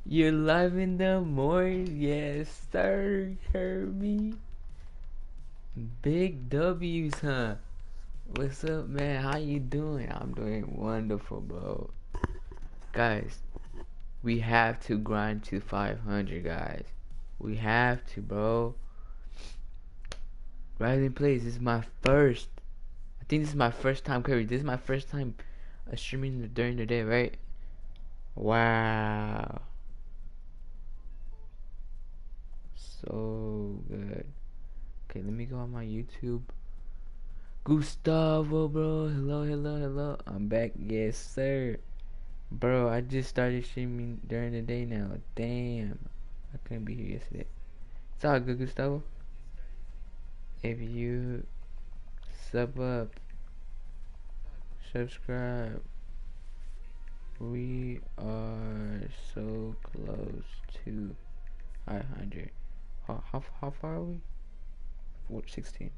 You're live in the morning, yes sir, Kirby. Big W's, huh? What's up, man? How you doing? I'm doing wonderful, bro. Guys, we have to grind to 500, guys. We have to, bro. Rising Plays, this is my first. I think this is my first time, Kirby. This is my first time streaming during the day, right? Wow. So good. Okay, let me go on my YouTube. Gustavo, bro. Hello, hello, hello. I'm back. Yes, sir. Bro, I just started streaming during the day now. Damn. I couldn't be here yesterday. It's all good, Gustavo. If you sub up, subscribe. We are so close to 500. How far are we? 16.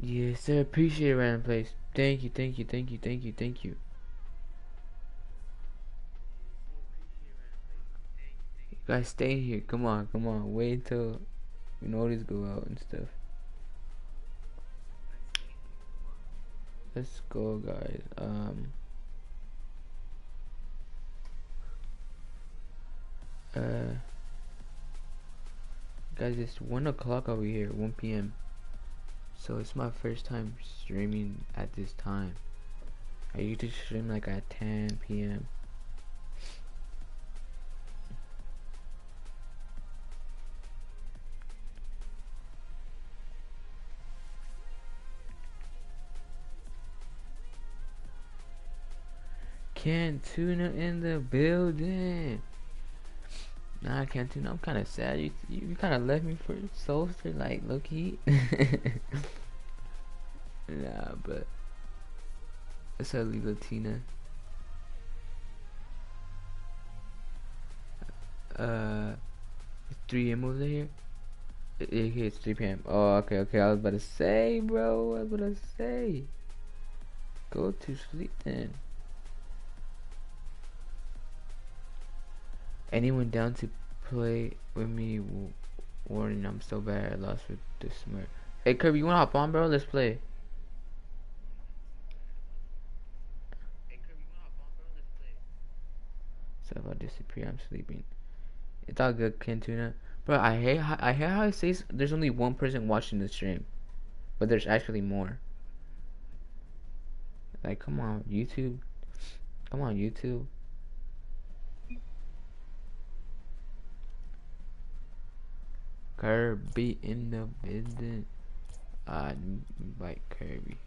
Yes, sir. Appreciate it, random place. Thank you, thank you, thank you, thank you, thank you. You guys stay here. Come on, come on. Wait until notice go out and stuff. Let's go, guys. Guys, it's 1 o'clock over here, 1 p.m. So it's my first time streaming at this time. I usually stream like at 10 p.m. Cantuna in the building. Nah, Cantuna, I'm kind of sad. You kind of left me for Soulster, like low key. Nah, but it's a Latina. It's 3 a.m. over here. It's 3 p.m. Oh, okay, okay. I was about to say, bro. I was about to say. Go to sleep then. Anyone down to play with me? Warning, I'm so bad. I lost with the smirk. Hey, Kirby, you wanna hop on, bro? Let's play. So if I disappear, I'm sleeping. It's all good, Cantuna. Bro, I hate how it says there's only one person watching the stream, but there's actually more. Like, come on, YouTube. Come on, YouTube. Kirby in the business. Invite Kirby.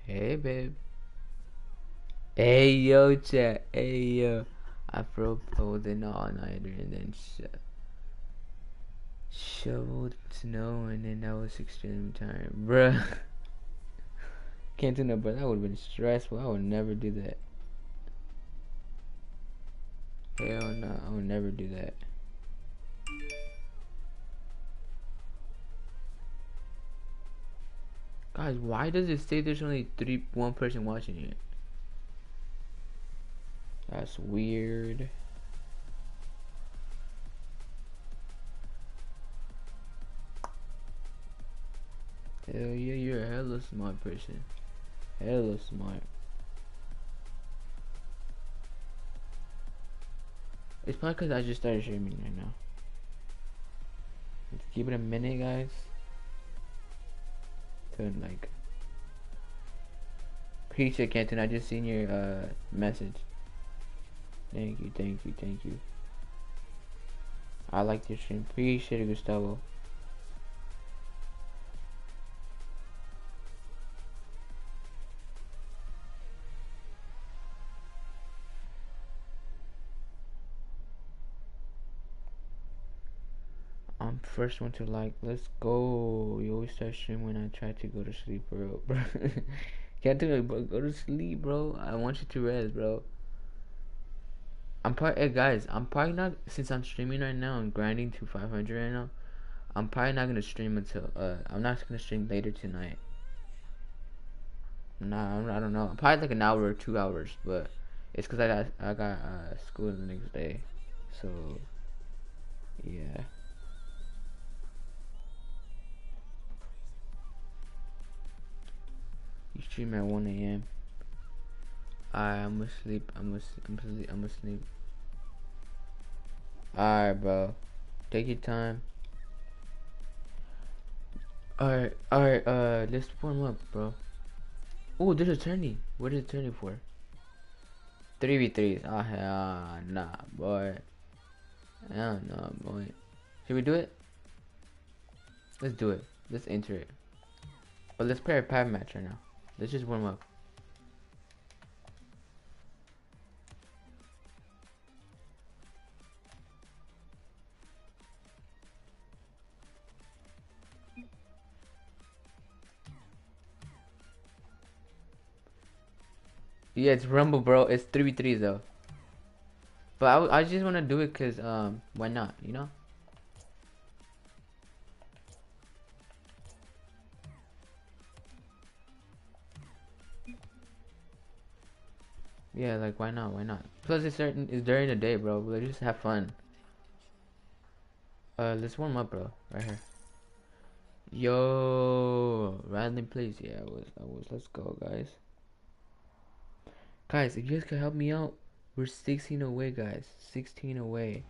Hey, babe. Hey, yo, chat. Hey, yo. I proposed an all-nighter and then shoveled snow and then that was extreme time. Bruh. Can't do that, but that would have been stressful. I would never do that. Hell no, I would never do that. Guys, why does it say there's only one person watching it? That's weird. Hell yeah, you're a hella smart person. Hella smart. It's probably because I just started streaming right now. Let's give it a minute, guys. Turn like. Appreciate Canton. I just seen your message. Thank you, thank you, thank you. I like your stream. Appreciate it, Gustavo. I'm first one to like. Let's go. You always start streaming when I try to go to sleep, bro. Can't do it, bro. Go to sleep, bro. I want you to rest, bro. I'm probably, hey guys, I'm probably not, since I'm streaming right now, I'm grinding to 500 right now. I'm probably not gonna stream until, I'm not gonna stream later tonight. Nah, I don't know. Probably like an hour or 2 hours, but it's cause I got school the next day, so yeah. You stream at 1 a.m. I'm asleep. I'm asleep. Alright, bro. Take your time. Alright, let's warm up, bro. Oh, there's a tourney. What is a tourney for? 3v3s. Ah, hell nah, boy. Hell no, boy. Should we do it? Let's do it. Let's enter it. But let's play a private match right now. Let's just warm up. Yeah, it's Rumble, bro. It's 3v3s though. But I just want to do it cause why not? You know? Yeah, like why not? Why not? Plus it's during the day, bro. Let's just have fun. Let's warm up, bro. Right here. Yo, random place. Yeah, I was. Let's go, guys. Guys, if you guys could help me out, we're 16 away, guys. 16 away.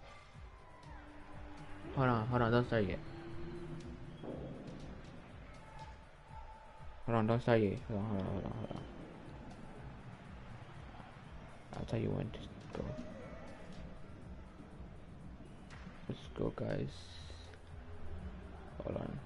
Hold on, don't start yet. Hold on, don't start yet. Hold on. I'll tell you when to go. Let's go, guys. Hold on.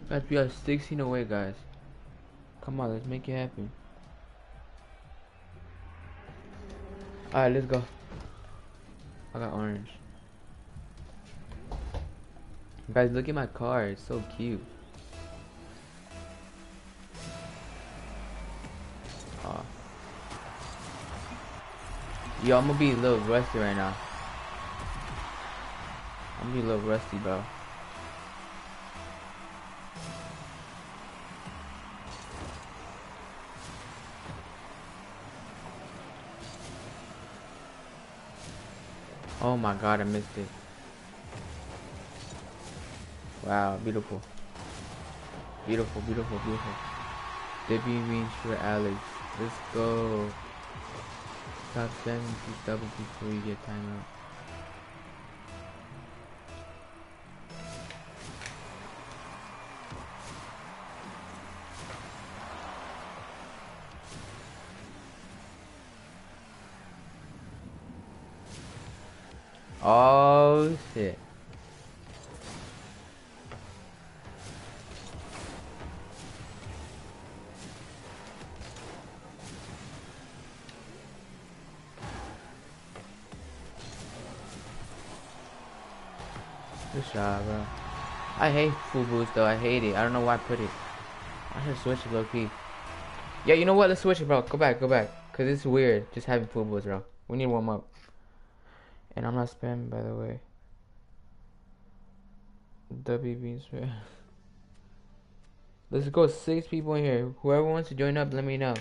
Guys, we are 16 away, guys. Come on, let's make it happen. Alright, let's go. I got orange. Guys, look at my car. It's so cute. Aw. Yo, I'm gonna be a little rusty right now. I'm gonna be a little rusty, bro. Oh my god, I missed it. Wow, beautiful. Beautiful. W means for Alex. Let's go. Stop spamming these doubles before you get timeout. Oh shit. Good shot, bro. I hate full boost though. I hate it. I don't know why I put it. I should switch it low key. Yeah, you know what? Let's switch it, bro. Go back. Cause it's weird just having full boost, bro. We need to warm up. And I'm not spamming, by the way. W means for. Let's go. 6 people in here. Whoever wants to join up, let me know.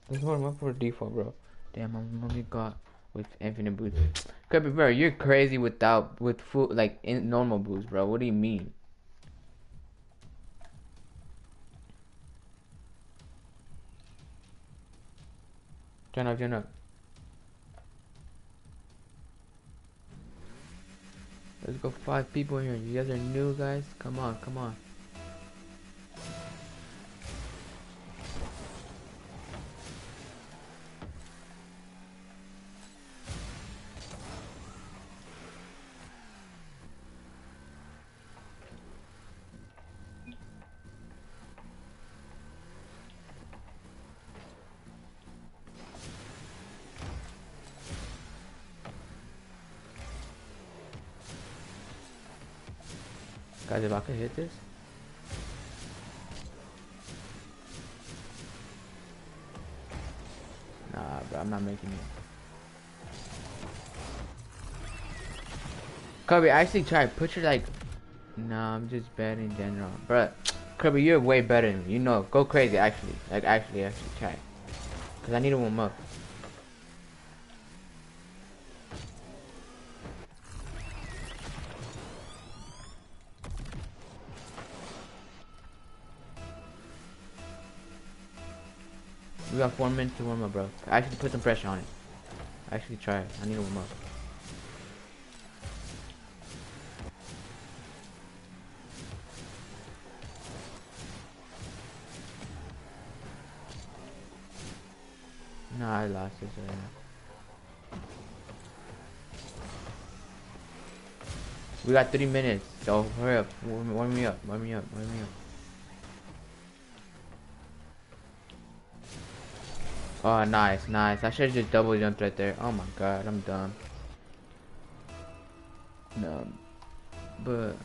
Let's warm up for default, bro. Damn, I'm only got with infinite boost. Kirby, bro, you're crazy with full like in normal boost, bro. What do you mean? Join up. Let's go 5 people in here. You guys are new, guys. Come on, come on. Guys, if I could hit this. Nah, bro, I'm not making it. Kirby, actually try. Put your like. Nah, I'm just bad in general, bro. Kirby, you're way better than me. You know, go crazy. Actually, like actually try. Cause I need to warm up. We got 4 minutes to warm up, bro. Actually, put some pressure on it. Actually, try it. I need to warm up. Nah, I lost this right now. We got 3 minutes, so hurry up. Warm me up. Warm me up. Warm me up. Oh, nice, nice. I should have just double jumped right there. Oh my god, I'm dumb. No, but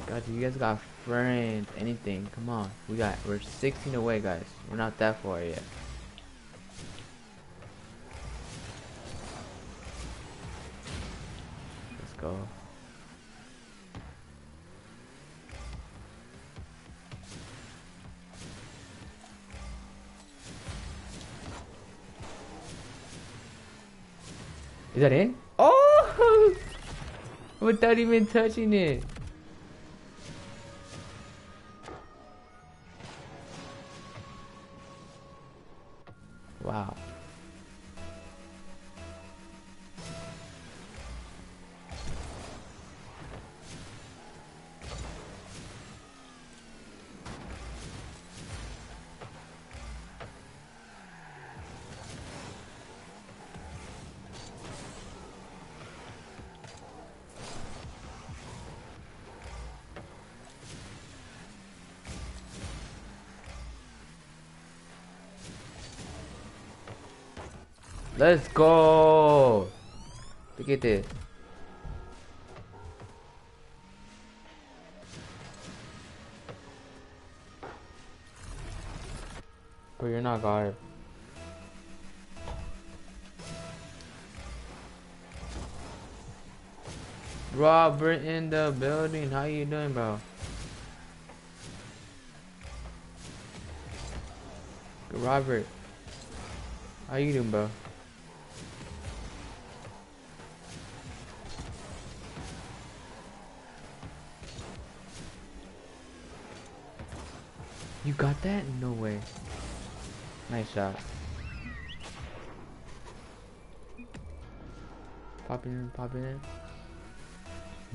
God, you guys got friends, anything? Come on, we're 16 away, guys. We're not that far yet. Let's go. Is that it? Oh! Without even touching it. Wow. Let's go. Look at this. Bro, you're not guarded. Robert in the building. How you doing, bro? Robert. How you doing, bro? You got that? No way. Nice shot. Pop in, pop in.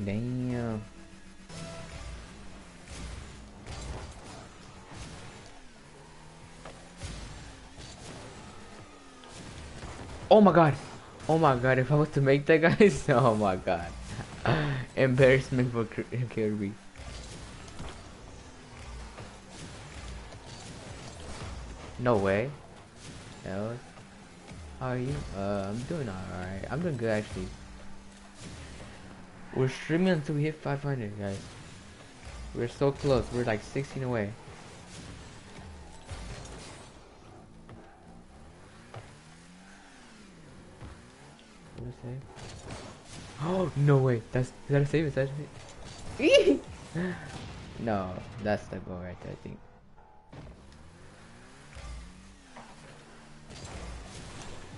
Damn. Oh my god. Oh my god, if I was to make that, guys. Oh my god. Embarrassment for Kirby. No way. Else. How are you? I'm doing alright. I'm doing good actually. We're streaming until we hit 500, guys. We're so close. We're like 16 away. What a save. Oh, no way. Is that a save? Is that a save? No, that's the goal right there, I think.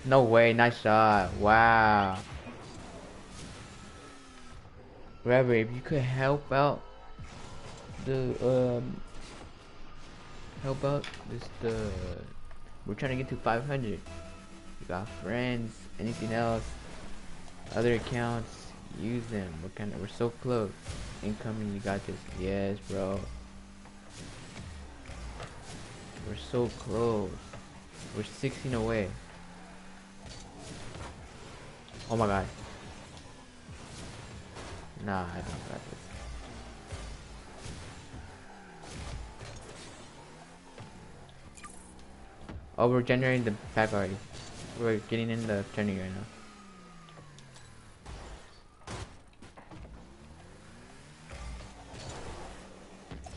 No way, nice shot. Wow. Whoever, if you could help out the we're trying to get to 500. You got friends, anything else, other accounts, Use them. We're so close. Incoming, you got this. Yes, bro. We're so close. We're 16 away. Oh my god. Nah, I don't got this. Oh, we're generating the pack already. We're getting in the tourney right now.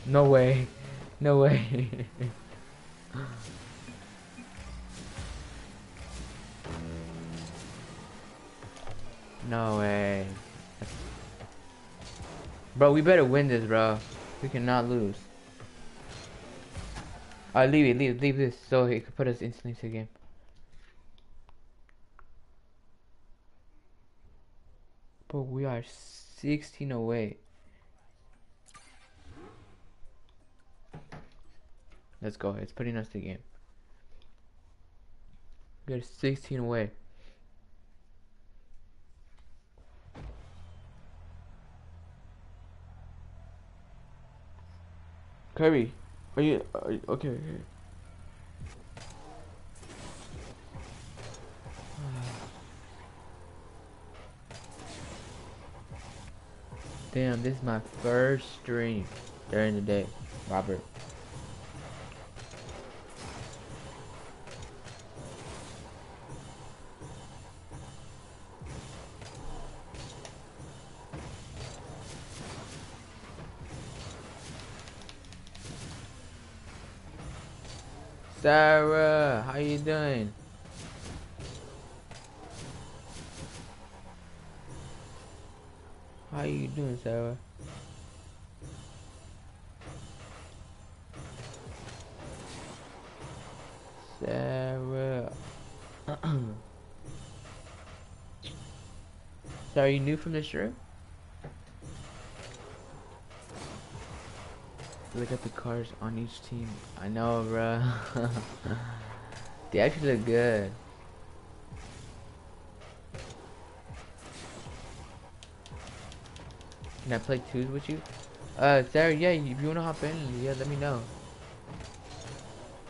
No way. No way. No way. Bro, we better win this, bro. We cannot lose. Alright, leave this so he could put us instantly to the game. But we are 16 away. Let's go. It's putting us to the game. We are 16 away. Kirby, are you okay? Damn, this is my first stream during the day, Robert. Sarah, how you doing? How you doing, Sarah? Sarah. Sarah, you new from this room? Look at the cars on each team. I know, bro. They actually look good. Can I play twos with you? Sarah, yeah, if you wanna hop in, yeah, let me know.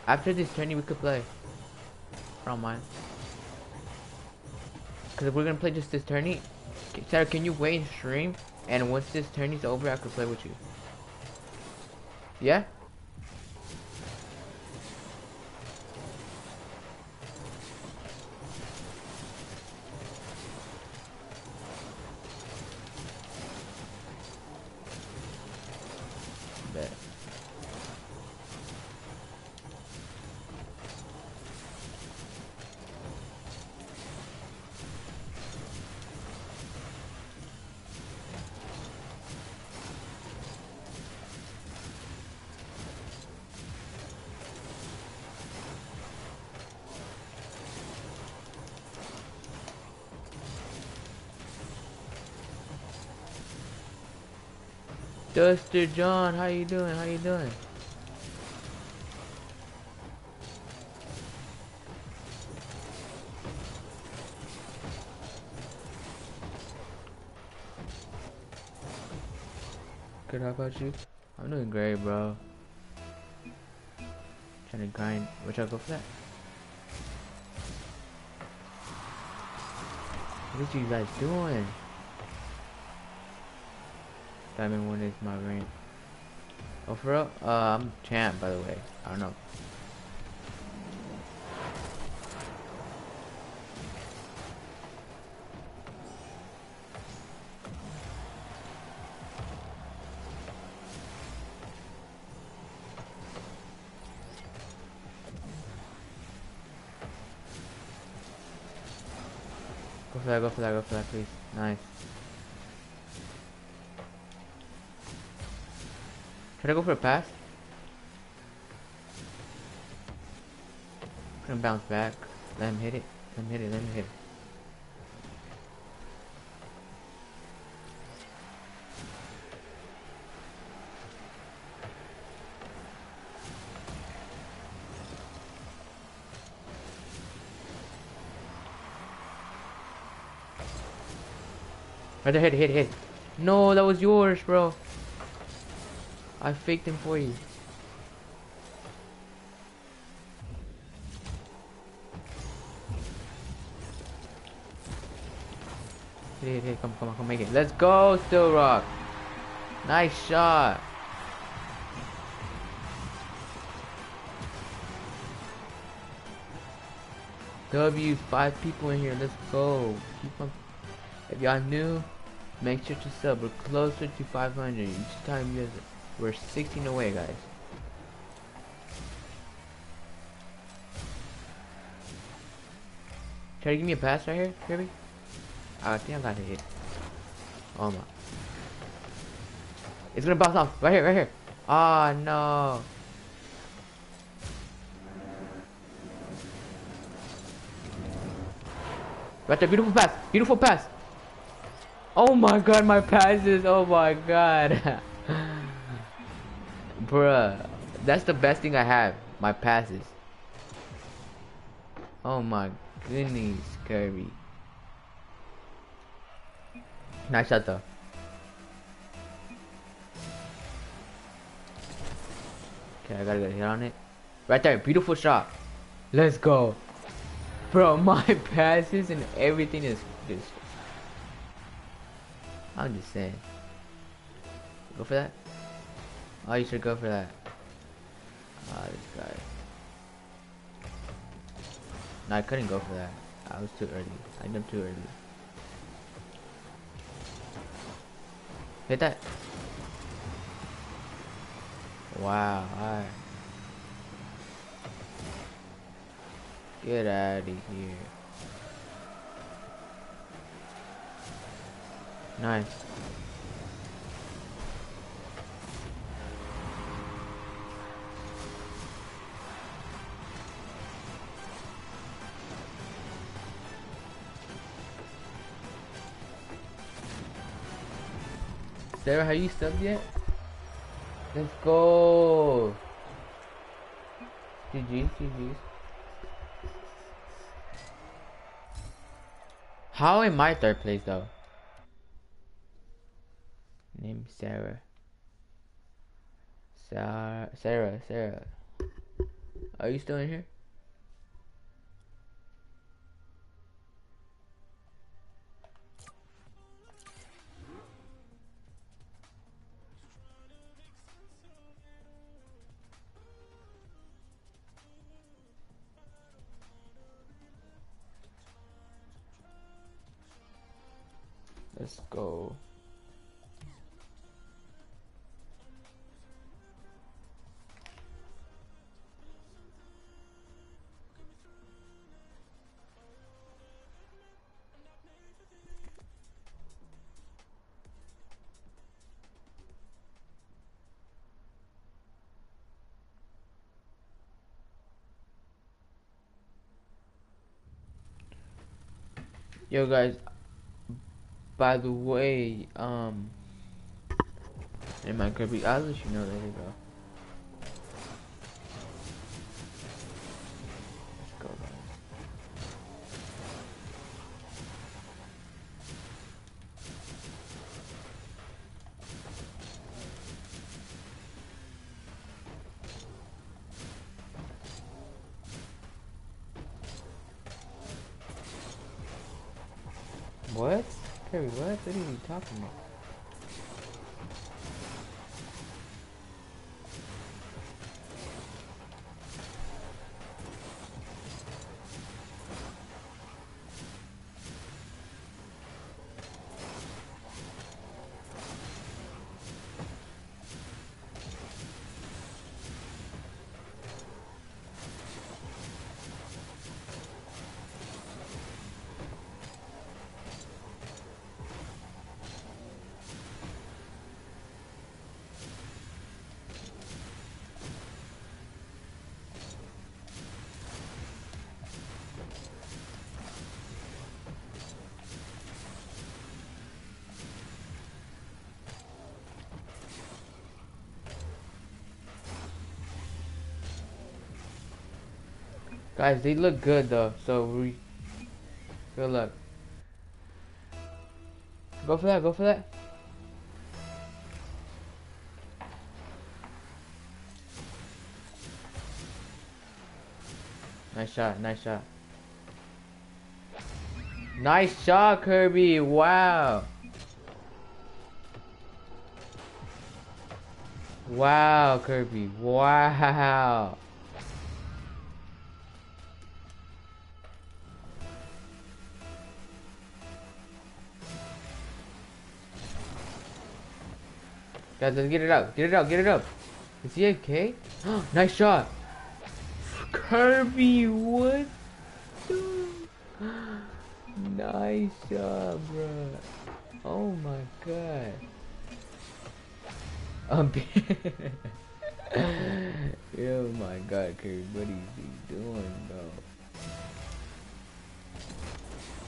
After this tourney, we could play. I don't mind. Cause if we're gonna play just this tourney, Sarah, can you wait and stream? And once this tourney's over, I could play with you. Yeah? Bet. Duster John, how you doing? How you doing? Good, how about you? I'm doing great, bro. Trying to grind. Which I'll go for that. What are you guys doing? Diamond 1 is my rank. Oh, for real? I'm champ, by the way. I don't know. Go for that, please. Nice. Should I go for a pass? I'm gonna bounce back. Let him hit it. Let him hit it. Right there, hit. No, that was yours, bro. I faked him for you. Hit, come on, make it. Let's go, Still Rock. Nice shot. W, 5 people in here. Let's go. Keep on. If y'all new, make sure to sub. We're closer to 500 each time you guys. We're 16 away, guys. Try to give me a pass right here, Kirby. I think I got it hit. Oh my. It's gonna bounce off. Right here. Ah, oh, no. Right there, beautiful pass. Oh my god, my passes, oh my god. Bruh, that's the best thing I have, my passes. Oh my goodness, Kirby. Nice shot though. Okay, I gotta get a hit on it. Right there, beautiful shot. Let's go. Bro, my passes and everything is just... I'm just saying. Go for that? Oh, you should go for that. Ah, this guy. No, I couldn't go for that. I was too early. I jumped too early. Hit that. Wow, alright. Get out of here. Nice. Sarah, have you subbed yet? Let's go. GG's. How am I third place though? Name Sarah. Sarah. Are you still in here? Let's go. Yo guys, by the way, in my Kirby, I'll let you know later, bro. Let's go, guys. What? Kirby, what? What are you talking about? Guys, they look good though, so good luck. Go for that, go for that. Nice shot, nice shot. Nice shot, Kirby. Wow. Wow, Kirby. Wow. Guys, let's get it out. Get it out. Get it up. Is he okay? Nice shot. Kirby, what? Nice shot, bro. Oh my god. Oh my god, Kirby, what is he doing, bro?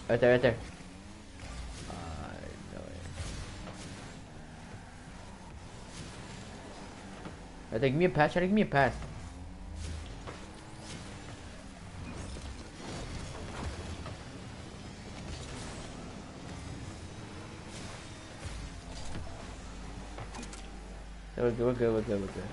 Right there, right there. I know it. Right there, give me a pass, try to give me a pass. We're good, we're good, we're good, we're good.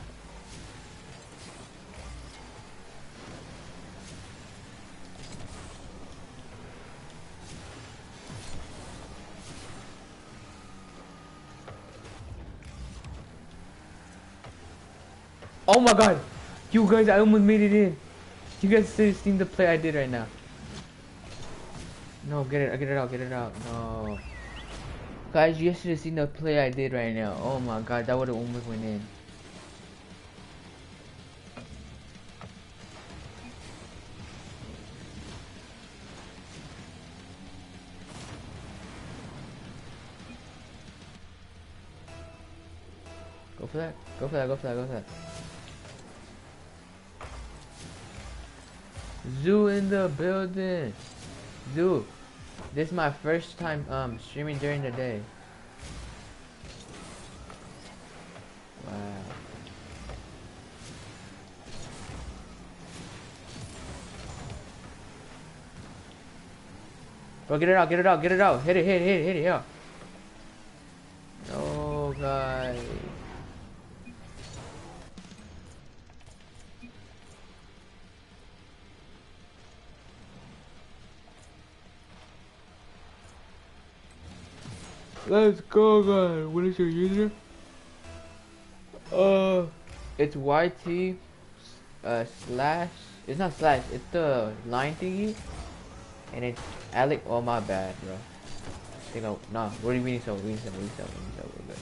Oh my god! You guys, I almost made it in. You guys should have seen the play I did right now. No, get it out, get it out. No. Guys, you should have seen the play I did right now. Oh my god, that would have almost went in. Go for that, go for that, go for that, go for that. Zoo in the building. Zoo. This is my first time streaming during the day. Wow. Bro, get it out, get it out, get it out. Hit it, hit it, hit it, hit it, yeah. Oh god. Let's go, guys. What is your user? It's YT slash. It's not slash. It's the line thingy, and it's Alex. Oh my bad, bro. Think of nah. What do you mean so? We need so. We're good.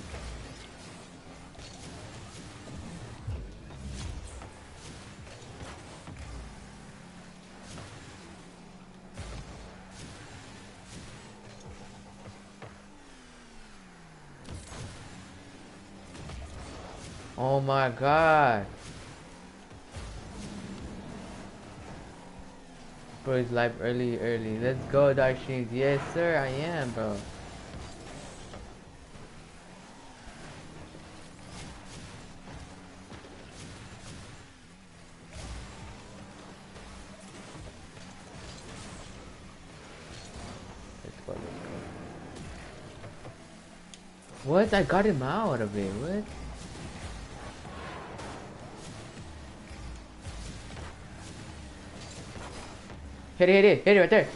Oh my god. Bro, it's live early. Let's go, Dark Streams. Yes, sir, I am, bro. Let's go. What? I got him out of it. What? Hit it right there.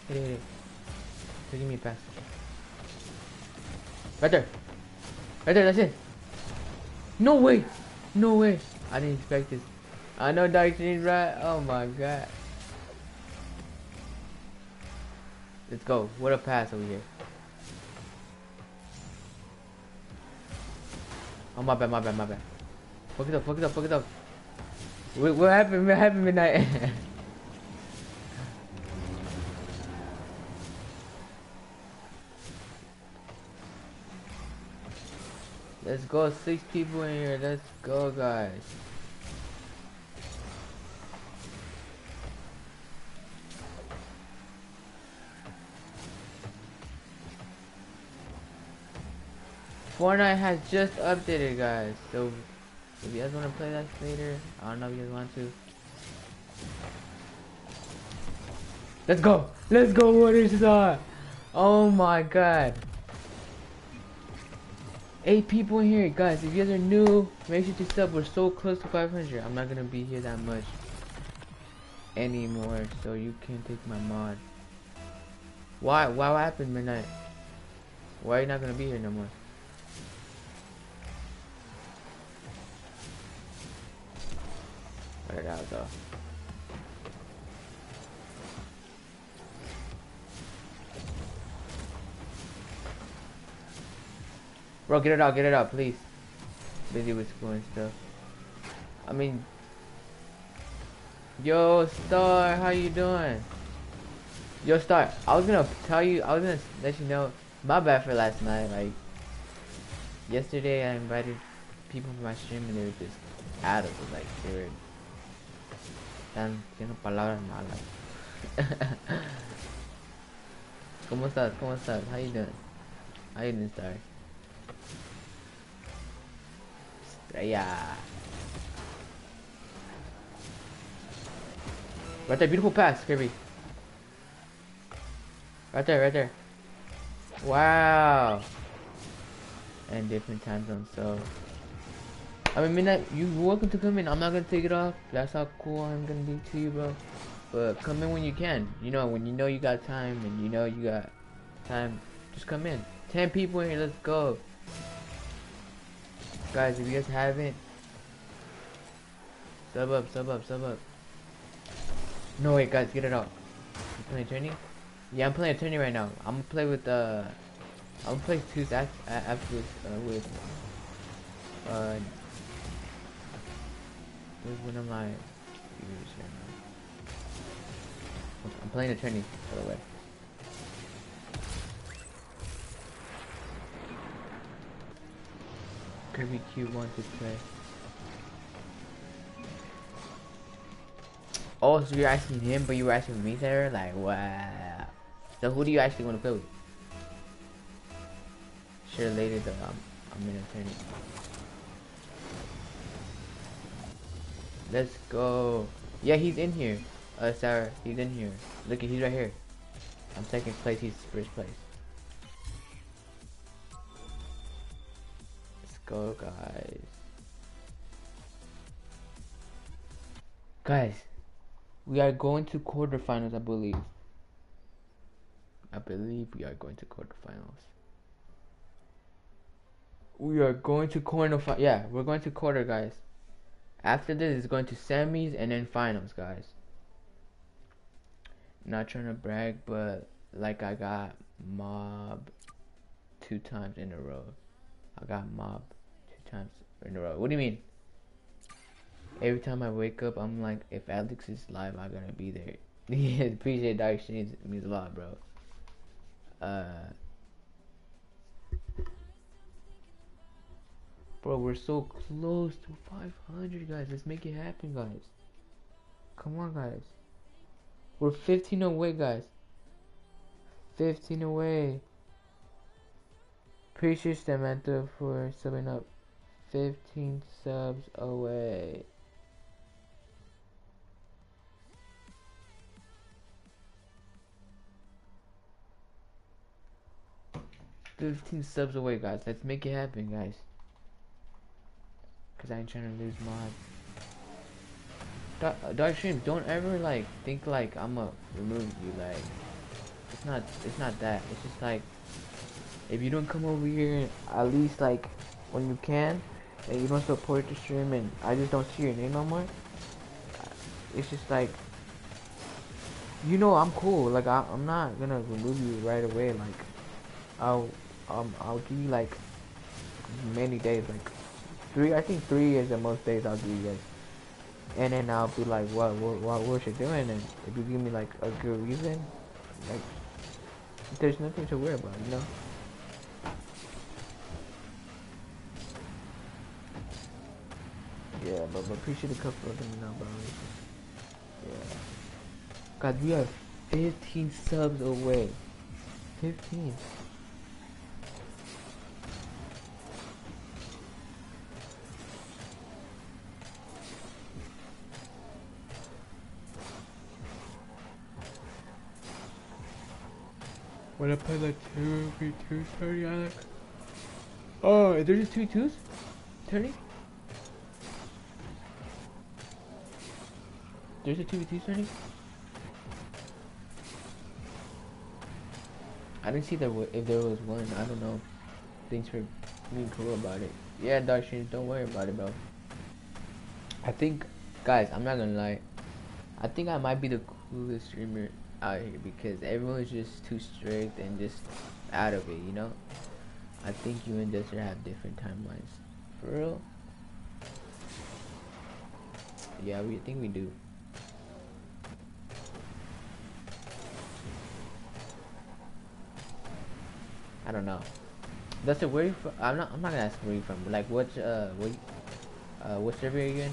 Hit it. Give me a pass. Right there, that's it. No way. I didn't expect this. I know Dark Stream's right. Oh my god. Let's go. What a pass over here. Oh my bad. Fuck it up. What happened midnight? Let's go, 6 people in here. Let's go, guys. Fortnite has just updated, guys. So if you guys want to play that later, I don't know if you guys want to. Let's go. Let's go, Water Star. Oh my god. 8 people in here, guys. If you guys are new, make sure to sub. We're so close to 500. I'm not gonna be here that much anymore, so you can take my mod. Why? What happened, Midnight? Why are you not gonna be here no more? Let it out though. Bro, get it out, please. Busy with school and stuff. I mean, yo, Star, how you doing? Yo, Star, I was gonna let you know, my bad for last night. Like, yesterday I invited people to my stream and they were just out of it. Like, they were tan diciendo palabras malas. ¿Cómo estás? ¿Cómo estás? How you doing? How you doing, Star? Yeah. Right there, beautiful pass, Kirby. Right there, right there. Wow. And different time zones, so. I mean, Midnight, you're welcome to come in. I'm not gonna take it off. That's how cool I'm gonna be to you, bro. But come in when you can. You know, when you know you got time and you know you got time, just come in. 10 people in here, let's go. Guys, if you guys haven't, sub up, sub up, sub up. No, wait, guys, get it out. You playing attorney? Yeah, I'm playing attorney right now. I'm gonna play with, I'm gonna play twos after this, with when I'm like, I'm playing attorney, by the way. Kirby Q wants to play. Oh, so you're asking him, but you were asking me, Sarah? Like, wow. So who do you actually want to play with? Sure, later though, I'm in attorney. Let's go. Yeah, he's in here. Sarah, he's in here. Look, he's right here. I'm second place, he's first place. Let's go, guys. Guys, we are going to quarterfinals, I believe. I believe we are going to quarterfinals. We are going to quarterfinals. Yeah, we're going to quarter, guys. After this, it's going to semis and then finals, guys. Not trying to brag, but like I got mob 2 times in a row. I got mob 2 times in a row. What do you mean? Every time I wake up, I'm like, if Alex is live, I'm gonna be there. Yeah, appreciate Dark Streams. It means a lot, bro. Bro, we're so close to 500, guys. Let's make it happen, guys. Come on, guys. We're 15 away, guys. 15 away. Appreciate Samantha for subbing up. 15 subs away. $15 subs away, guys. Let's make it happen, guys. Cause I ain't trying to lose mod. Dark Stream, don't ever like think like I'ma remove you. Like it's not that. It's just like if you don't come over here at least like when you can, and you don't support the stream, and I just don't see your name no more. It's just like, you know, I'm cool. Like I'm not gonna remove you right away. Like I'll give you like many days, like 3. I think 3 is the most days I'll give you guys, and then I'll be like, what you doing? And if you give me like a good reason, like there's nothing to worry about, you know. Yeah, but appreciate the couple of them now, bro. Yeah. God, we are 15 subs away. 15. Wanna play the 2v2 turning, Alex? Oh, is there just 2v2s? Turning? There's a 2v2 turning? I didn't see if there was one. I don't know. Thanks for being cool about it. Yeah, Dark Streams, don't worry about it, bro. I think, guys, I'm not gonna lie. I think I might be the coolest streamer out here because everyone's just too strict and just out of it, you know? I think you and Desert have different timelines. For real? Yeah, we think we do. I don't know. Desert, where you from? I'm not gonna ask where you from. Like, what server are you in?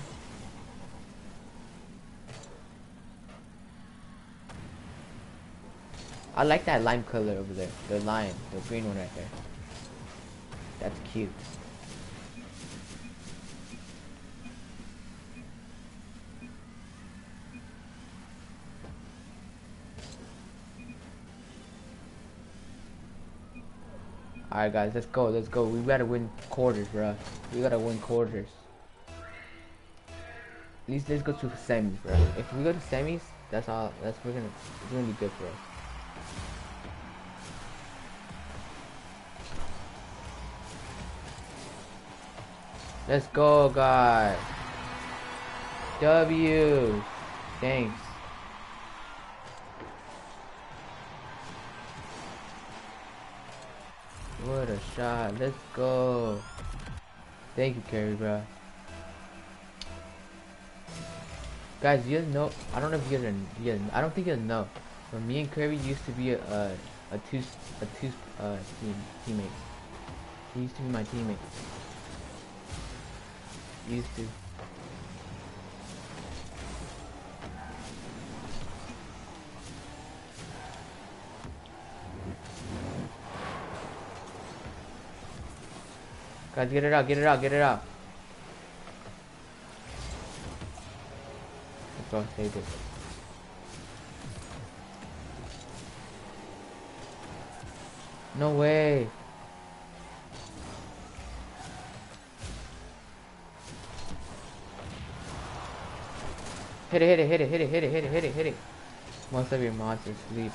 I like that lime color over there. The lion, the green one right there. That's cute. Alright guys, let's go, let's go. We gotta win quarters, bro. We gotta win quarters. At least let's go to semis, bro. If we go to semis, it's gonna be good for us. Let's go, guys. W. Thanks. What a shot. Let's go. Thank you, Carrie, bro. Guys, you guys know, I don't know if you guys I don't think you guys know, but me and Kirby used to be a teammate. He used to be my teammate. Used to. Guys, get it out, get it out, get it out. Let's go, save it. No way. Hit it, hit it, hit it, hit it, hit it, hit it, hit it, hit it. Most of your monsters sleep.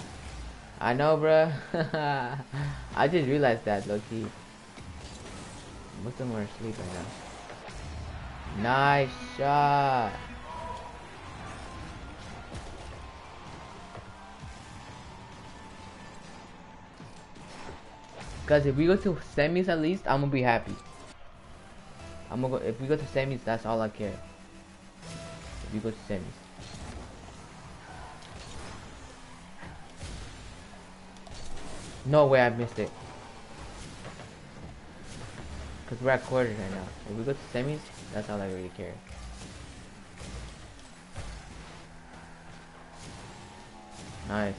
I know, bruh. I just realized that, low-key. Most of them are asleep right now. Nice shot. Guys, if we go to semis at least, I'm gonna be happy. If we go to semis, that's all I care. If we go to semis. No way I missed it. Because we're at quarters right now. If we go to semis, that's all I really care. Nice.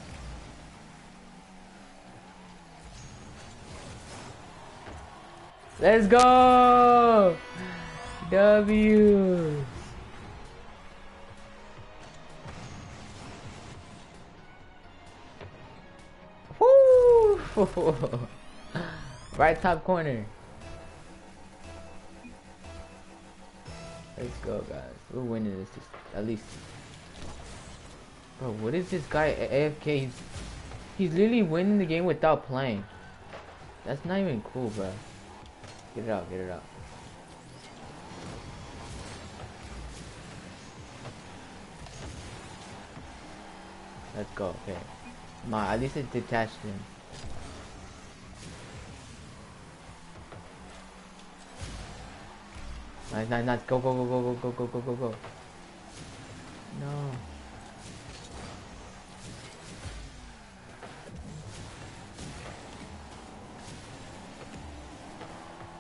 Let's go! W! Woo! Right top corner. Let's go, guys. We're winning this at least. Bro, what is this guy AFK? He's literally winning the game without playing. That's not even cool, bro. Get it out, get it out. Let's go, okay. At least it detached him. Nice, nice, nice. Go, go, go, go, go, go, go, go, go. No.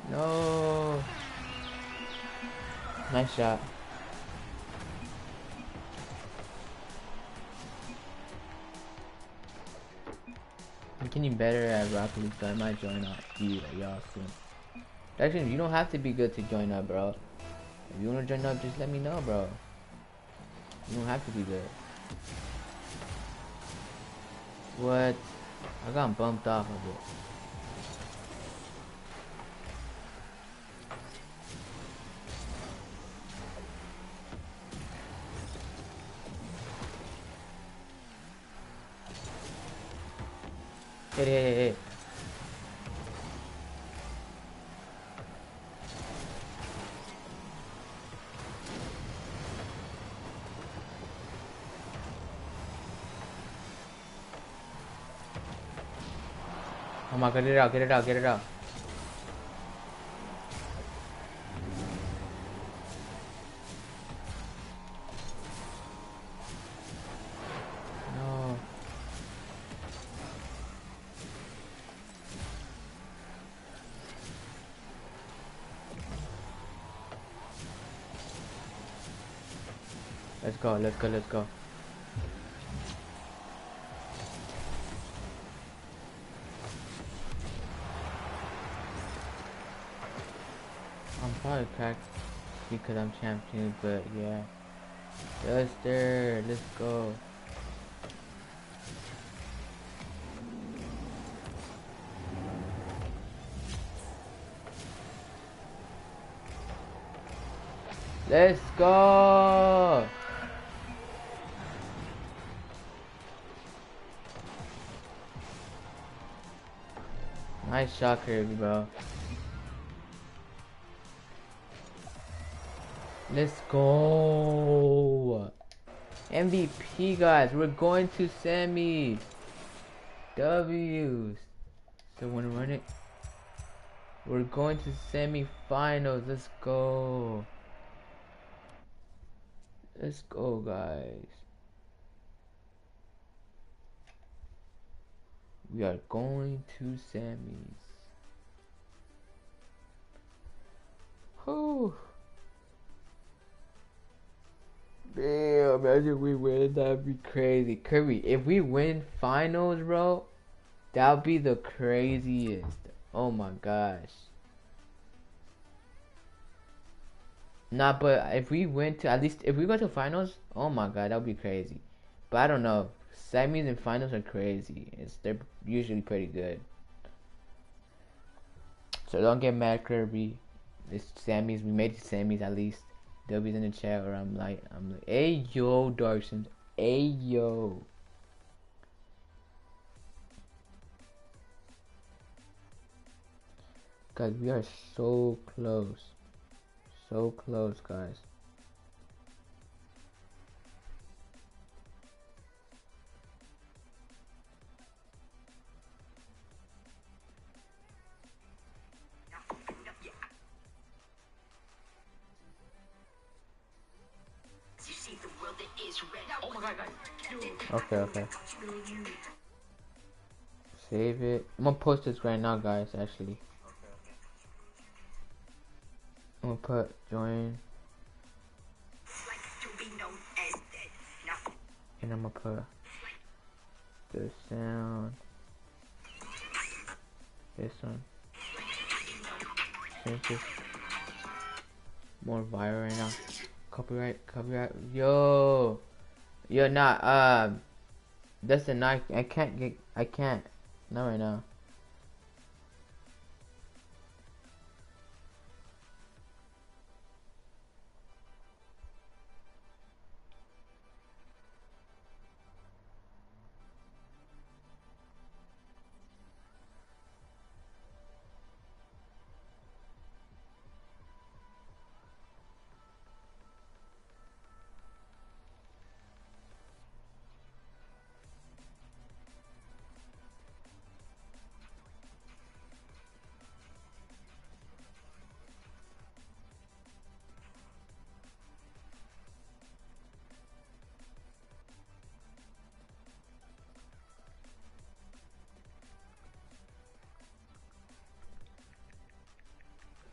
No. Nice shot. I'm getting better at Rocket League, so I might join up y'all soon. Actually, you don't have to be good to join up, bro. If you wanna join up, just let me know, bro. You don't have to be good. What? I got bumped off a bit. Hey. Oh my god, get it out. No. Let's go. I'm probably cracked because I'm champion, but yeah. Duster, let's go. Let's go! Nice shot, Kirby, bro. Let's go! MVP, guys. We're going to semis. W's. So when we run it, we're going to semi-finals. Let's go. Let's go, guys. We are going to semis. Whew. Damn, imagine we win. That'd be crazy. Kirby, if we win finals, bro, that'd be the craziest. Oh my gosh. Nah, but if we went to, at least if we go to finals, oh my god, that would be crazy. But I don't know. Semis and finals are crazy. They're usually pretty good. So don't get mad, Kirby. It's semis. We made it to semis at least. W's in the chat, or I'm like, hey yo, Darkson, hey yo. Guys, we are so close. So close, guys. Okay. Save it. I'm gonna post this right now, guys, actually. I'm gonna put join. And I'm gonna put the sound. This one. Since it's more viral right now. Copyright. Yo, nah. That's the knife. I can't. Not right now.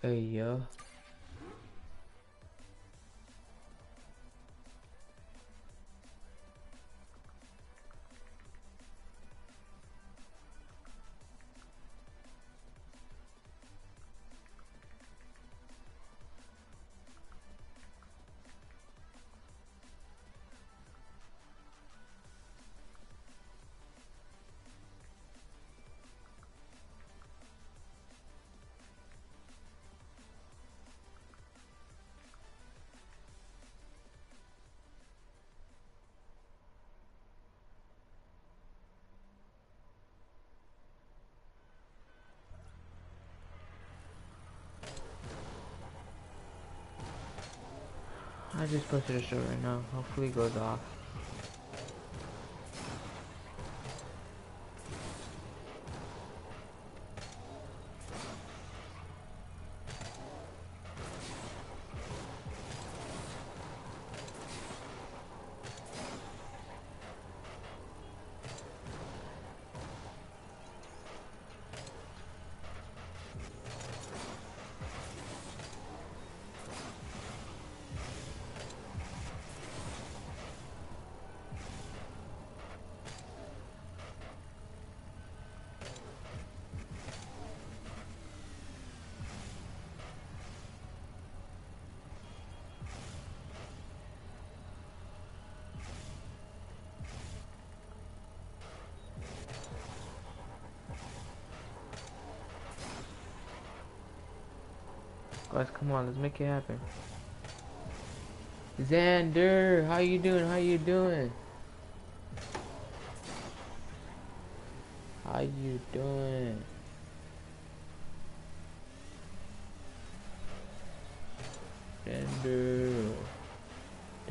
Hey yo. I just posted a show right now. Hopefully it goes off. Guys, come on, let's make it happen. Xander, how you doing? How you doing? How you doing? Xander.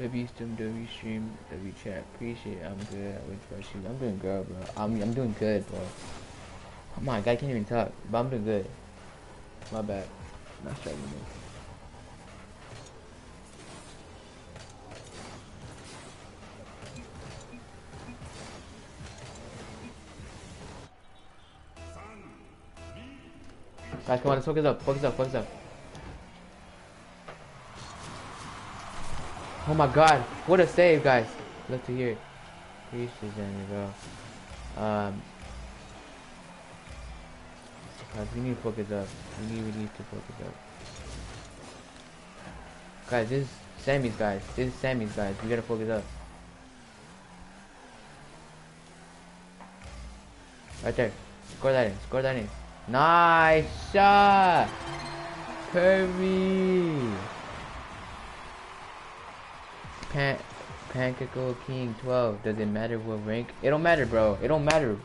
W stream, W stream, W chat. Appreciate it. I'm good. Which about you? I'm doing good, bro. I'm doing good, bro. Oh my god, I can't even talk. But I'm doing good. My bad. Not struggling. Guys, come on, let's focus up, focus up, focus up. Oh my god, what a save, guys. Love to hear it. Appreciate it, bro. Guys, we need to focus up. We need to focus up. Guys, this is Sammy's, guys. This is Sammy's, guys. We gotta focus up. Right there. Score that in. Score that in. Nice shot! Curry! Pancake King 12. Does it matter what rank? It don't matter, bro. It don't matter.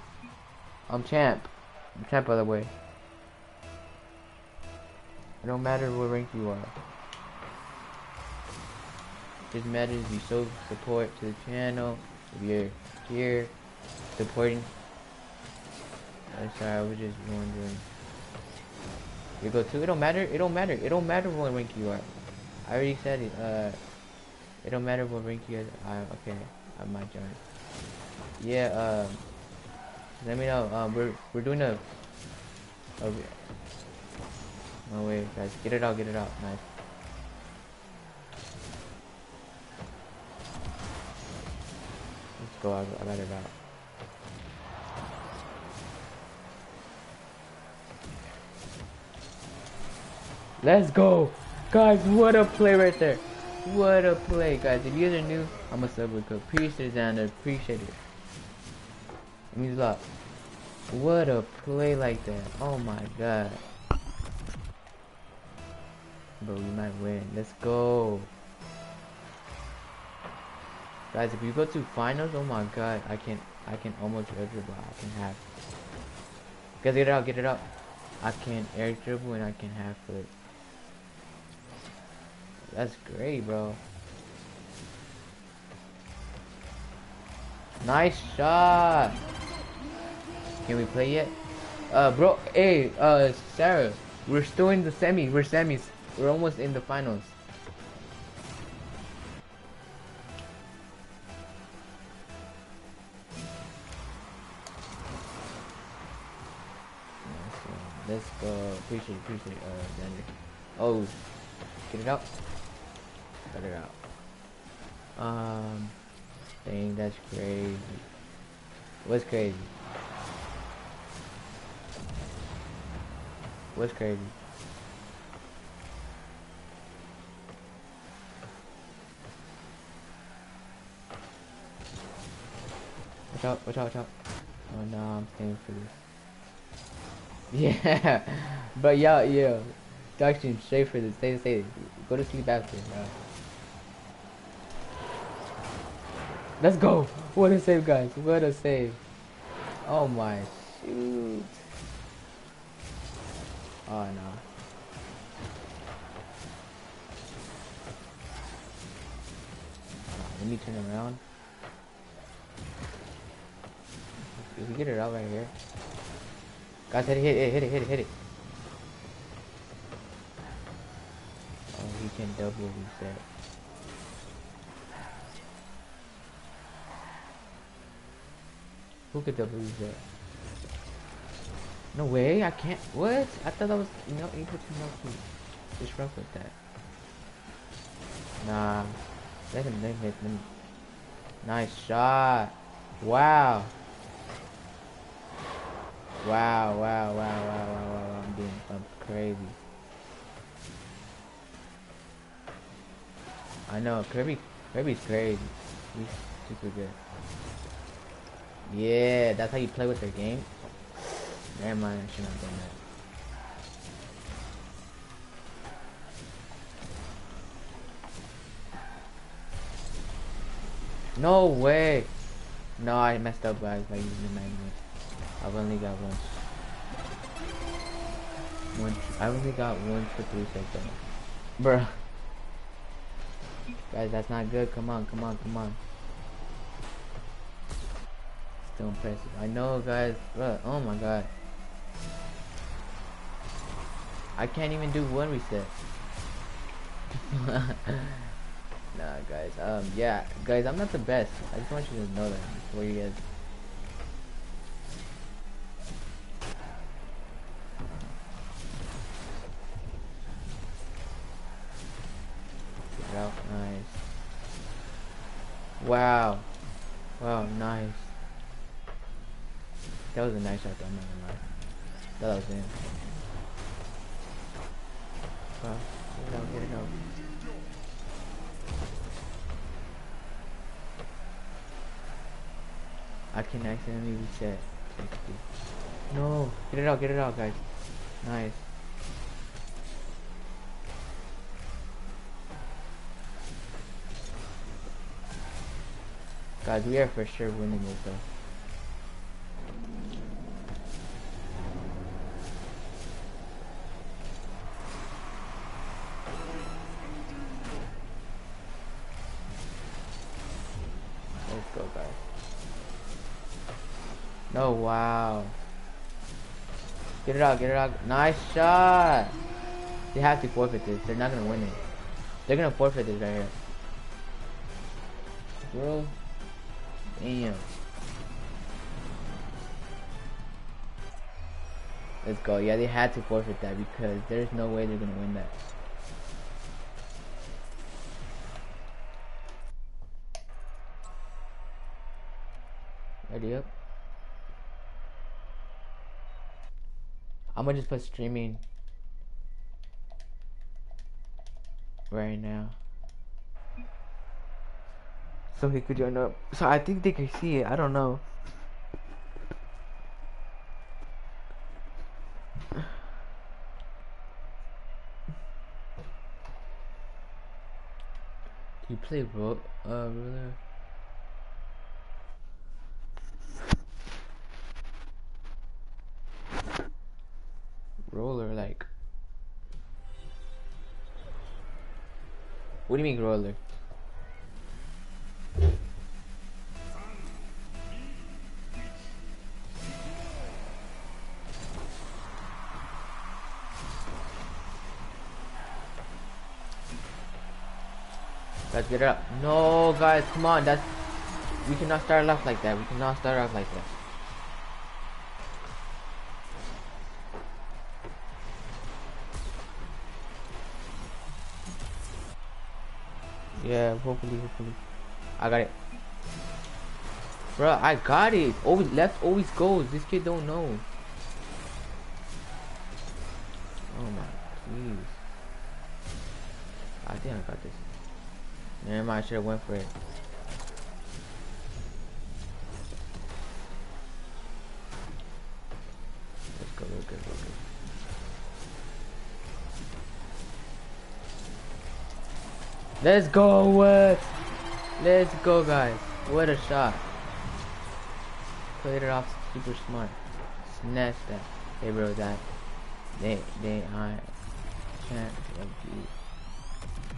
I'm champ. I'm champ, by the way. It don't matter what rank you are. It just matters you show support to the channel. If you're here supporting. I'm sorry, I was just wondering. You go to. It don't matter. It don't matter. It don't matter what rank you are. I already said it. It don't matter what rank you are. Okay, I might join. Yeah. Let me know. We're doing a. No way, guys. Get it out. Get it out. Nice. Let's go. I got it out. Let's go, guys! What a play right there! What a play, guys! If you guys are new, I'm a sub with appreciate it, Xander. Appreciate it. It means a lot. What a play like that! Oh my god, bro, we might win. Let's go, guys! If you go to finals, oh my god, I can almost air dribble. I can have. Guys, get it out! Get it out! I can air dribble and I can half flip. That's great, bro. Nice shot. Can we play yet? Bro, hey, Sarah, we're still in the semi. We're semis. We're almost in the finals. Let's go. Appreciate Xander. Oh, get it out. Got it out. Dang, that's crazy. What's crazy? What's crazy? Watch out, watch out, watch out. Oh no, I'm staying for this. Yeah, but yeah. Duction straight for this. Stay. Go to sleep after, bro. Let's go. What a save, guys. What a save. Oh my shoot. Oh no. Let me turn around. If we get it out right here. Guys, hit it. Oh, he can double reset. Who could double reset? No way, I can't. What? I thought I was able to disrupt with that. Nah. Let him hit him. Nice shot. Wow. Wow. I'm being crazy. I know, Kirby's crazy. He's super good. Yeah, that's how you play with their game. Never mind, I should not have done that. No way! No, I messed up, guys, by using the magnet. I've only got I only got one for 3 seconds. Bruh. Guys, that's not good. Come on. Still impressive. I know, guys. Bruh, oh my god. I can't even do one reset. Nah, guys. Yeah, guys, I'm not the best. I just want you to know that before you guys. Get out. Nice. Wow. Wow, nice. That was a nice shot, though, I'm not gonna lie. That was in. Wow. Get it out. I can accidentally reset. No. Get it out, guys. Nice. Guys, we are for sure winning this, though. Let's go, guys. No, wow. Get it out. Nice shot. They have to forfeit this. They're not gonna win it. They're gonna forfeit this right here. Bro. Damn. Let's go. Yeah, they had to forfeit that because there's no way they're gonna win that. Ready up. I'm gonna just put streaming right now. So he could join up. So I think they can see it. I don't know. Do you play ruler? Roller, like. What do you mean roller? Guys, get it up. No, guys, come on. We cannot start off like that. Yeah, hopefully. I got it. Bro, I got it. Always left, always goes. This kid don't know. Oh my, please. I think I got this. Never mind, I should have went for it. Let's go, real good. Let's go, let's go, guys. What a shot. Played it off super smart. Snatch that. Hey, bro, I can't.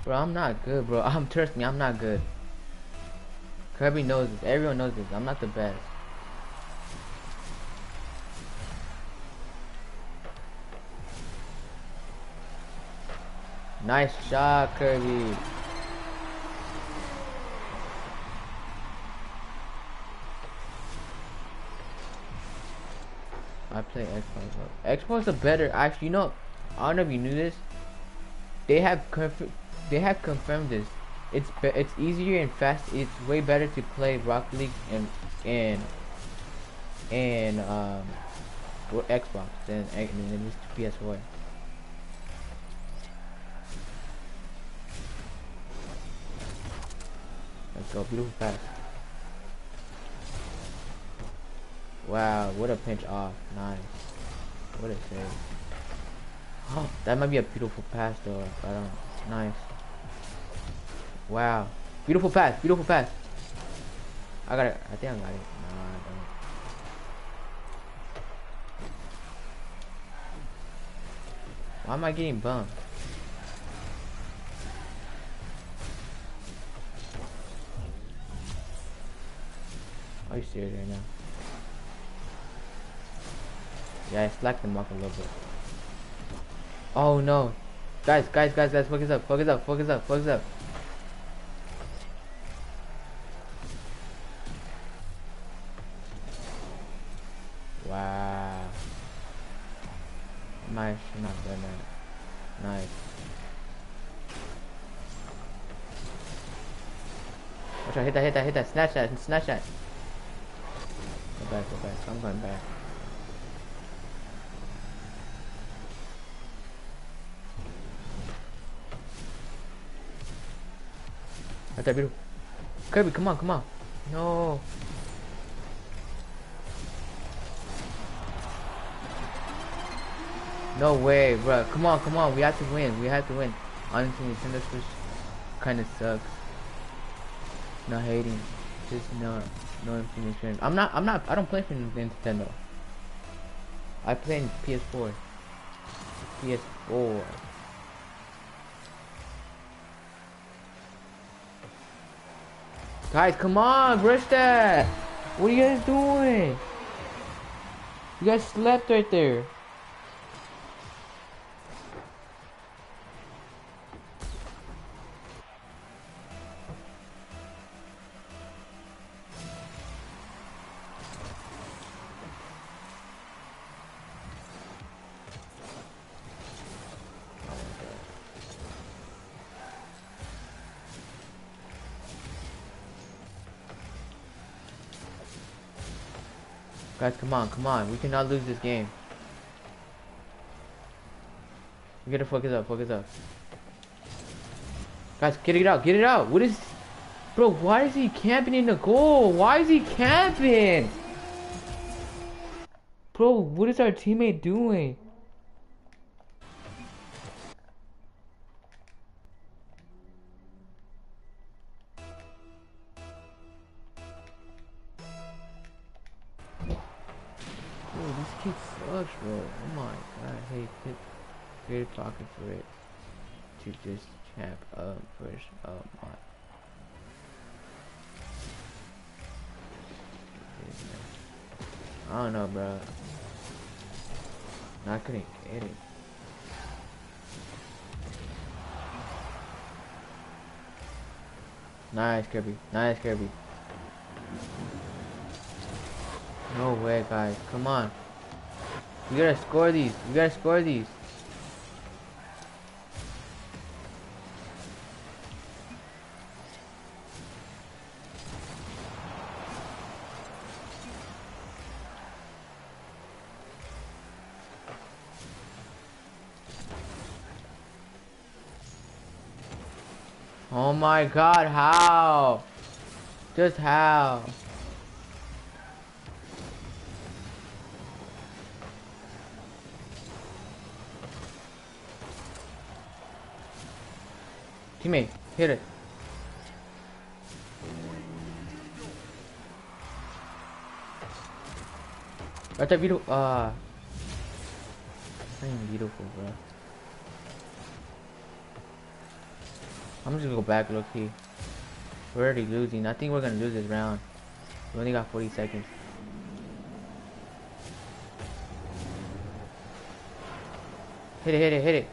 Bro, I'm not good, bro. Trust me, I'm not good. Kirby knows this. Everyone knows this. I'm not the best. Nice shot, Kirby. I play Xbox. Xbox is better. Actually, you know, I don't know if you knew this. They have confirmed this. It's easier and fast. It's way better to play Rocket League and Xbox than this PS4. Let's go, beautiful pass. Wow, what a pinch off. Nice. What a save. Oh, that might be a beautiful pass though. I don't. Nice. Wow. Beautiful pass. Beautiful pass. I got it. I think I got it. No, I don't. Why am I getting bumped? Are you serious right now? Yeah, I slacked them off a little bit. Oh no. Guys, focus up, focus up, focus up, focus up. Wow. Nice, not bad, nice. Watch out, hit that, snatch that. Go back, I'm going back. Right there, beautiful. Kirby, come on. No. No way, bro. Come on. We have to win. Honestly, Nintendo Switch kind of sucks. Not hating. Just no infinite experience. I don't play for Nintendo. I play in PS4. Guys, come on, rush that! What are you guys doing? You guys slept right there. Guys, come on. We cannot lose this game. We gotta focus up. Guys, get it out. What is... Bro, why is he camping in the goal? Why is he camping? Bro, what is our teammate doing? This kid sucks, bro. Oh my god, I hate it. Great pocket for it to just champ first. Oh my. I don't know, bro. I couldn't get it. Nice, Kirby. No way, guys. Come on. We gotta score these. Oh my god, how? Just how? Teammate, hit it. That's a beautiful. Not even beautiful, bro. I'm just gonna go back, low key. We're already losing. I think we're gonna lose this round. We only got 40 seconds. Hit it, hit it, hit it.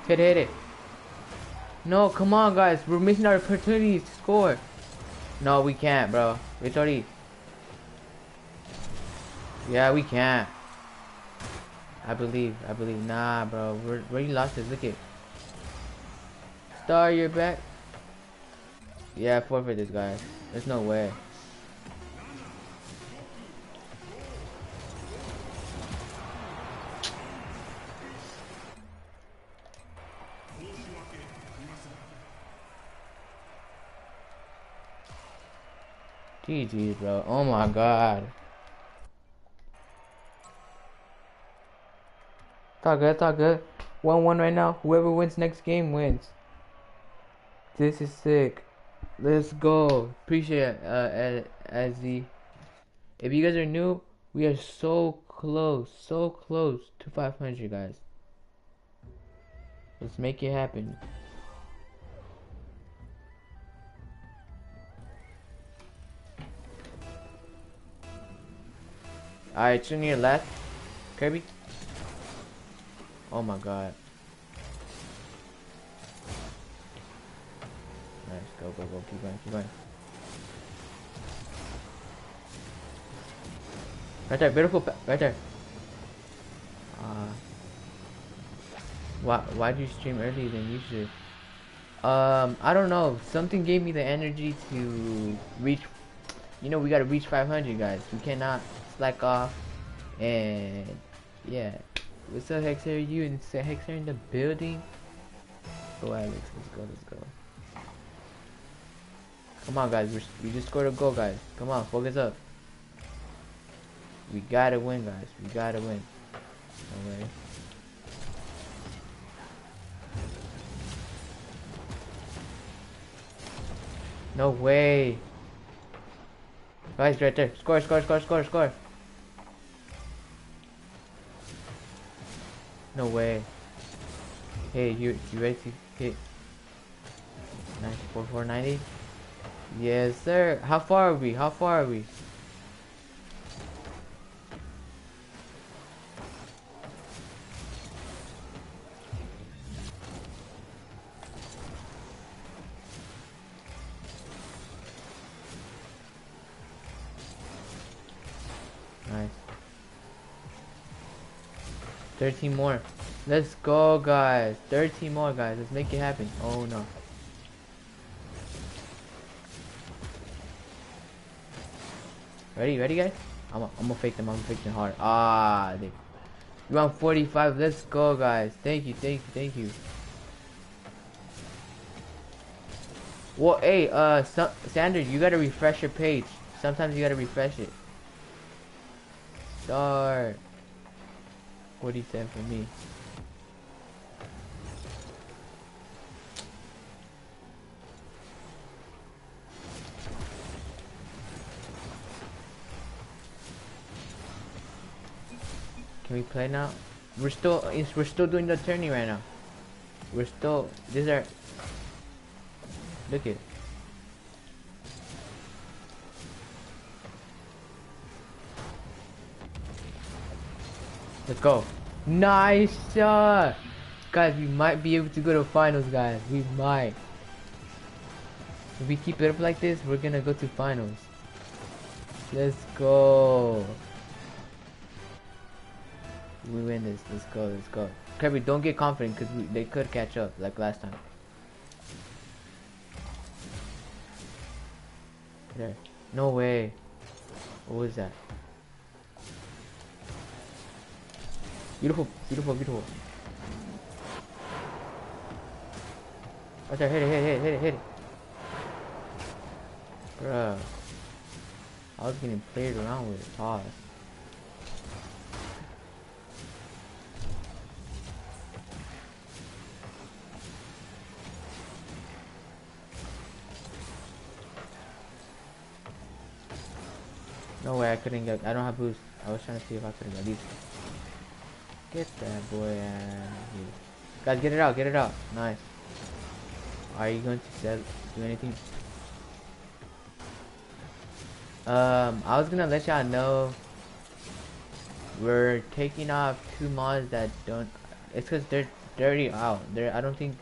Hit it, hit it. No, come on, guys. We're missing our opportunities to score. No, we can't, bro. It's already... Yeah, we can't. I believe. Nah, bro. We're already lost this. Look it. Star, you're back. Yeah, forfeit this guy. There's no way. GG, bro. Oh my god. It's all good, it's all good. 1-1 right now. Whoever wins next game wins. This is sick. Let's go. Appreciate it, Azzy. If you guys are new, we are so close to 500, guys. Let's make it happen. Alright, turn to your left. Kirby. Oh my god. Nice, go, keep going. Right there, beautiful, right there. Why do you stream earlier than usual? I don't know. Something gave me the energy to reach. You know, we gotta reach 500, guys. We cannot slack off. And yeah, what's up, Hexer? You and Hexer in the building. Go, Alex. Let's go. Come on, guys. We just scored a goal, guys. Come on, focus up. We gotta win, guys. We gotta win. No way. No way. Guys, right there. Score. No way. Hey, you ready to hit? Nice. 490. Yes, sir. How far are we? Nice. 13 more. Let's go, guys. 13 more, guys. Let's make it happen. Oh no. Ready, guys? I'm gonna fake them. Hard. You want 45? Let's go, guys. Thank you. Well, hey, Sanders, you gotta refresh your page. Sometimes you gotta refresh it. Start. 47 for me. Can we play now? We're still doing the tourney right now. These are. Look it. Let's go. Nice shot! Guys, we might be able to go to finals, guys. We might. If we keep it up like this, we're gonna go to finals. Let's go. We win this. Let's go. Kirby, don't get confident because they could catch up like last time. There. No way. What was that? Beautiful. Right there, hit it. Bruh. I was getting played around with a toss. No way, I couldn't get. I don't have boost. I was trying to see if I could at least. Get that boy out of here. Guys, get it out, get it out. Nice. Are you going to do anything? I was gonna let y'all know we're taking off 2 mods that don't. It's because they're already out. I don't think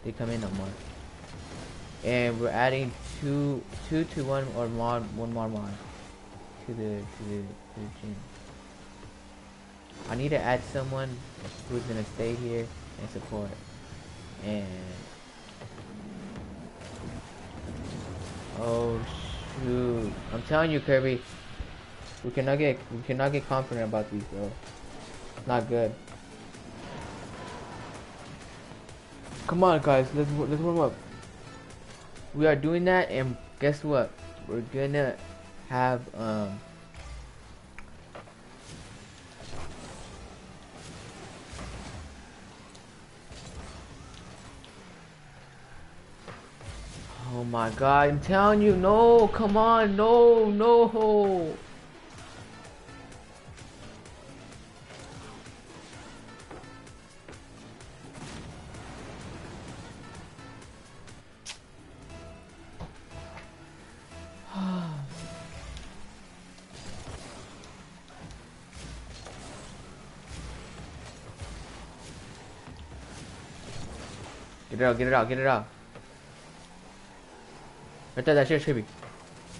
they come in no more. And we're adding two to one or one more mod to the gym. I need to add someone who's gonna stay here and support. And oh shoot! I'm telling you, Kirby, we cannot get confident about these, bro. It's not good. Come on, guys, let's warm up. We are doing that, and guess what? We're gonna have oh my god, I'm telling you, no, come on, no. Get it out. Right there, that shit should be.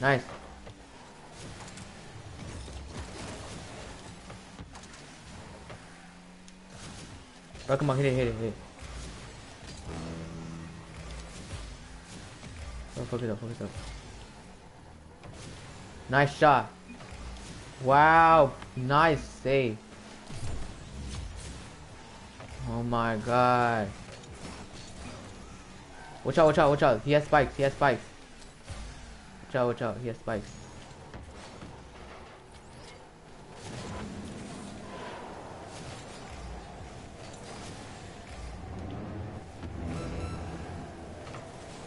Nice. Bro, come on, hit it. Oh, focus up. Nice shot. Wow, nice save. Oh my god. Watch out. He has spikes. Watch out. He has spikes.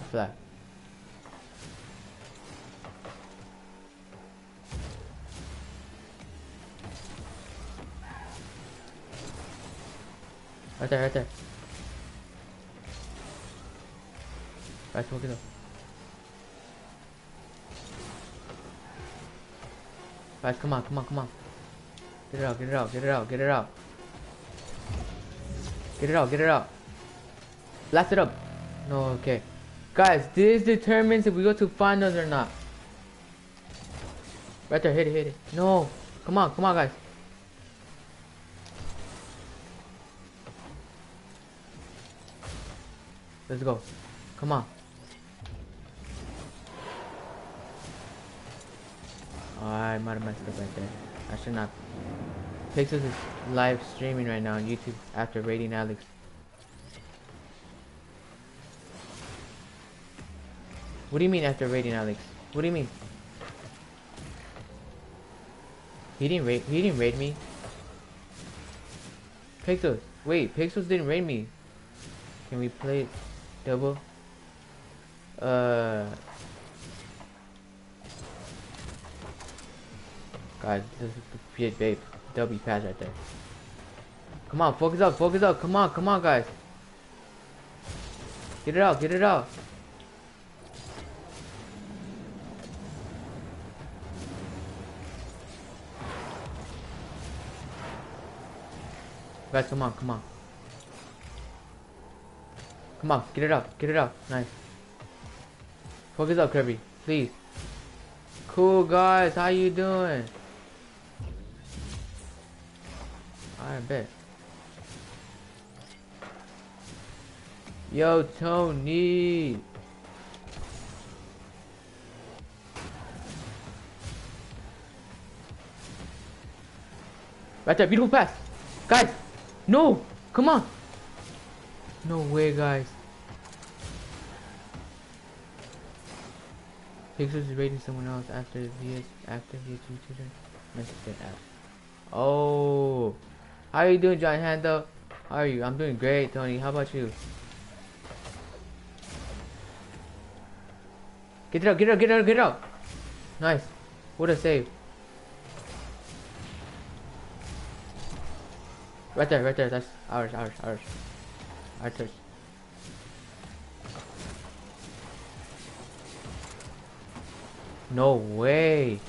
Flat. Right there. Guys, focus up. Guys, come on. Get it out. Blast it up. No, okay. Guys, this determines if we go to finals or not. Right there, hit it. No. Come on, guys. Let's go. Come on. Oh, I might have messed up right there. I should not. Pixels is live streaming right now on YouTube after raiding Alex. What do you mean after raiding Alex? What do you mean? He didn't raid me. Pixels. Wait, Pixels didn't raid me. Can we play double? Guys, this is the babe. W pass right there. Come on, focus up. Come on, guys. Get it out. Guys, come on. Come on, get it out. Nice. Focus up, Kirby, please. Cool, guys. How you doing? I bet. Yo, Tony. Right there, beautiful pass. Guys, no, come on. No way, guys. Pixels is rating someone else after VS tutor messaged that app. Oh, how are you doing, John Hando? How are you? I'm doing great, Tony. How about you? Get it out. Nice. What a save. Right there, right there. That's ours. Our turn. No way.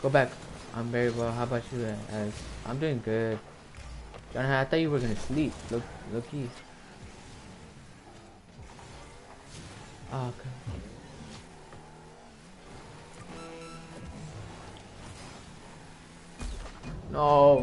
Go back. I'm very well. How about you, Alex? I'm doing good. Jonathan, I thought you were gonna sleep. Look. Oh, okay. No.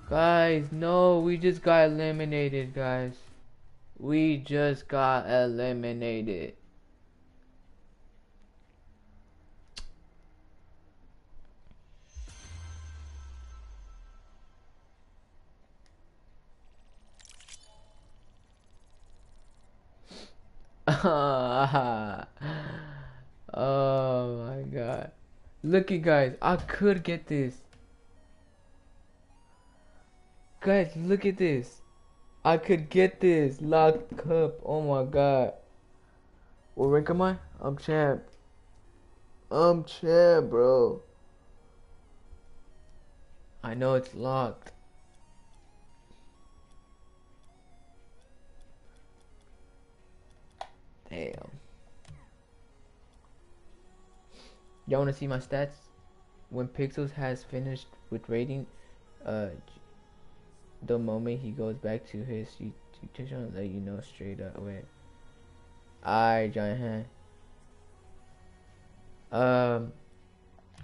Guys, no, we just got eliminated, guys. We just got eliminated. Oh my god. Look at guys, I could get this. Guys, look at this. I could get this locked up. Oh my god. What rank am I? I'm champ. I'm champ, bro. I know it's locked. Damn. Y'all wanna see my stats? When Pixels has finished with rating, the moment he goes back to his YouTube channel, let you know straight up. Wait. Alright, Giant Hand.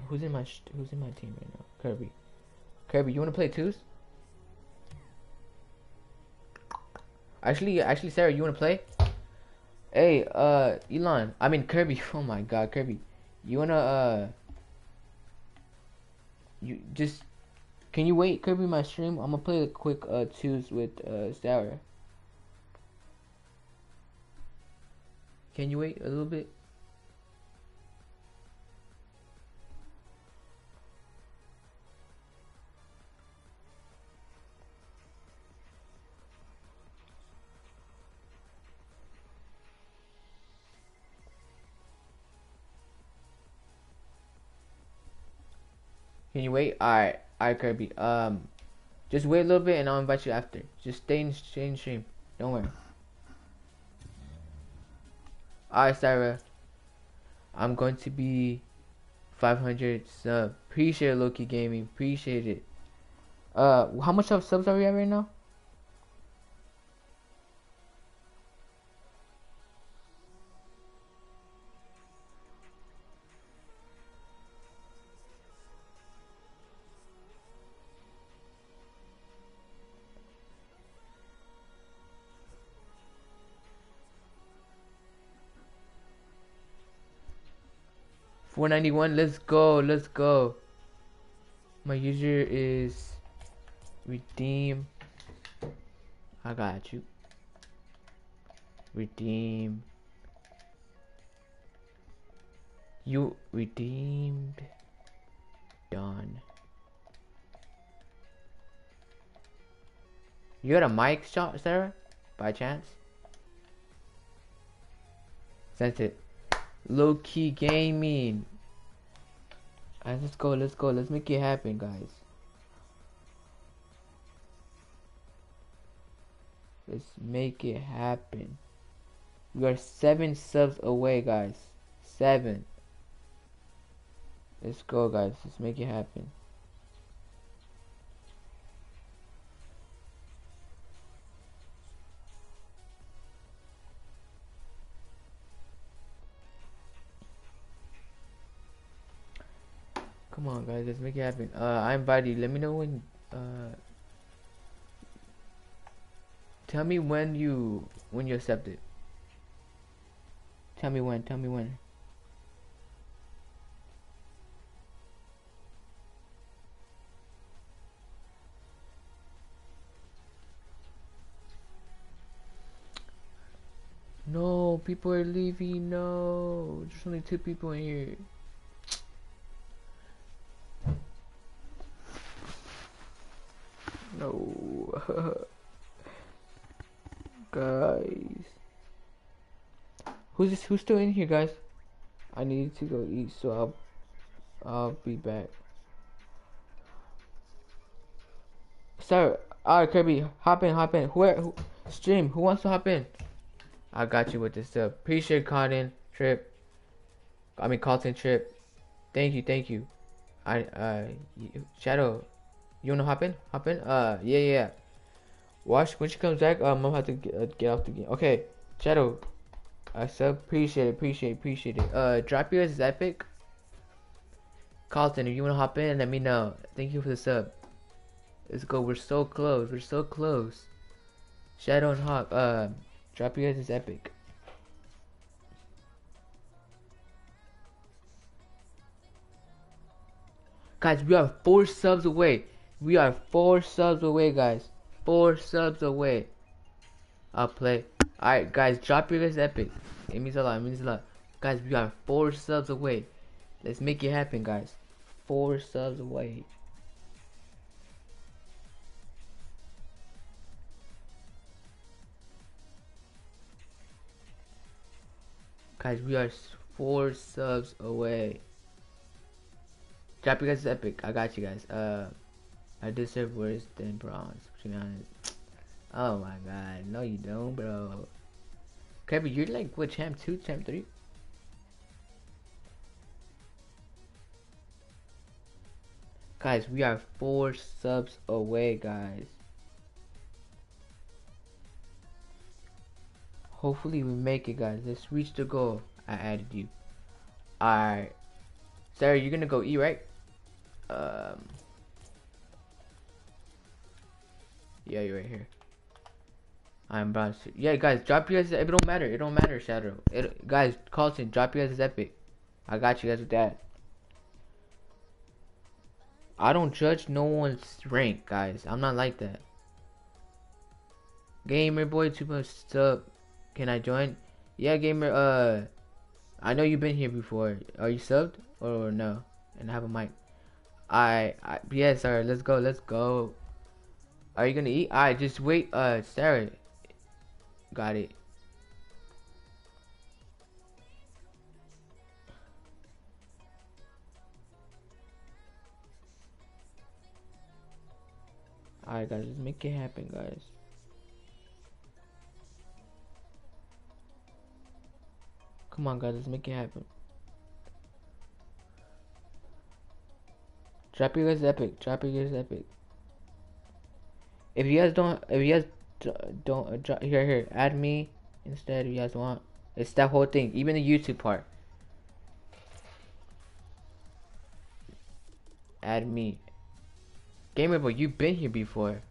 Who's in my team right now? Kirby, you wanna play twos? Actually, Sarah, you wanna play? Hey, Kirby. Oh my God, Kirby. You wanna you just can you wait, Kirby, my stream? I'm gonna play a quick twos with Sarah. Can you wait a little bit? Can you wait? Alright, Kirby. Just wait a little bit and I'll invite you after. Just stay in stream. Don't worry. Alright, Sarah. I'm going to be 500 sub. Appreciate it, Loki Gaming. Appreciate it. How much of subs are we at right now? $4.91. Let's go. My user is redeem. I got you. Redeem. You redeemed. Done. You got a mic shot, Sarah? By chance? Sent it. Low key gaming. Alright, let's go. Let's make it happen, guys. Let's make it happen. We are 7 subs away, guys. 7. Let's go, guys. Let's make it happen. Come on, guys. Let's make it happen. I invite you. Let me know when. Tell me when you accept it. Tell me when. No, people are leaving. No, there's only 2 people in here. No. Guys. Who's still in here, guys? I need to go eat, so I'll be back. Sir, alright, Kirby, hop in. Stream, who wants to hop in? I got you with this stuff. Appreciate Carlton Trip. Thank you. Shadow, you wanna hop in? Yeah. Watch when she comes back. I'm gonna have to get off the game. Okay, Shadow, sub, appreciate it. Drop yours is epic. Carlton, if you wanna hop in, let me know. Thank you for the sub. Let's go. We're so close. Shadow and Hawk. Drop yours is epic. Guys, we are 4 subs away. Guys. 4 subs away. I'll play. Alright, guys, drop your guys epic. It means a lot. Guys, we are 4 subs away. Let's make it happen, guys. 4 subs away. Guys, we are 4 subs away. Drop your guys epic. I got you guys. I deserve worse than bronze, to be honest. Oh my god, no you don't, bro. Kirby, you're like what, champ 2, champ 3? Guys, we are 4 subs away, guys. Hopefully we make it, guys. Let's reach the goal. I added you. Alright. Sarah, you're gonna go E, right? Yeah, you're right here. I'm bronze. Yeah, guys, drop you guys. It don't matter, Shadow. Guys, Carlton, drop you guys epic. I got you guys with that. I don't judge no one's rank, guys. I'm not like that. Gamer boy, 2 months sub. Can I join? Yeah, gamer. I know you've been here before. Are you subbed or no? And I have a mic. Yes, sir. Let's go. Are you gonna eat? Alright, just wait. Sarah. Got it. Alright, guys, let's make it happen, guys. Come on, guys, let's make it happen. Drop you guys epic. If you guys don't, here, add me instead if you guys want. It's that whole thing, even the YouTube part. Add me. Gamer boy, you've been here before.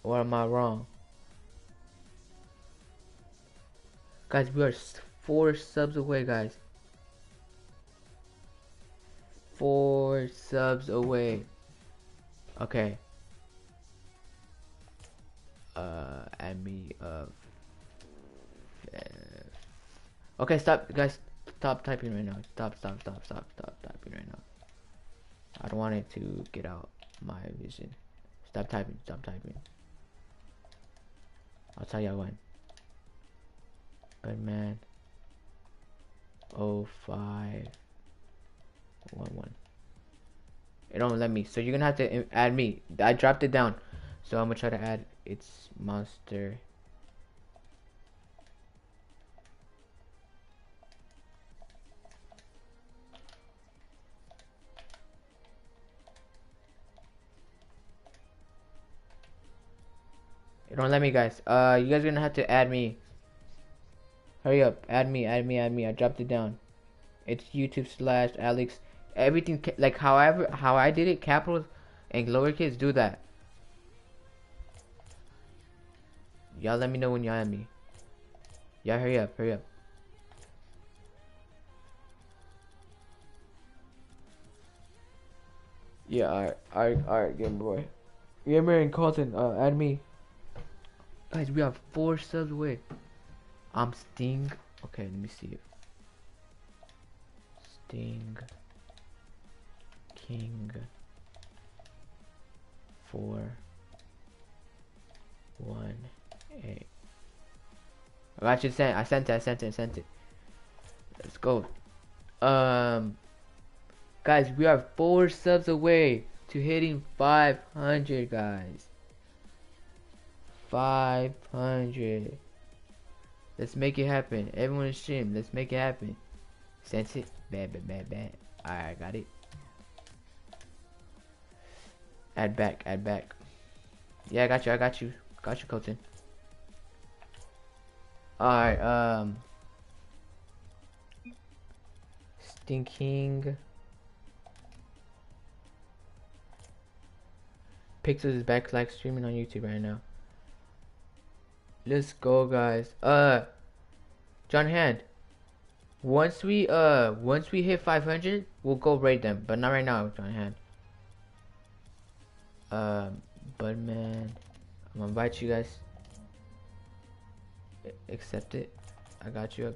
Or am I wrong? Guys, we are 4 subs away, guys. 4 subs away. Okay. Add me okay, stop, guys. Stop typing right now. Stop typing right now. I don't want it to get out my vision. Stop typing. I'll tell y'all when. But man. 0511. It don't let me, so you're gonna have to add me. I dropped it down, so I'm gonna try to add its monster. It don't let me, guys. You guys are gonna have to add me. Hurry up, add me. I dropped it down. It's YouTube/Alex. Everything like how I did it, capitals and lowercase. Do that. Y'all let me know when y'all add me. Y'all hurry up. Yeah, alright, Game Boy. Gamer and Colton, add me. Guys, we are 4 subs away. I'm Sting. Okay, let me see. Sting King 418. I got you sent. I sent it. Let's go. Guys, we are 4 subs away to hitting 500, guys. 500. Let's make it happen. Everyone in stream, let's make it happen. Sent it. Bad. Alright, got it. Add back. Yeah, I got you. Got you, Colton. Alright, Stinking Pixels is back live streaming on YouTube right now. Let's go, guys. John Hand. Once we hit 500, we'll go raid them, but not right now, John Hand. Budman, I'm gonna invite you guys. Accept it. I got you.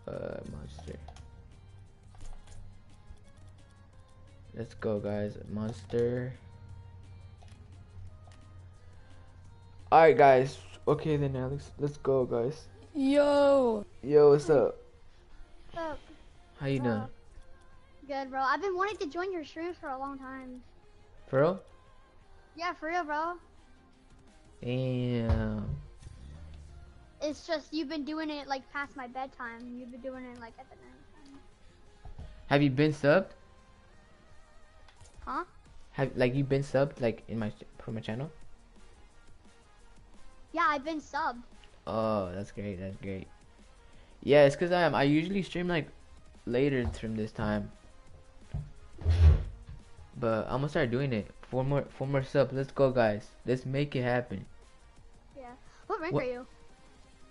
Monster. Let's go, guys. Monster. Alright, guys. Okay, then, Alex. Let's go, guys. Yo, what's up? what's up? How you doing? Good, bro. I've been wanting to join your streams for a long time. For real? Yeah, for real, bro. Damn. It's just you've been doing it like past my bedtime. You've been doing it like at the night time. Have you been subbed? Huh? Have you been subbed like in my for my channel? Yeah, I've been subbed. Oh, that's great. Yeah, it's cause I usually stream like later from this time, but I'm gonna start doing it. 4 more subs. Let's go, guys. Let's make it happen. Yeah. What rank are you?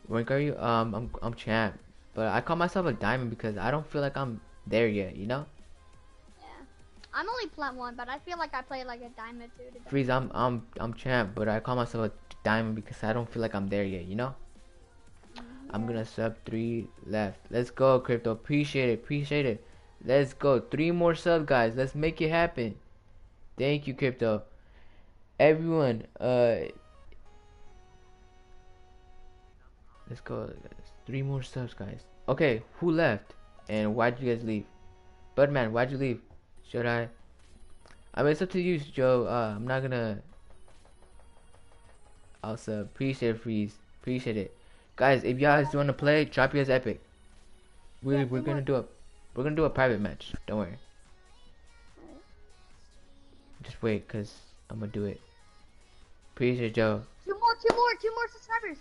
Rank are you? I'm champ, but I call myself a diamond because I don't feel like I'm there yet. You know? Yeah. I'm only plat 1, but I feel like I play like a diamond too. Freeze. I'm champ, but I call myself a diamond because I don't feel like I'm there yet. You know? Yeah. I'm gonna sub 3 left. Let's go, Crypto. Appreciate it. Let's go. 3 more subs, guys. Let's make it happen. Thank you, Crypto. Everyone, let's go, guys. 3 more subs, guys. Okay, who left? And why'd you guys leave? Budman, why'd you leave? Should I mean, it's up to you, Joe. I'm not gonna. Also, appreciate it, Freeze. Appreciate it. Guys, if you guys wanna play, drop your guys epic. We're gonna do a private match. Don't worry. Just wait, cause I'm gonna do it. Appreciate it, Joe. 2 more subscribers.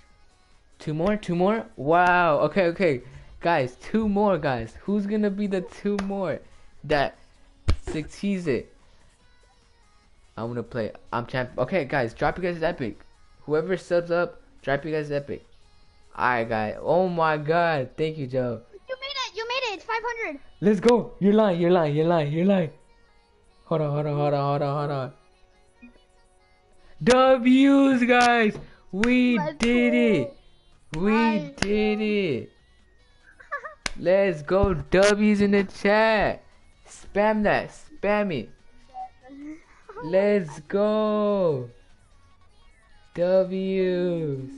2 more? Wow. Okay. Guys, 2 more, guys. Who's gonna be the 2 more that succeeds it? I'm gonna play. I'm champ. Okay, guys, drop your guys epic. Whoever subs up, drop your guys epic. Alright, guys. Oh my God. Thank you, Joe. You made it. It's 500. Let's go. You're lying. Hold on. W's, guys. We did it. We did it. Let's go. W's in the chat. Spam that. Spam it. Let's go. W's.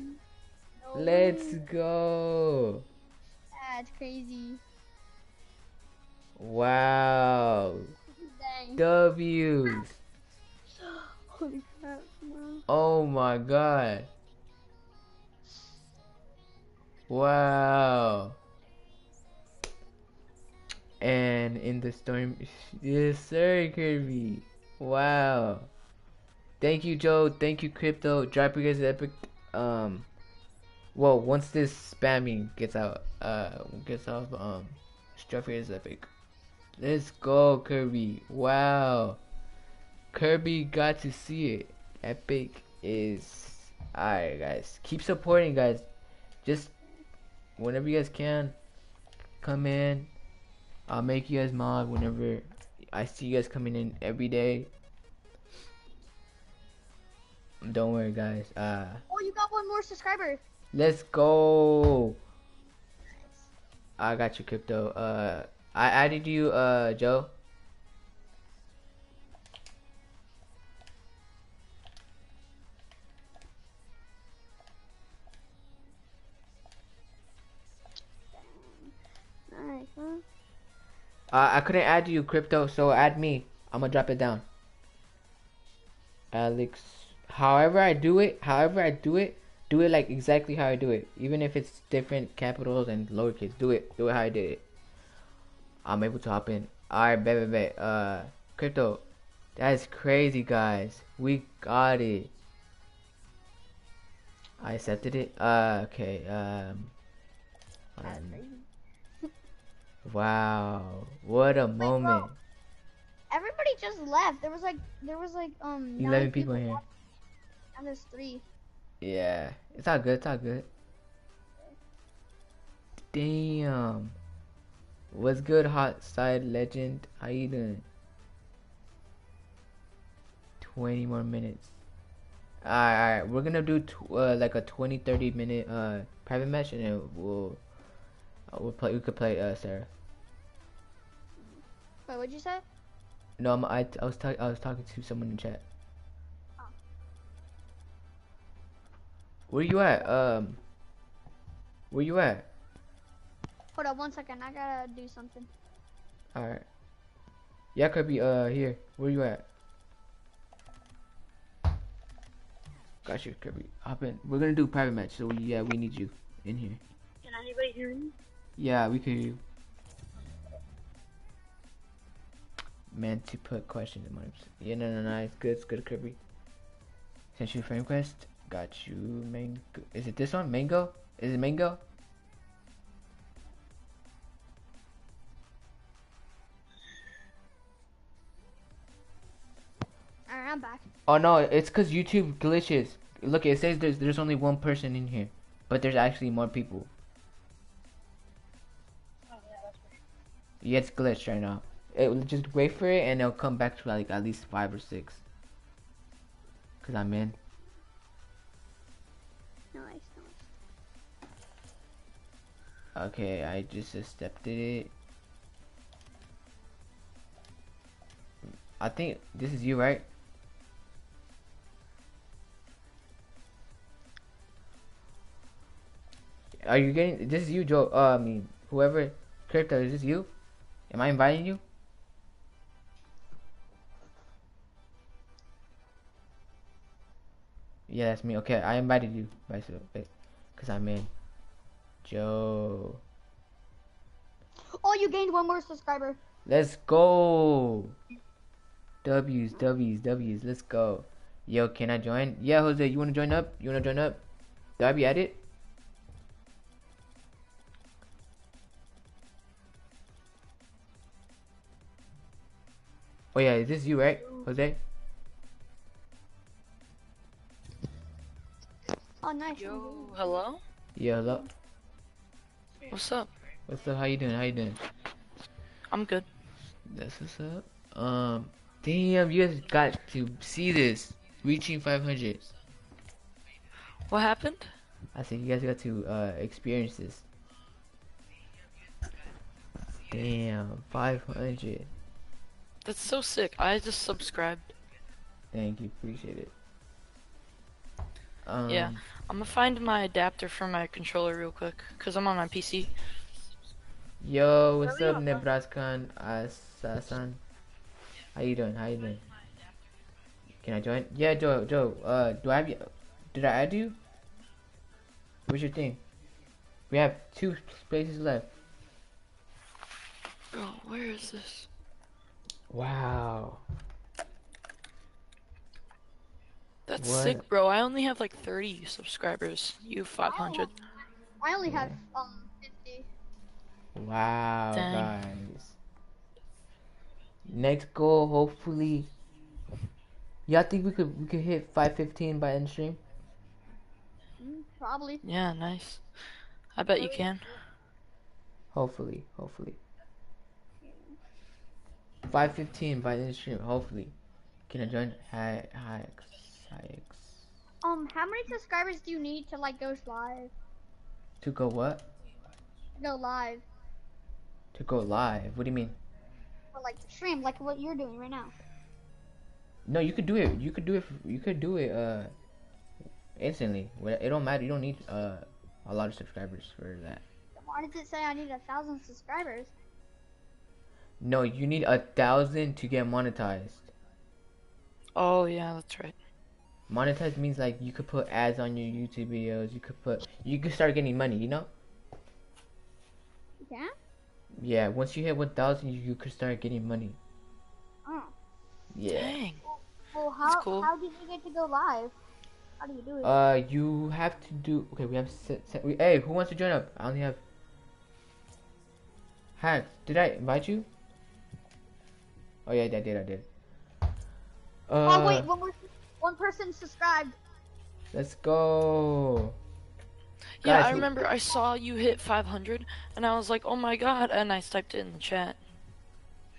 Let's go. That's crazy. Wow. Dang. W's. Holy crap, man. Oh my God. Wow. And in the storm, yes sir, Kirby. Wow. Thank you, Joe. Thank you, Crypto. Drop your guys epic. Well, once this spamming gets out, drop your guys epic. Let's go, Kirby. Wow. Kirby got to see it. Epic is alright, guys. Keep supporting, guys. Just whenever you guys can, come in. I'll make you guys mod whenever I see you guys coming in every day. Don't worry, guys. Oh, you got one more subscriber. Let's go. Nice. I got you, crypto. I added you, Joe. Nice, huh? I couldn't add you, crypto, so add me. I'm gonna drop it down. Alex. However I do it like exactly how I do it. Even if it's different capitals and lowercase, do it how I did it. I'm able to hop in. Alright, bet. Crypto. That's crazy, guys. We got it. I accepted it. Okay. That's crazy. Wow. What a Wait, bro. moment. Everybody just left. There was like 11 9 people people in here. watching, and there's 3. Yeah. It's all good. It's all good. Damn. What's good, hot side legend? How you doing? 20 more minutes. Alright. We're gonna do like a 20-30 minute private match, and then we'll play. We could play Sarah. Wait, what'd you say? No, I was talking to someone in chat. Oh. Where you at? Where you at? Hold up 1 second. I gotta do something. Alright. Yeah, could be here. Where you at? Got you, Kirby. Hop in. We're gonna do private match, so we need you in here. Can anybody hear me? Yeah, we could hear you. Man, to put questions in marks. Yeah, no, it's good, Kirby. Sent you a friend request. Got you, Mango. Is it this one? Mango? Is it Mango? Alright, I'm back. Oh no, it's cause YouTube glitches. Look, it says there's only one person in here, but there's actually more people. Oh yeah, that's weird. Yeah, it's glitched right now. Just wait for it, and it'll come back to like at least 5 or 6. Cause I'm in. Nice. Okay, I just accepted it. I think this is you, right? Are you getting? This is you, Joe. I mean, whoever character is this you? Am I inviting you? Yeah, that's me. Okay, I invited you. Cause I'm in. Joe. Oh, you gained one more subscriber. Let's go. W's. Let's go. Yo, can I join? Yeah, Jose, you wanna join up? Do I be at it? Oh yeah, is this you, right, Jose? Oh, nice. Yo, hello? Yeah, hello. What's up? What's up? How you doing? I'm good. That's what's up. Damn, you guys got to see this. Reaching 500. What happened? I said you guys got to experience this. Damn, 500. That's so sick. I just subscribed. Thank you, appreciate it. Yeah, I'm gonna find my adapter for my controller real quick, cause I'm on my PC. Yo, what's up, Nebraskan Asasan? How you doing? Can I join? Yeah, Joe. Do I have you? Did I add you? Where's your thing? We have 2 spaces left. Bro, where is this? Wow. That's What? sick, bro. I only have like 30 subscribers. You have 500. I only have 50. Wow, Dang. guys. Next goal, hopefully. Y'all think we could hit 515 by end stream? Probably. Yeah, nice. I bet you can. Hopefully. 515 by end stream, hopefully. Can I join? Hi. How many subscribers do you need to like go live? To go what? Go live To go live. What do you mean? or like stream, like what you're doing right now. No, you could do it. You could do it. You could do it. Instantly. It don't matter. You don't need a lot of subscribers for that. Why does it say I need 1,000 subscribers? No, you need 1,000 to get monetized. Oh yeah, that's right. Monetized means like you could put ads on your YouTube videos. You could start getting money. You know? Yeah. Yeah. Once you hit 1,000, you could start getting money. Oh. Yeah. Dang. Well, That's cool. how did you get to go live? How do you do it? You have to do. Okay, we have. Hey, who wants to join up? I only have. Hack, did I invite you? Oh yeah, I did. Oh wait, one person subscribed. Let's go. Yeah, Guys, I remember I saw you hit 500, and I was like, oh my god, and I typed it in the chat.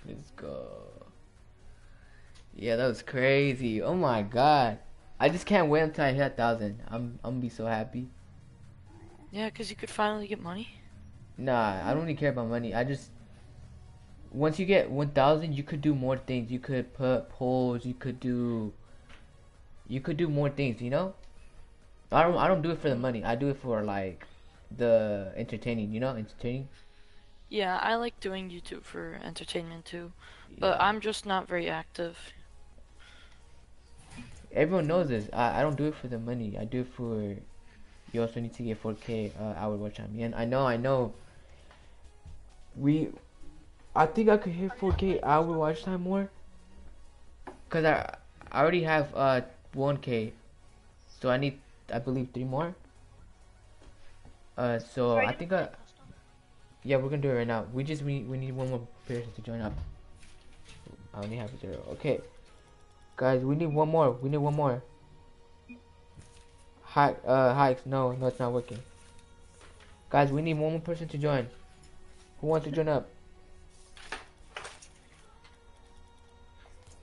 Let's go. Yeah, that was crazy. Oh my god. I just can't wait until I hit 1,000. I'm gonna be so happy. Yeah, because you could finally get money. Nah, I don't really care about money. I just once you get 1,000, you could do more things. You could put polls. You could do more things. You know. I don't do it for the money. I do it for like the entertaining. You know, entertaining. Yeah, I like doing YouTube for entertainment too, but Yeah. I'm just not very active. Everyone knows this. I don't do it for the money. I do it for. You also need to get 4K hour watch time. And I know. I think I could hit 4K hour watch time more. Cause I already have 1K, so I believe 3 more. So I think yeah, we're gonna do it right now. We need one more person to join up. I only have 0. Okay, guys, we need one more. Hikes. No, it's not working. Guys, we need one more person to join. Who wants to join up?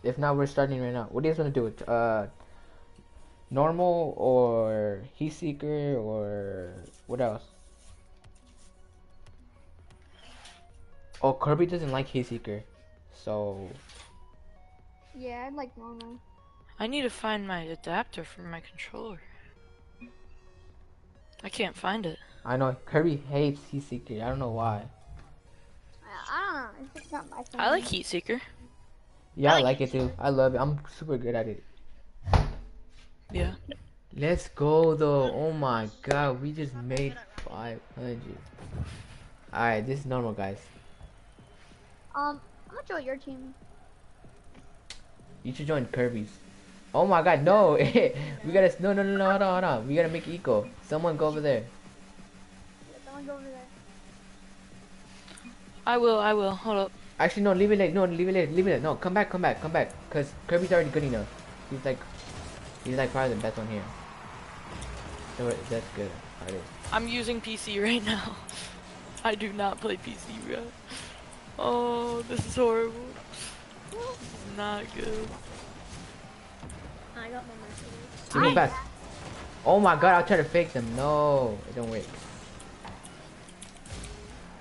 If not, we're starting right now. What do you guys want to do? It normal or heat seeker or what else? Oh, Kirby doesn't like heat seeker, so Yeah, I'd like normal. I need to find my adapter for my controller. I can't find it. I know Kirby hates heat seeker. I don't know why. I don't know. It's just not my thing. I like Heat Seeker. Yeah, I like it too. I love it. I'm super good at it. Yeah. Let's go though. Oh my god, we just made 500. Alright, this is normal, guys. I'm gonna join your team. You should join Kirby's. Oh my god, no! We gotta. No, hold on. We gotta make eco. Someone go over there. Yeah, someone go over there. I will. Hold up. Actually, no, leave it like. No, leave it. No, come back. Cause Kirby's already good enough. He's like probably the best one here. So that's good. Alright. I'm using PC right now. I do not play PC, bro. Oh, this is horrible. This is not good. I got my Mercedes. Give me back. Oh my god, I'll try to fake them. No, it don't work.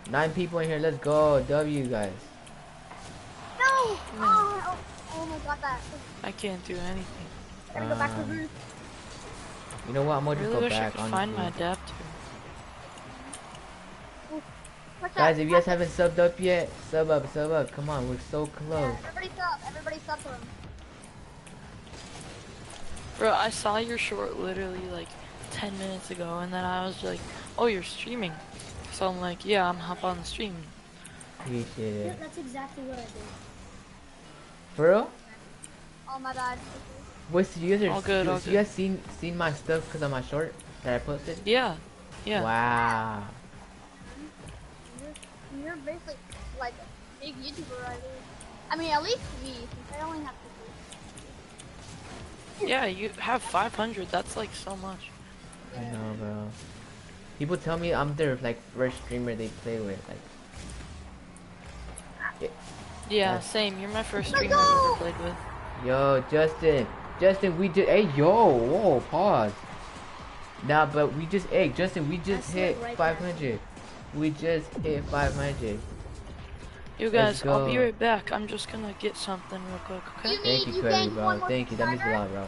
9 people in here. Let's go. W, guys. No! Oh my god, that. I can't do anything. I gotta go back to the roof. You know what? I'm I gonna just really go wish I back. could find my Honestly. adapter. What's Guys, that? if you guys haven't subbed up yet, sub up. Come on, we're so close. Everybody sub to him. Bro, I saw your short literally like 10 minutes ago, and then I was like, oh, you're streaming. So I'm like, yeah, I'm hop on the stream. Appreciate it. That's exactly what I did. For real? Oh my bad. Wait, so you guys All good, all you guys seen my stuff because of my short that I posted? Yeah. Wow. You're basically like a big YouTuber right there. I mean, at least me, since I only have 50. Yeah, you have 500. That's like so much. I know, bro. People tell me I'm their like first streamer they play with. Like, Yeah, same. You're my first streamer go! I've ever played with. yo, Justin, Justin, we just, hey, yo, whoa, pause. Nah, but we just, hey, Justin, we just hit right 500. We just hit 500. You Let's guys, I'll be go. right back. I'm just gonna get something real quick, okay? Thank you, You Curly, gained one bro. more Thank you. That means a subscriber. lot, bro.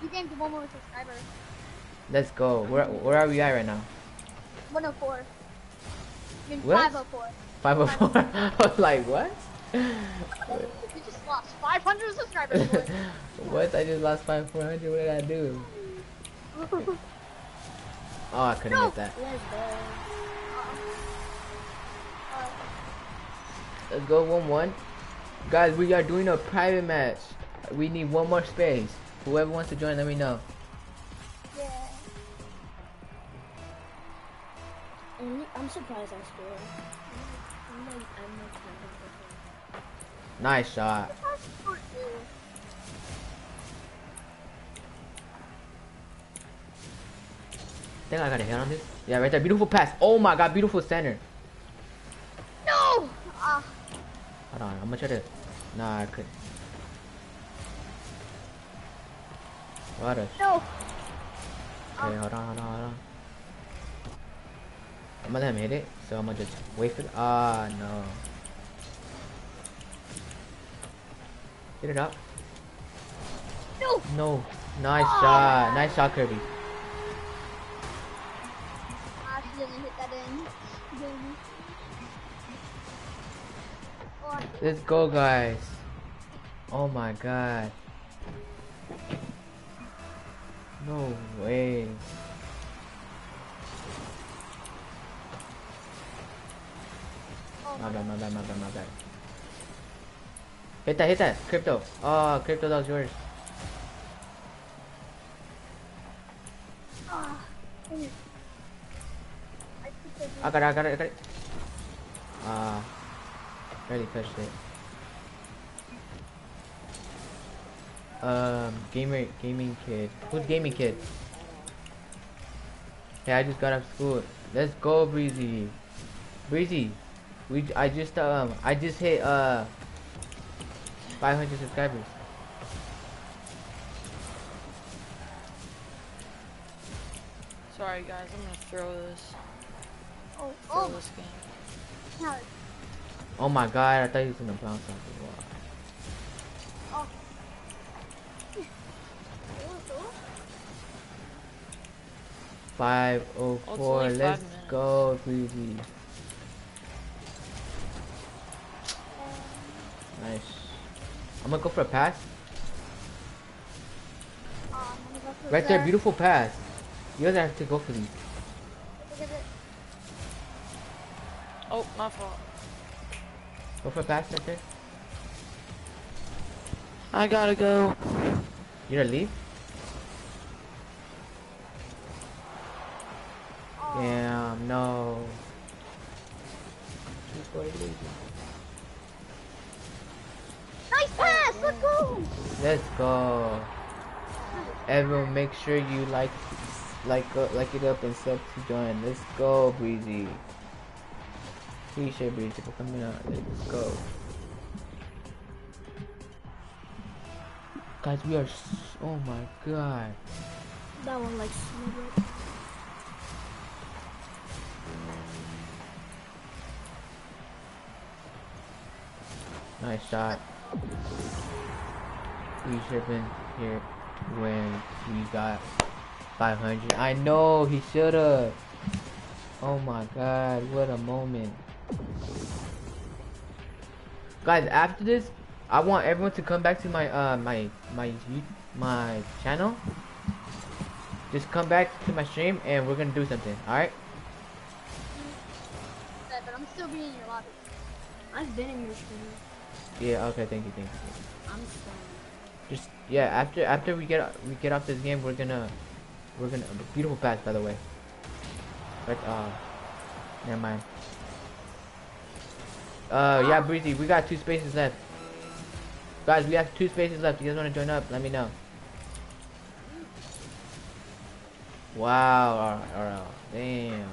You gained one more subscriber. Let's go. Where are we at right now? 104. I mean What? 504. 504. I was like, what? You just lost 500 subscribers, boy. What? I just lost 400. What did I do? Oh, I couldn't No. get that. Let's go. Let's go 1-1. Guys, we are doing a private match. We need one more space. Whoever wants to join, let me know. Yeah. I'm surprised I scored. I'm like Nice shot. Think I got a hit on this? Yeah, right there. Beautiful pass. Oh my god, beautiful center. No. Hold on, I'm gonna try to. Nah, I couldn't. What a. No. Okay, hold on. I'm gonna let him hit it, so I'm gonna just wait for. Ah, no. Get it up. No. No. Nice shot. Nice shot, Kirby. She didn't hit that in. Let's go, guys. Oh my god. No way. My bad. Hit that. Crypto. Oh, Crypto, that was yours. I got it. Barely touched it. Gaming kid. Who's gaming kid? Hey, I just got off school. Let's go, Breezy. I just hit 500 subscribers. Sorry guys, I'm gonna throw this. Oh. This game. No. Oh my god, I thought he was gonna bounce off the wall. Oh. 504. only 5 Let's minutes. go, Breezy. Nice. I'm gonna go for a pass. Right there, beautiful pass. You guys have to go for these. Oh, my fault. Go for a pass right there. I gotta go. You gonna leave? Damn, no. Nice pass. Let's go. Let's go. Everyone, make sure you like it up and sub to join. Let's go, Breezy. Appreciate Breezy for coming out. Let's go. Guys, we are. Oh my god. That one like smothered. Nice shot. We should have been here when we got 500. I know he should have. Oh my god, what a moment. Guys, after this, I want everyone to come back to my my channel. Just come back to my stream and we're gonna do something. All right? But I'm still being in your lobby. I've been in your stream. Yeah. Okay. Thank you. I'm sorry. Just yeah. After we get off this game, we're gonna beautiful pass, by the way. But never mind. Yeah, Breezy, we got 2 spaces left. Guys, we have 2 spaces left. You guys want to join up? Let me know. Wow, damn.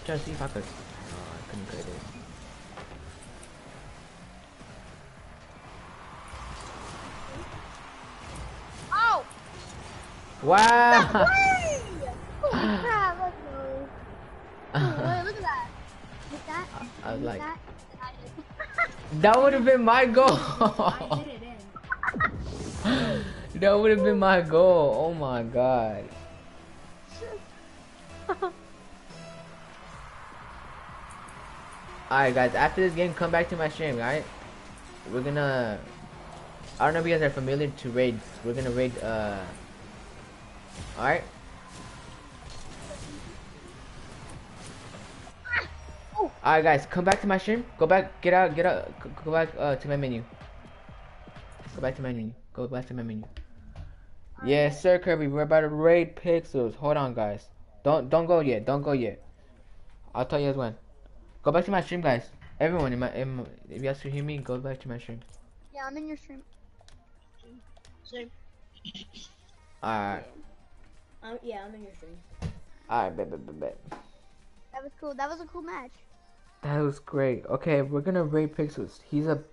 Trying to see if I could. Oh, I couldn't get it. Wow. Holy crap, let's go. Oh, wait, look at that. Hit that. I was Hit like, that. And I did. that would have been my goal. I hit it in. That would have been my goal. Oh my god. Alright guys, after this game, come back to my stream, alright? We're gonna... I don't know if you guys are familiar to raids. We're gonna raid, alright? Alright guys, come back to my stream. Go back, get out, go back to my menu. Go back to my menu. Go back to my menu. Yes, sir, Kirby. We're about to raid pixels. Hold on, guys. Don't go yet. Don't go yet. I'll tell you guys when. Go back to my stream, guys. Everyone, if you guys can hear me, go back to my stream. Yeah, I'm in your stream. Same. Alright. Yeah, I'm in your stream. Alright, bet. That was cool. That was a cool match. That was great. Okay, we're gonna raid pixels. He's a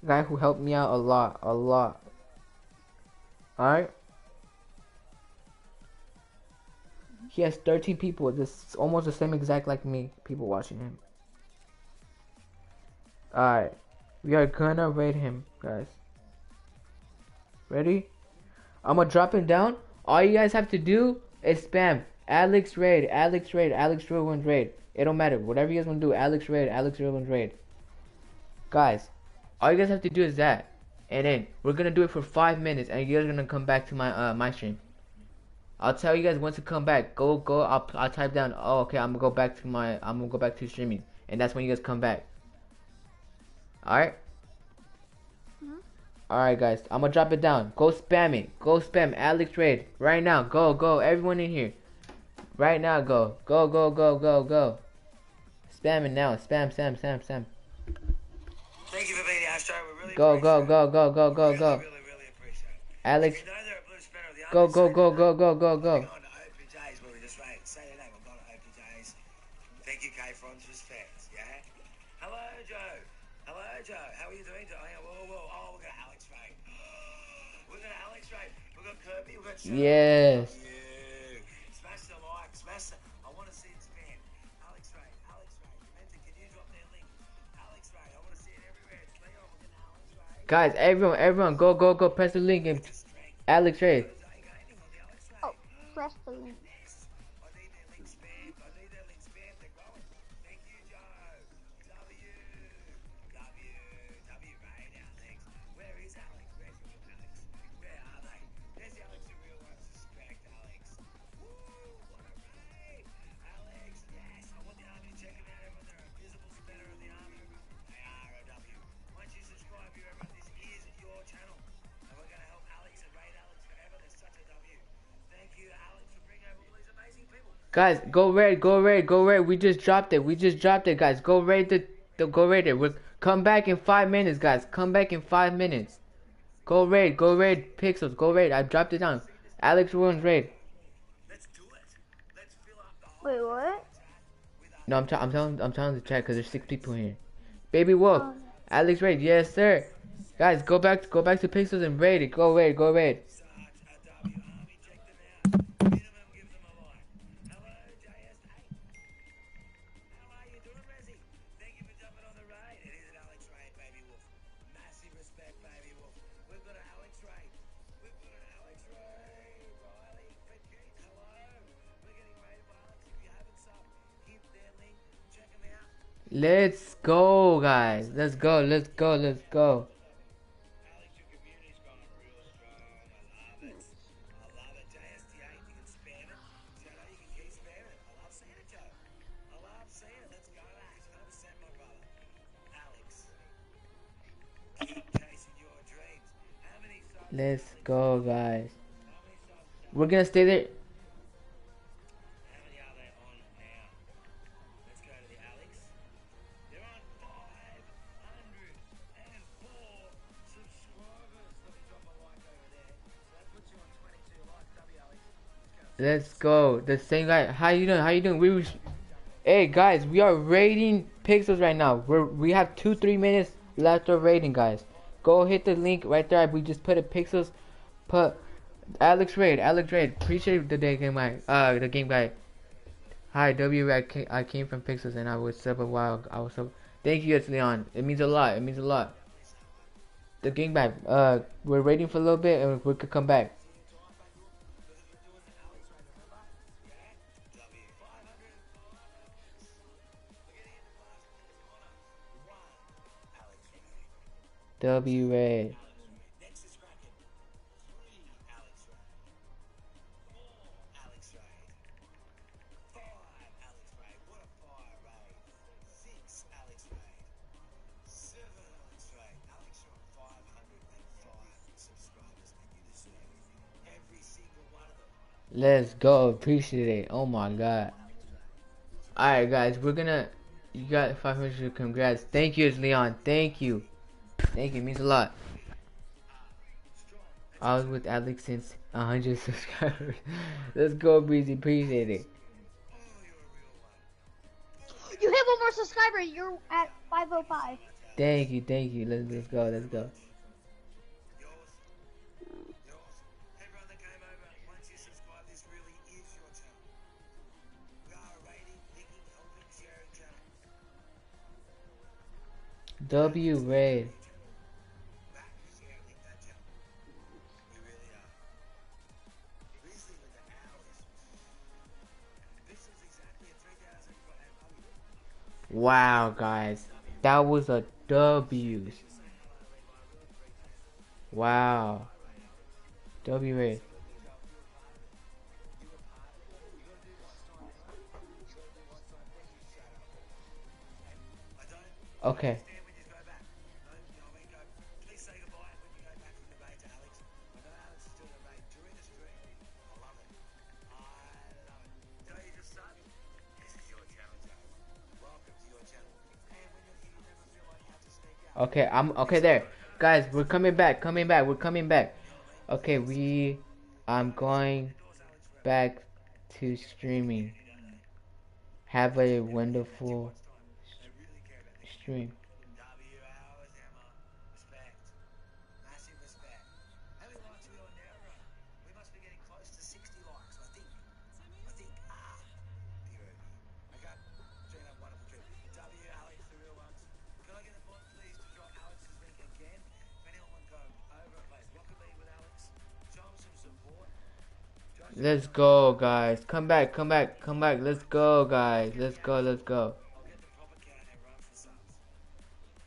guy who helped me out a lot. Alright? He has 13 people. This is almost the same exact like me. People watching him. Alright. We are gonna raid him, guys. Ready? I'm gonna drop him down. All you guys have to do is spam Alex raid, yall raid. It don't matter. Whatever you guys wanna do, Alex raid, yall raid. Guys, all you guys have to do is that. And then we're gonna do it for 5 minutes and you guys are gonna come back to my my stream. I'll tell you guys once to come back. Go. I'll type down. Oh, okay. I'm gonna go back to streaming, and that's when you guys come back. All right. All right, guys. I'm gonna drop it down. Go spam it. Go spam Alex raid right now. Go. Everyone in here. Right now. Go. Spam it now. Spam. Thank you for being our show. We really Go. Really appreciate it. Alex. If you know they're a blue spinner of the Go. army, say their name. Go. We're going to OPJs where we just rate. Say their name. We're going to OPJs. Thank you, K Frons. Respect. Yeah. Hello, Joe. How are you doing, Joe? Whoa. Oh, we're going to Alex raid. We're going to Alex raid. We've got Kirby. We've got Joe. Yes. Yeah. Smash the like. Smash the. I want to see it spam. Alex raid. Samantha, can you drop their link? Alex raid. I want to see it everywhere. It's Leon. We're going to Alex raid. Guys, everyone, go. Press the link and Alex raid. Oh, press the link. I need their link spammed. They're growing. Thank you, Joe. W raid, Alex. Where is Alex? Where's the real Alex? Where are they? There's the Alex who real ones. Respect, Alex. Woo! What a raid! Alex, yes. I want the army to check them out. Everyone, they're a visible spinner of the army. They are a W. Once you subscribe here, everyone, this is your channel. And we're going to help Alex and raid Alex forever. They're such a W. Thank you, Alex, for bringing over all these amazing people. Guys, go raid. We just dropped it, guys. Go raid go raid it. Come back in 5 minutes, guys. Come back in 5 minutes. Go raid pixels. Go raid. I dropped it down. yall raid. Let's do it. Let's fill up the whole Wait, what? No, I'm telling the chat because there's 6 people here. Baby Wolf, Alex raid. Yes, sir. Guys, go back to pixels and raid it. Go raid. such a W army. Check them out. Minimum, give them a like. Hello, JS8. How are you doing, Rezzy? Thank you for jumping on the raid. It is an Alex raid, Baby Wolf. Massive respect, Baby Wolf. We've got an Alex raid. Riley, Fred Keith, hello. We're getting raided by Alex. If you haven't subbed, hit their link. Check them out. Let's go, guys. Let's go. Alex, your community's gone real strong. I love it. JST8, you can spam it. Shadow, you can keep spamming it. I love seeing it, Joe. I love seeing it. Let's go, Alex. 100%, my brother. Alex, keep chasing your dreams. How many subs? Let's go, guys. How many subs? We're gonna stay there. How many are they on now? Let's go to the Alex. They're on 504 subscribers. Let me drop a like over there. So that puts you on 22 likes. W, Alex. Let's go. The same guy. How you doing? Hey guys, we are raiding pixels right now. We have 2-3 minutes left of raiding, guys. Go hit the link right there. We just put it pixels. Put Alex Raid. Appreciate the day game guy. The game guy. Hi, W Ray. I came from Pixels and I was sub a while. I was sub. Thank you, it's Leon. It means a lot. It means a lot. The game back. We're waiting for a little bit and we could come back. W Ray. Next is Kraken. 3 Alex Ray. 4 Alex Ray. 5 Alex Ray. What a fire raid. 6 Alex Ray. 7 Alex Ray. Alex, you're on 505 subscribers and you deserve every single one of them. Let's go. Appreciate it. Oh my god. Alright guys, we're gonna. You got 500. Congrats. Thank you, it's Leon. Thank you. Thank you. It means a lot. I was with Alex since 100 subscribers. Let's go, Breezy. Appreciate it. You hit one more subscriber. You're at 505. Thank you. Thank you. Let's go. Let's go. Everyone that came over, once you subscribe, this really is your channel. We are rating, linking, helping, sharing channel. W Raid. Back, share, link that channel. We really are. Grizzly with the hours. This was exactly a 3,000 Wow, guys. That was a W. Wow. W Raid. Okay. when you go back. No, please say goodbye when you go back from the raid to Alex. I know Alex is doing a raid during the stream. I love it. Don't you just son? This is your channel, Joe. Welcome to your channel. And when you're here, you never feel like you have to sneak out. Okay, I'm okay there. Guys, we're coming back, we're coming back. Okay, I'm going back to streaming. Have a wonderful stream. W hours, Emma. Respect. Massive respect. How many likes are we on now, bro? We must be getting close to 60 likes, I think. Beauty. Okay. Dream that wonderful dream. W-Alex-RealOnes. Can I get the bot, please, to drop Alex's link again? If anyone want to go over a place, what could be with Alex? Show him some support. Let's go, guys. Come back. Let's go, guys. Let's go. I'll get the proper count and run for subs.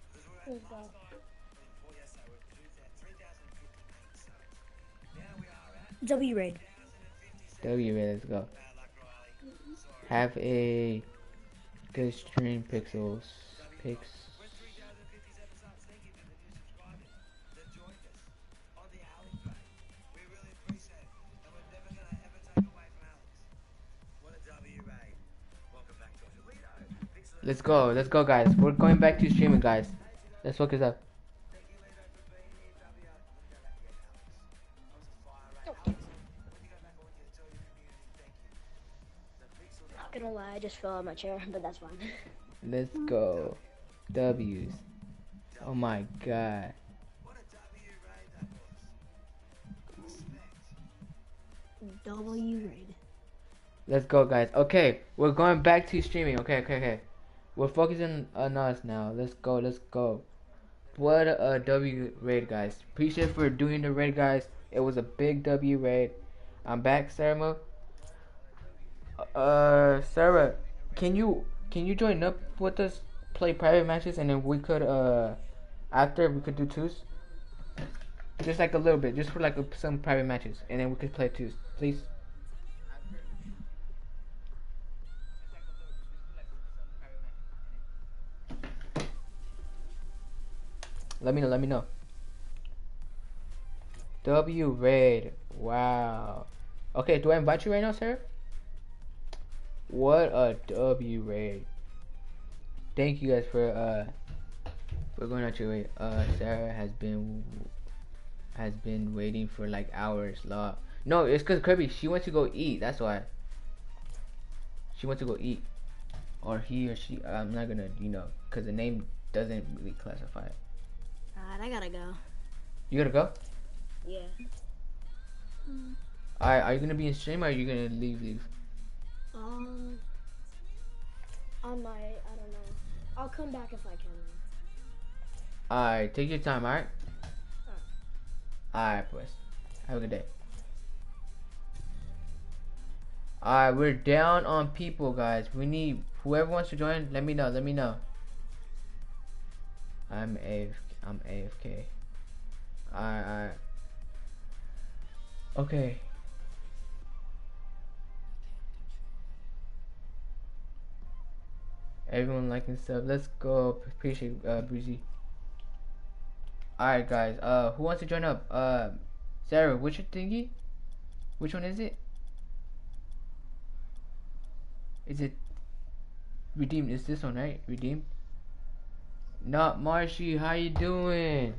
Because we're at last night, before yesterday, we're at 3,058 subs. Now we are at W raid. 1,057. W Raid, let's go. Bad luck, Riley. Sorry. Have a good stream, Pixels. We're 3,057 subs. Thank you to the new subscribers that joined us on the Alex raid. We really appreciate it. And we're never going to ever take away from Alex. What a W raid. Welcome back to Toledo. Let's go, guys. We're going back to streaming, guys. Let's focus up. Thank you, Lido, for being here. W. Let me go back again, Alex. That was a fire raid. Alex, when you go back, I want you to tell your community thank you. The Pixel Not gonna lie, I just fell out of my chair, but that's fine. Let's go. W's. Oh my god. What a W raid that was. Respect. W raid. Let's go, guys. Okay, we're going back to streaming. Okay. We're focusing on us now. Let's go. What a W raid, guys. Appreciate for doing the raid, guys. It was a big W raid. I'm back, Sarah. Sarah, can you join up with us, play private matches, and then we could after we could do twos, just like a little bit, just for like some private matches, and then we could play twos, please. Let me know. W raid. Wow. Okay, do I invite you right now, Sarah? What a W raid. Thank you guys for going out your way. Sarah has been waiting for like hours. No, it's cause Kirby, she went to go eat. That's why. She went to go eat, or he or she. I'm not gonna, cause the name doesn't really classify it. Alright, I gotta go. You gotta go? Yeah. Alright, are you gonna be in stream or are you gonna leave? Um, I might. I don't know. I'll come back if I can. Alright, take your time, alright? Alright, pues. Have a good day. Alright, we're down on people, guys. We need whoever wants to join. Let me know. I'm AFK. Alright. Okay. Everyone liking stuff. Let's go. Appreciate Breezy. Alright, guys. Who wants to join up? Sarah, which thingy? Which one is it? Is it redeemed? Is this one, right? Redeemed? Not Marshy. How you doing?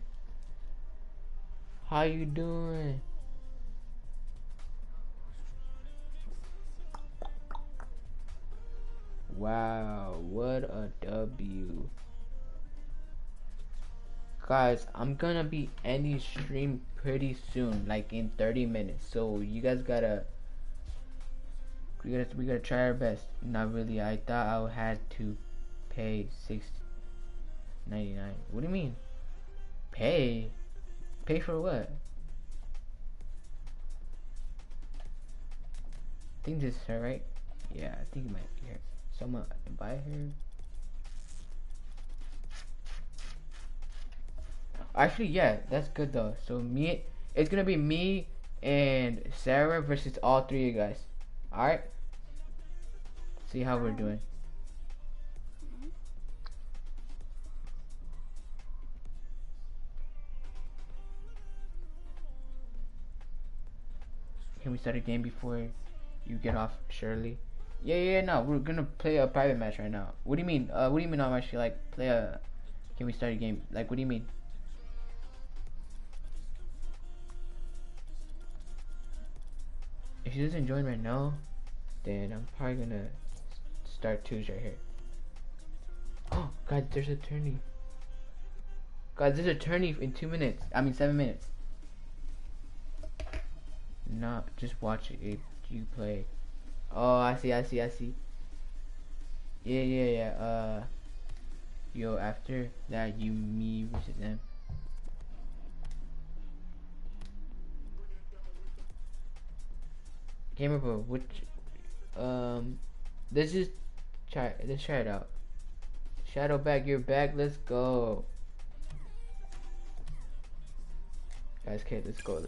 Wow, what a W. Guys, I'm gonna be ending stream pretty soon, like in 30 minutes. So you guys we gotta try our best. Not really. I thought I had to pay $6.99. What do you mean? Pay? Pay for what? I think this is her, right? Yeah, I think it might be her. Someone invite her. Actually, yeah, that's good though. So it's gonna be me and Sarah versus all three of you guys. All right. See how we're doing. Can we start a game before you get off, Shirley? Yeah, no, we're gonna play a private match right now. What do you mean? What do you mean I'm actually like play a? Can we start a game? Like, what do you mean? If she doesn't join right now, then I'm probably gonna start twos right here. Oh, God, there's a tourney. God, there's a tourney in 2 minutes. I mean, 7 minutes. No, just watch it if you play. Oh, I see. Yeah. Yo, after that, me versus them. Gamer Bro, which, let's try it out. Shadow back, you're back, let's go. Guys, okay, let's go.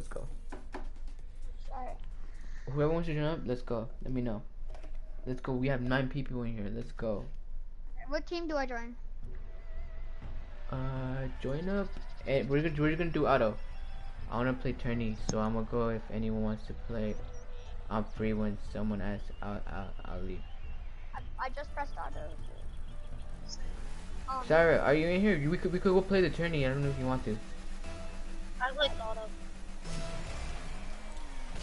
Sorry. Whoever wants to join up, let's go. Let me know. Let's go, we have 9 people in here, let's go. What team do I join? Join up, and we're gonna do auto. I wanna play tourney, so I'm gonna go if anyone wants to play. I'm free when someone asks. I'll leave. I just pressed auto. Sarah, are you in here? We could go play the tourney. I don't know if you want to. I like auto.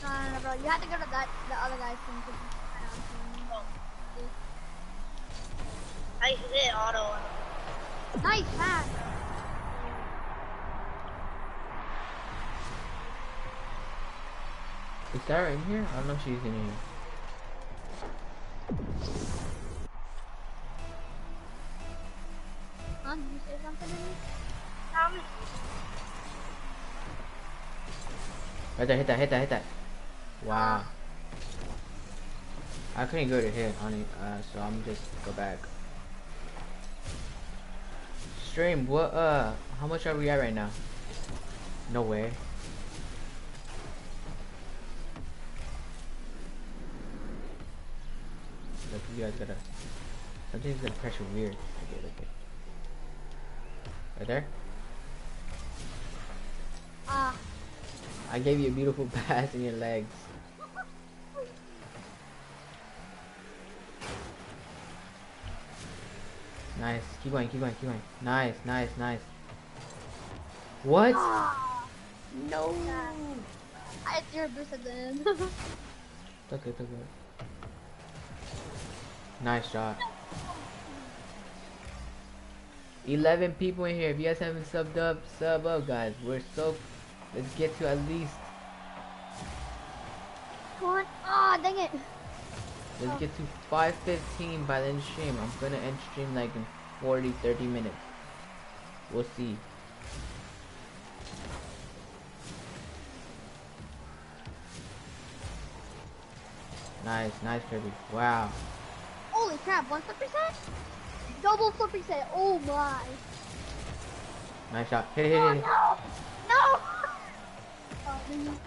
No, bro. You have to go to the other guy's team. I hit auto. Nice pass. Is Sarah in here? I don't know if she's in here. Did you say something to me? Right there, hit that. Wow. I couldn't go to hit on it, so I'm just go back. Stream, what, how much are we at right now? No way. Look, you guys gotta, something's gonna pressure weird. Okay. Right there? I gave you a beautiful pass in your legs. Nice. Keep going. Nice. What? No. I had 0 boost at the end. It's okay. Nice shot. 11 people in here. If you guys haven't subbed up, sub up, guys. Let's get to at least Come on. Ah, dang it. Let's get to 5:15 by the end of stream. I'm gonna end stream like in 30 minutes. We'll see. Nice, nice Kirby. Wow. Holy crap, 1 flip reset? Double flip reset. Oh my. Nice shot. Hit it, hit it, Oh hit it. no! No! Oh, man.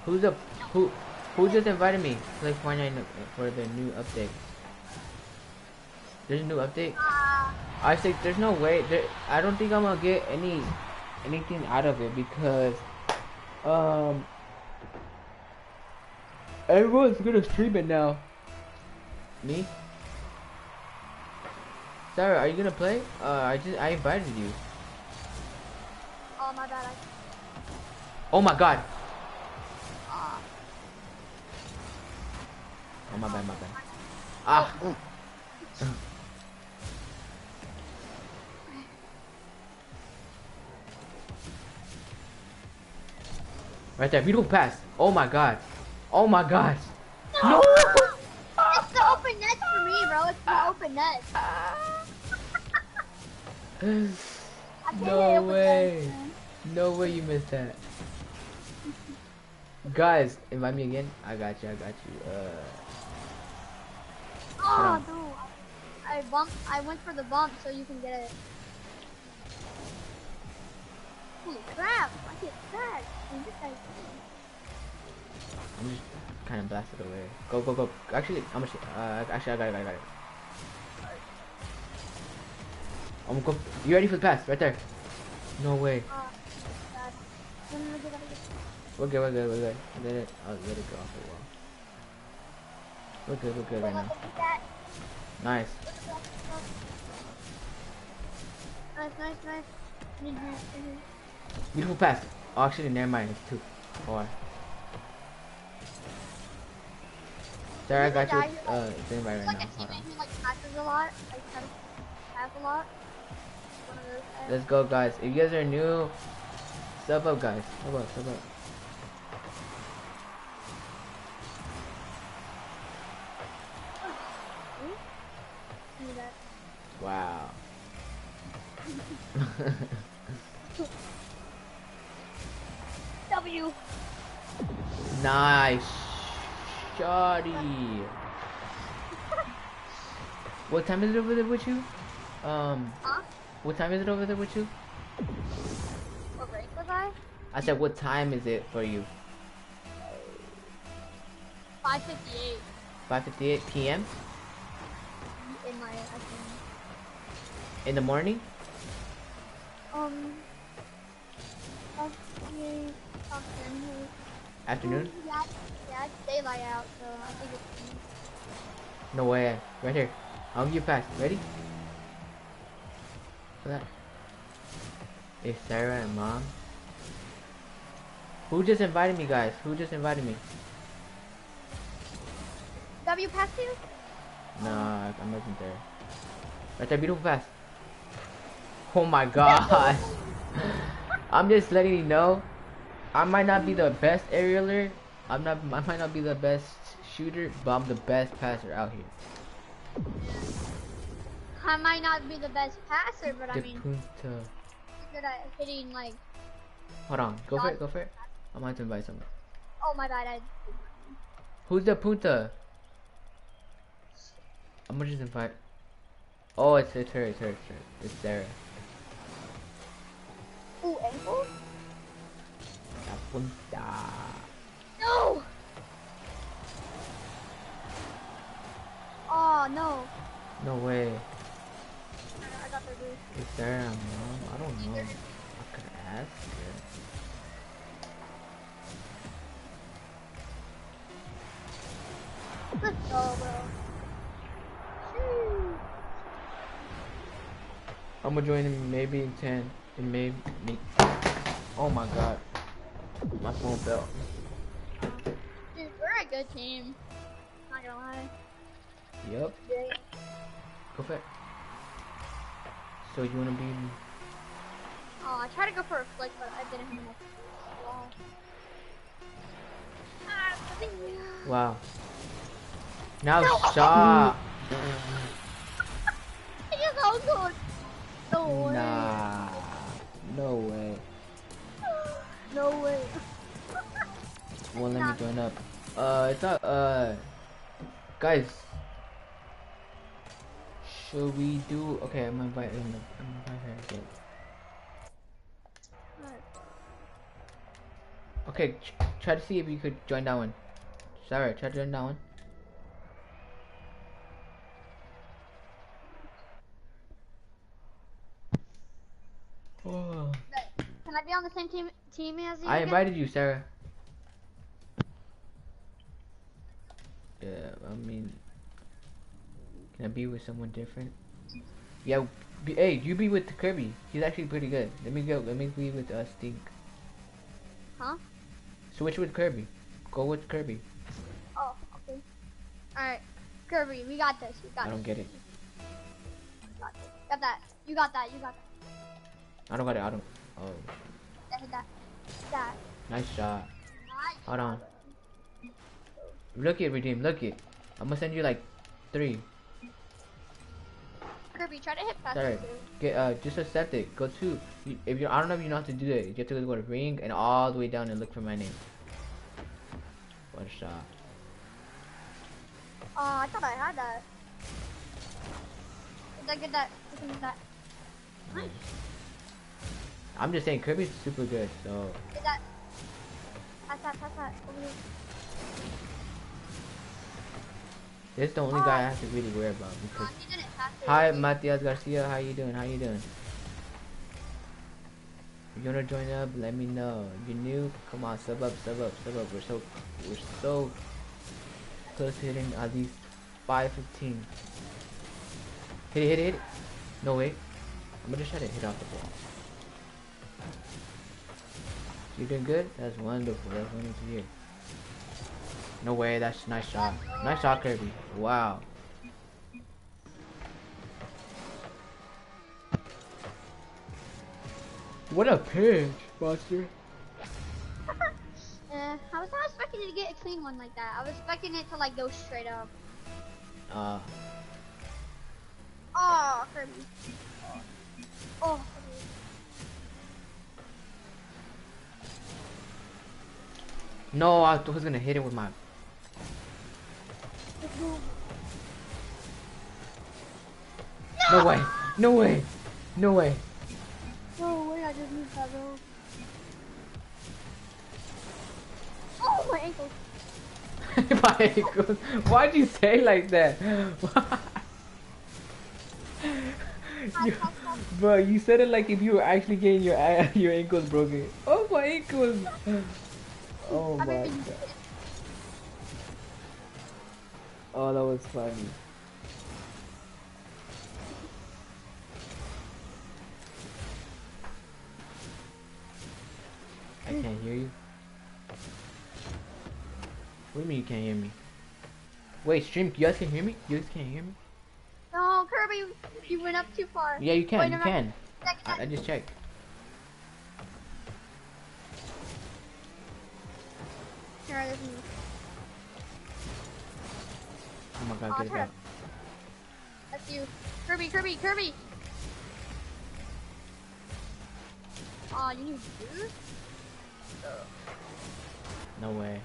Who's up? Who just invited me to play Fortnite for the new update? There's a new update? I think there's no way. I don't think I'm gonna get anything out of it because everyone's gonna stream it now. Me? Sarah, are you gonna play? I invited you. Oh my bad. Oh my god. Ah. Oh my bad, my bad. Ah. Right there, beautiful pass. Oh my god. Oh my gosh. No! It's the open net for me, bro. It's the open net. I can't hit No it with way. that, man. No way you missed that. Guys, invite me again. I got you, I got you. Oh no. I went for the bump so you can get it. Holy crap. I get that. And this guy's I'm just kind of blasted away. Go, go, go. Actually, how much? Actually, I got it. I'm gonna go. You ready for the pass? Right there. No way. God. No, get out of here. We're good, we're good, we're good. I'll let it go off the wall. We're good right Don't now. let them get that. Nice. Nice. Beautiful pass. Oh, actually, never mind. It's 2. 4. Sarah, I got you. It's invite right Like now. a Hold on. teammate who like passes a lot, like kind of pass a lot. One of those guys. Let's go, guys. If you guys are new, sub up, guys. Sub up, sub up. Do that. Wow. W. Nice. Shoddy. What time is it over there with you? Huh? What time is it over there with you? What rank was I? I said, what time is it for you? 5:58 5:58 p.m. in my I think. in the morning? 5:58 afternoon. Afternoon? Yeah, it's daylight out, so I think it's. No way. Right here. I'll give you a pass. Ready? For that. It's Sarah and Mom. Who just invited me, guys? Who just invited me? W past you? Nah, I wasn't there. Right there, beautiful pass. Oh my god. I'm just letting you know. I might not be the best aerialer. I might not be the best shooter, but I'm the best passer out here. I might not be the best passer, but I De mean, punta. I'm good at hitting like. Hold on. Go for it. Go for it. I'm going to invite someone. Oh my bad, Who's the punta? I'm gonna just invite. Oh, it's her. It's Sarah. Ooh, ankle? La punta. No! Oh no. No way. I got the roof. It's Sarah, Mom. I don't know. I could ask her. Let's go, bro. Shoo. I'm gonna join him maybe in 10. And maybe. Oh my god. My phone fell. Dude, we're a good team. Not gonna lie. Yup. Yeah. Go for it. So you wanna be. Oh, I tried to go for a flick, but I didn't hit my wall. Wow. Now stop. You're so good. No way. Nah. No way. No way. Won't let me Nah. join up. It's not, guys. Should we do, okay, I'm gonna invite her again. Okay, try to see if you could join that one. Sorry, try to join that one. Oh. Can I be on the same team as you? I again? invited you, Sarah. Yeah, I mean, can I be with someone different? Yeah, hey, you be with Kirby. He's actually pretty good. Let me go. Let me be with Stink. Huh? Switch with Kirby. Go with Kirby. Oh, okay. Alright. Kirby, we got this. We got I don't get it. Got that. You got that. You got that. I don't got it. I don't. Oh, Hit that. That. nice shot. Nice. Hold on. Look it, redeem. Look it. I'm gonna send you like 3. Kirby, try to hit faster. Sorry. Too. Get just accept it. Go to. If you, I don't know if you know how to do it. You have to go to ring and all the way down and look for my name. What a shot. I thought I had that. Get that. Get that. Nice. I'm just saying Kirby's super good. So. Get that. Pass that. Over here. This is the only guy I have to really worry about because. He didn't pass it. Hi, Matias Garcia. How you doing? How you doing? If you wanna join up, let me know. If you're new, come on, sub up. We're so close to hitting at least 515. Hit it. No way. I'm gonna try to hit off the ball. You doing good? That's wonderful. That's wonderful to hear. No way. That's a nice shot. Nice shot, Kirby. Wow. What a pitch, Buster. I was not expecting to get a clean one like that. I was expecting it to like go straight up. Oh, Kirby. Oh, Kirby. No, I was gonna hit it with my. No way. No way. No way. No way, I just moved that bro. Oh, my ankle. My ankles. Why'd you say like that? Bro, you said it like if you were actually getting your your ankles broken. Oh, my ankles. Oh my god. Oh, that was funny. I can't hear you. What do you mean you can't hear me? Wait, stream, you guys can hear me? You guys can't hear me? No, Kirby, you went up too far. Yeah, you can, Wait, you no, can. no. I just checked. Here, this is me. Oh my god, Oh, get it back. That's you. Kirby. Oh, you need to do? No way.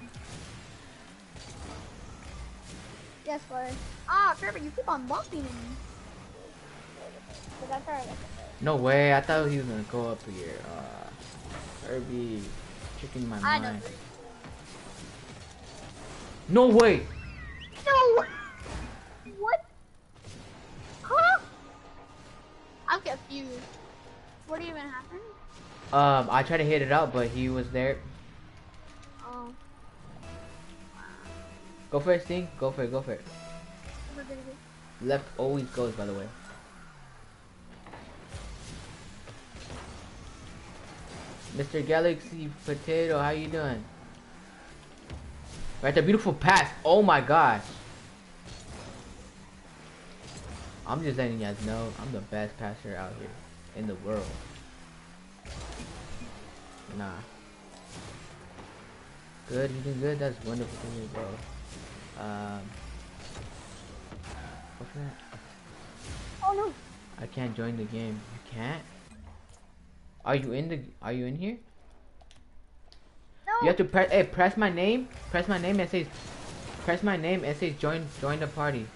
Yes, boy. Ah, Kirby, you keep on bumping me. But that's alright. No way, I thought he was gonna go up here. Kirby, tricking my I know. mind. No way! No! What? Huh? I'm confused. What even happened? I tried to hit it out, but he was there. Oh. Go for it, Sting. Go for it. We're good. Left always goes, by the way. Mr. Galaxy Potato, how you doing? Right, the beautiful pass. Oh my gosh. I'm just letting you guys know I'm the best passer out here in the world. Nah. Good, you doing good? That's wonderful to hear, bro. What's that? Oh no. I can't join the game. You can't? Are you in here? No. You have to press, hey, press my name. Press my name and says, press my name and says join the party.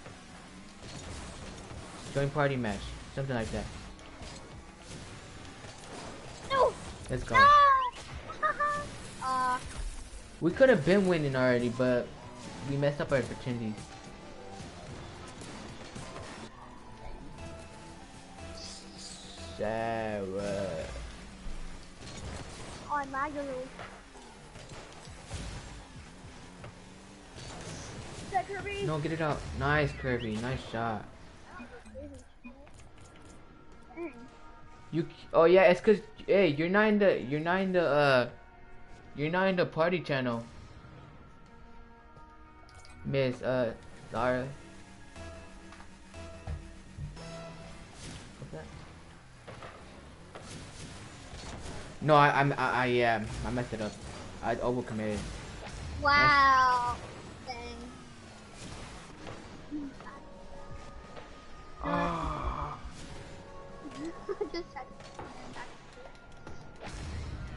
Join party match. Something like that. No. Let's go. Ah. We could have been winning already, but we messed up our opportunities. Sarah. On Magdalene. Is that Kirby? No, get it out. Nice, Kirby. Nice shot. Dang. You. Oh yeah, it's cause hey, you're not in the party channel, Miss Zara. What's that? No, I messed it up. I overcommitted. Wow. Dang. Oh. Just check.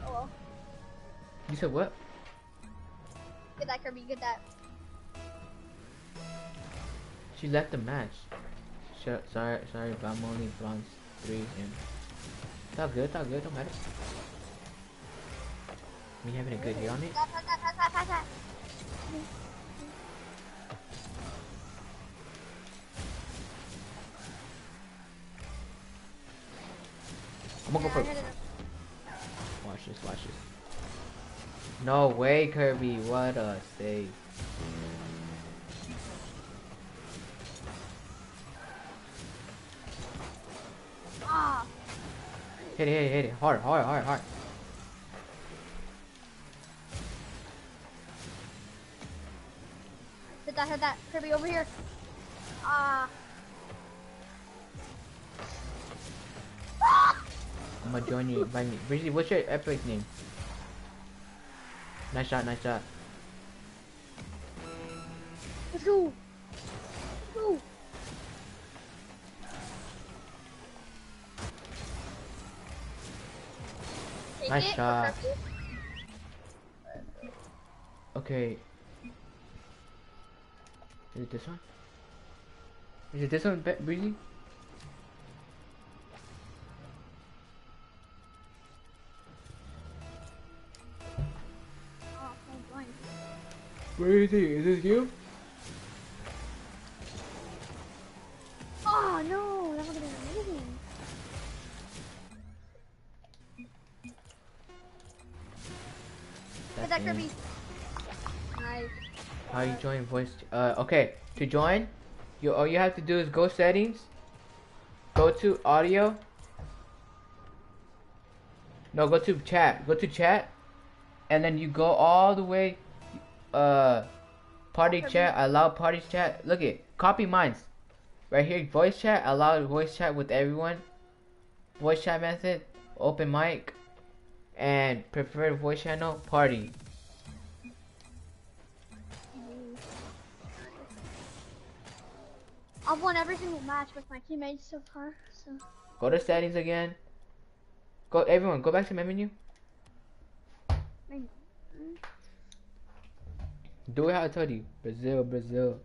Oh well. You said what? Get that, Kirby. Get that. She left the match. Sorry, but I'm only bronze 3 and it's all good, don't matter. Me having a good hit on it. Pass. I'm gonna go for watch this. No way, Kirby, what a save. Ah. Hit it, hard. Hit that. Kirby, over here. Ah. I'm gonna join you, invite me. Breezy, what's your epic name? Nice shot. Let's go. Go. Take Nice it, shot. Kirby. Okay. Is it this one? Is it this one, Breezy? Oh, I'm blind. Breezy, is this you? Oh no, that would have been amazing. Get that, Kirby. Nice. How you join voice? Okay. To join, all you have to do is go settings, go to audio. No, go to chat. Go to chat, and then you go all the way. Party chat. Allow party chat. Look it. Copy mines. Right here, voice chat. Allow voice chat with everyone. Voice chat method. Open mic. And preferred voice channel. Party. I've won every single match with my teammates so far, so. Go to settings again. Go, everyone. Go back to my menu. Do it how I told you. Brazil.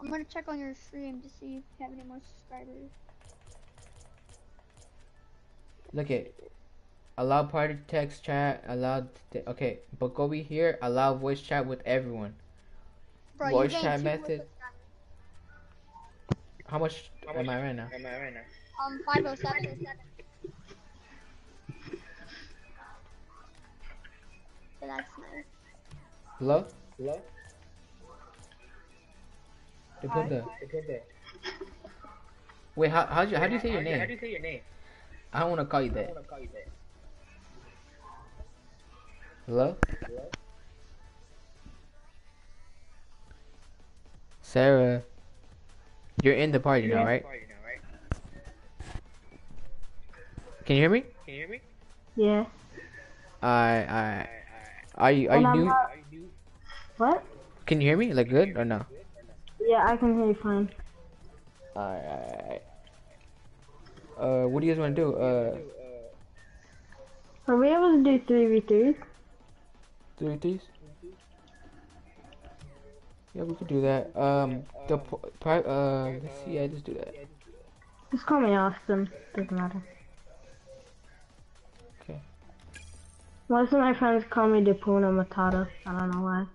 I'm gonna check on your stream to see if you have any more subscribers. Look at. Allow party text chat. Okay, but go over here. Allow voice chat with everyone. Bro, Voice you chat gained 2 more method. subscribers. How much am I right now? 507. So that's nice. Hello? They put the. Wait, how do you say your name? I don't want to call you that. Hello? Sarah. You're in the party now, right? Can you hear me? Yeah. Alright. Are And you I'm new? not. What? Can you hear me? Like good or no? Yeah, I can hear you fine. Alright. What do you guys want to do? Are we able to do 3v3? Three threes? Yeah, we could do that. Let's see. I just do that. Just call me Austin. Doesn't matter. Okay. Most of my friends call me Depuna Matata. I don't know why.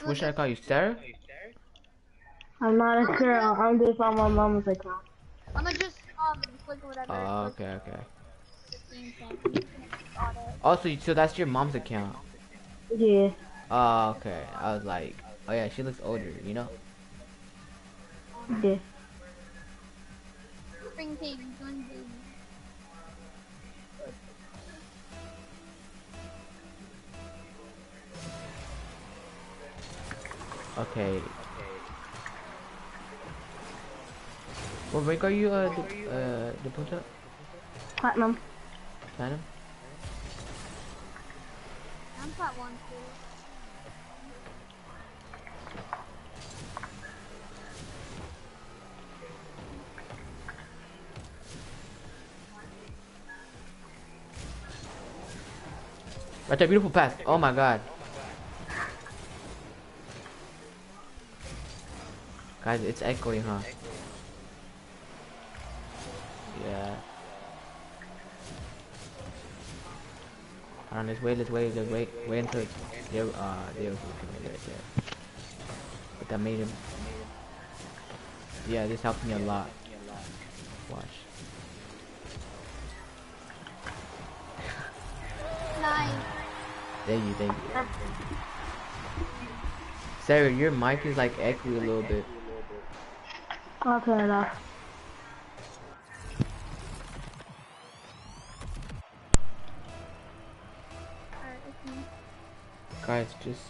What should I call you, Sarah? I'm not a girl. I'm just on my mom's account. I'm gonna just click whatever. Oh, Click okay, okay. the team thing. I'm just gonna audit. Also, so that's your mom's account. Yeah. Oh, okay. I was like, oh yeah, she looks older, you know? Yeah. Spring pig, join baby. Okay. What rank are you, the punta? Platinum. Platinum? I'm part one too. Right there, beautiful pass. Oh my god. Guys, it's echoing, huh? Yeah. Hold on, let's wait until there was right there. But that made him. Yeah, this helped me a lot. Watch. Nice. Thank you. Sarah, your mic is like echoey a little bit. I'll turn it off. Alright, it's me. Guys, just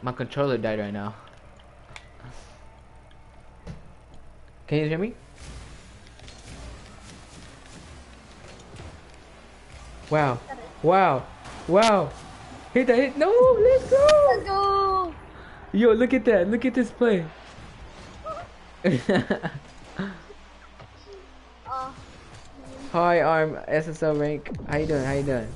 my controller died right now. Can you hear me? Wow. Hit that hit. No, let's go. Let's go. Yo, look at that. Look at this play. Oh, Hi, Arm SSL rank. How you doing?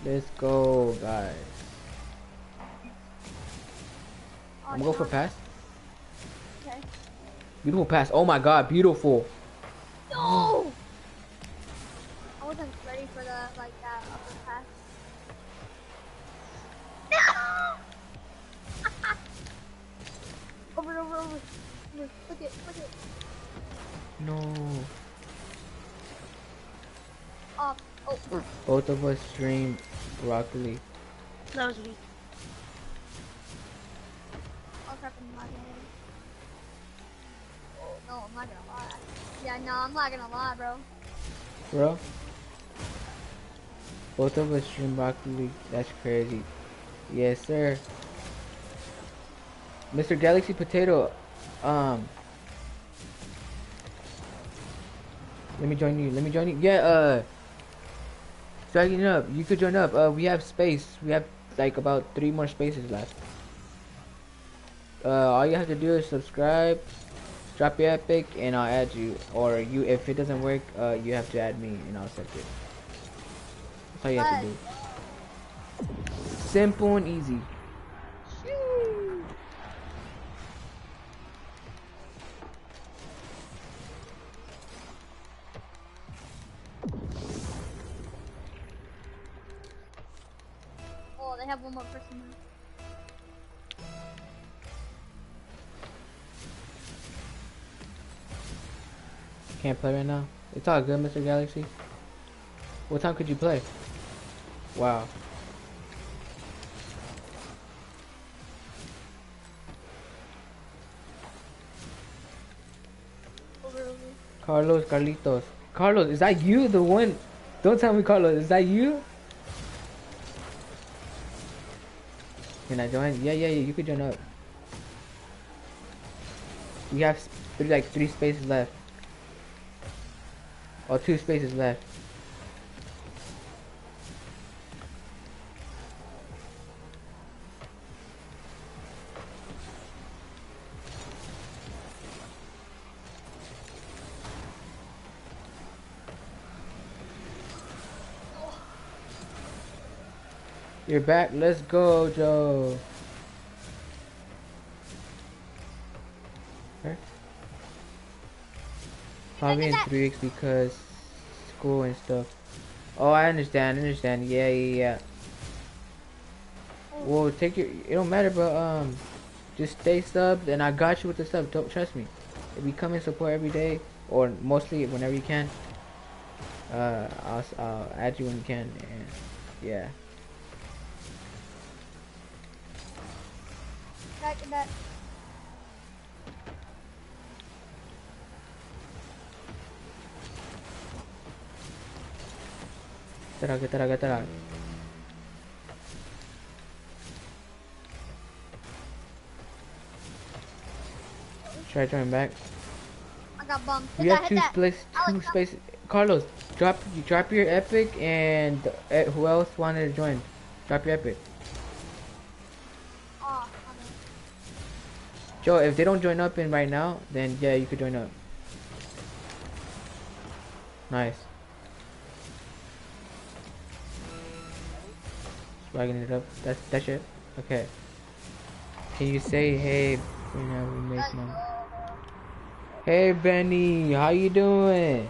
Let's go, guys. I'm gonna go for pass. okay. Beautiful pass. Oh my god, beautiful. No! I wasn't ready for the like that upper pass. No! Over. Click it. No. Oh. Both of us stream broccoli. That was weak. I'll crap in lagging. Oh no, I'm not gonna lie. Yeah, no, I'm not gonna lie, bro. Bro. Both of us stream broccoli. That's crazy. Yes, sir. Mr. Galaxy Potato, let me join you. Yeah, striking up. You could join up. We have space. We have like about 3 more spaces left. All you have to do is subscribe, drop your epic, and I'll add you. Or if it doesn't work, you have to add me, and I'll accept it. That's all you have to do. Simple and easy. Shoo. Oh, they have one more person now. Can't play right now. It's all good, Mr. Galaxy. What time could you play? Wow. Carlitos. Carlos, is that you? The one? Don't tell me, Carlos. Is that you? Can I join? Yeah. You could join up. We have like 3 spaces left. Oh, 2 spaces left. You're back. Let's go, Joe. Okay. Look Probably at in that. 3 weeks because school and stuff. Oh, I understand. Understand. Yeah, yeah, yeah. Well, take your. It don't matter, but just stay subbed, and I got you with the sub. Don't trust me. If you come and support every day, or mostly whenever you can, I'll add you when you can, and yeah. Look at that. Get that, get that. Try join back. I got bummed. We Hit that, have hit two that. space, two Alex, spaces. Carlos, drop your epic, and who else wanted to join? Drop your epic. oh, Joe, if they don't join up in right now, then yeah, you could join up. Nice. Swagging it up. That's it. Okay. Can you say hey whenever we make money? Hey Benny, how you doing?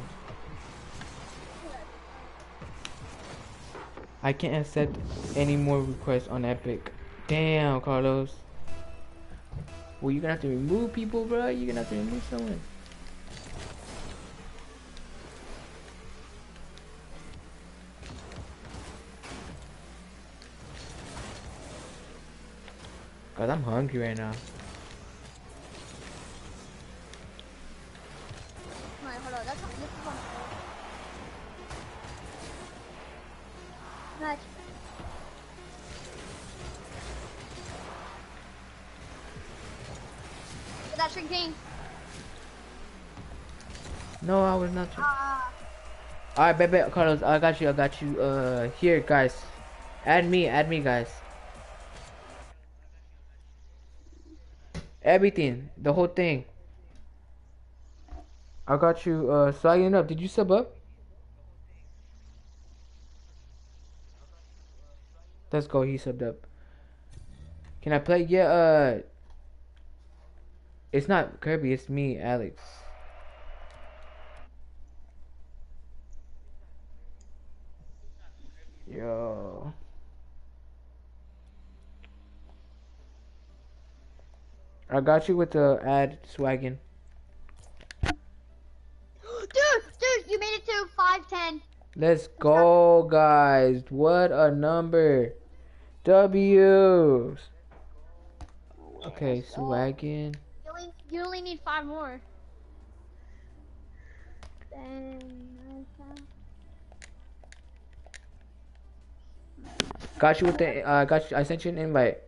I can't accept any more requests on Epic. Damn, Carlos. Well, you're gonna have to remove people, bro. You're gonna have to remove someone. Cause I'm hungry right now. wait, hold on. This is one. Match. Get that Shrink King. No, I was not. Ah. Alright, bet, Carlos. I got you. I got you. Here, guys. Add me, guys. Everything, the whole thing. I got you. Swagging up. Did you sub up? Let's go. He subbed up. Can I play? Yeah. It's not Kirby. It's me, Alex. Yo. I got you with the ad swagging. Dude, you made it to 510. Let's go, guys. What a number. W's. Okay, swagging. You only need 5 more. Then, Got you with the. Got you. I sent you an invite.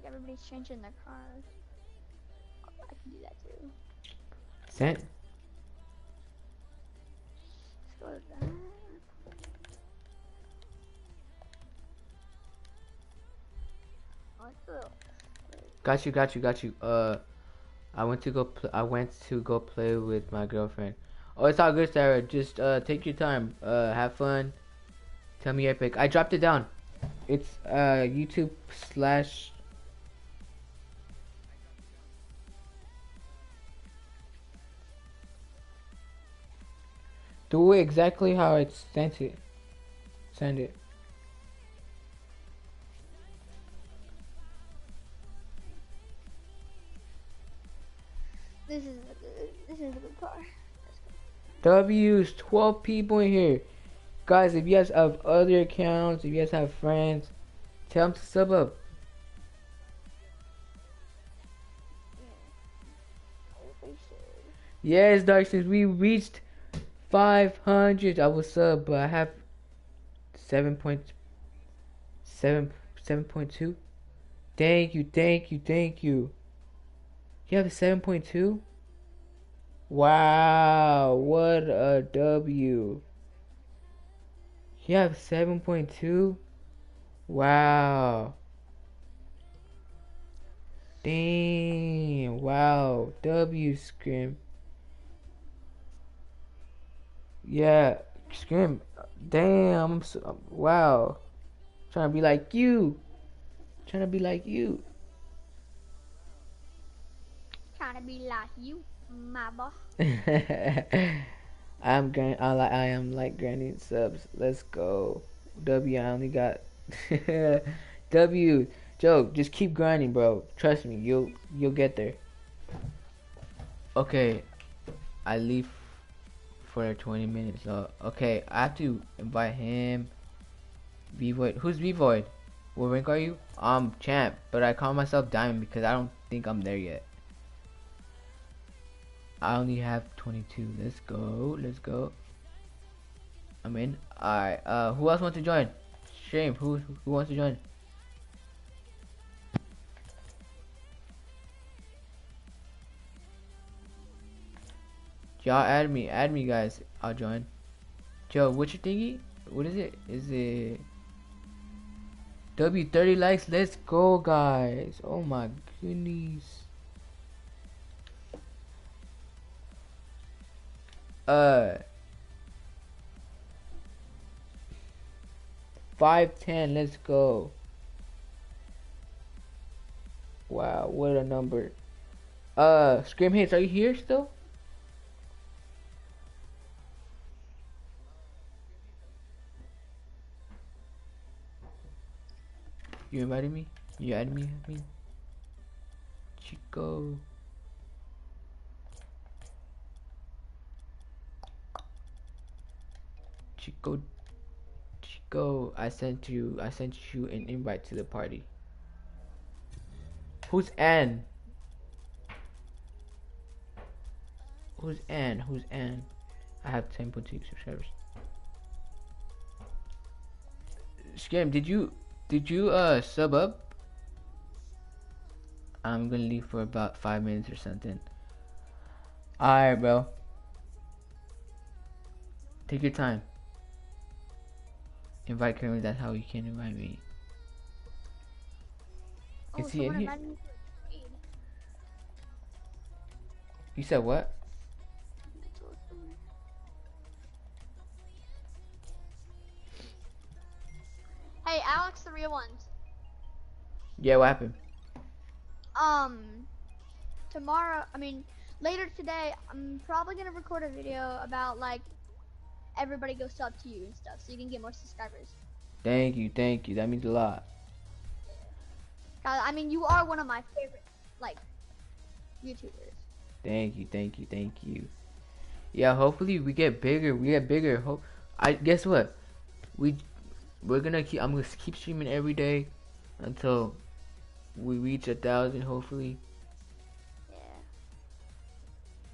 like everybody's changing their cars. I can do that too. Sent. Let's go to that. What's the Got you. I went to go play with my girlfriend. Oh, it's all good, Sarah. Just take your time. Have fun. Tell me your pick. I dropped it down. It's YouTube slash. Do it exactly how I sent it. Send it. This is a good car. W's 12 people in here. Guys, if you guys have other accounts, if you guys have friends, tell them to sub up. Yes, Dark, since we reached 500, I will sub, but I have 7.2. Thank you. You have a 7.2? Wow, what a W. You have 7.2? Wow. Damn. Wow. W Scrim. Yeah. Scrim. Damn. Wow. Trying to be like you. Trying to be like you. Trying to be like you, my boy. I am like granting subs. Let's go. W. I only got W. Joe, just keep grinding, bro. Trust me, you'll get there. Okay, I leave for 20 minutes. So okay, I have to invite him. B Void. Who's B Void? What rank are you? Champ, but I call myself diamond because I don't think I'm there yet. I only have 22. Let's go. Let's go. I'm in. Alright. Who else wants to join? Shame. Who wants to join? Y'all add me. Add me, guys. I'll join. Joe, what's your thingy? What is it? Is it W 30 likes? Let's go, guys. Oh my goodness. 510. Let's go. Wow, what a number. Scream Hits, are you here still? You invited me? You added me? I mean, Chico. Chico. Chico. I sent you an invite to the party. Who's Ann? Who's Ann? Who's Ann? I have 10.2 subscribers. Scam, did you sub up? I'm gonna leave for about 5 minutes or something. Alright, bro. Take your time. Invite Kermit, that's how you can invite me. Oh, Is he in someone here? invited me to a trade. You said what? Hey, Alex, the real ones. Yeah, what happened? Tomorrow, I mean, later today, I'm probably gonna record a video about like everybody goes sub to you and stuff, so you can get more subscribers. Thank you. That means a lot. I mean, you are one of my favorite like YouTubers. Thank you. Yeah, hopefully we get bigger. I guess what? We're gonna keep. I'm gonna keep streaming every day until we reach 1,000. Hopefully. Yeah.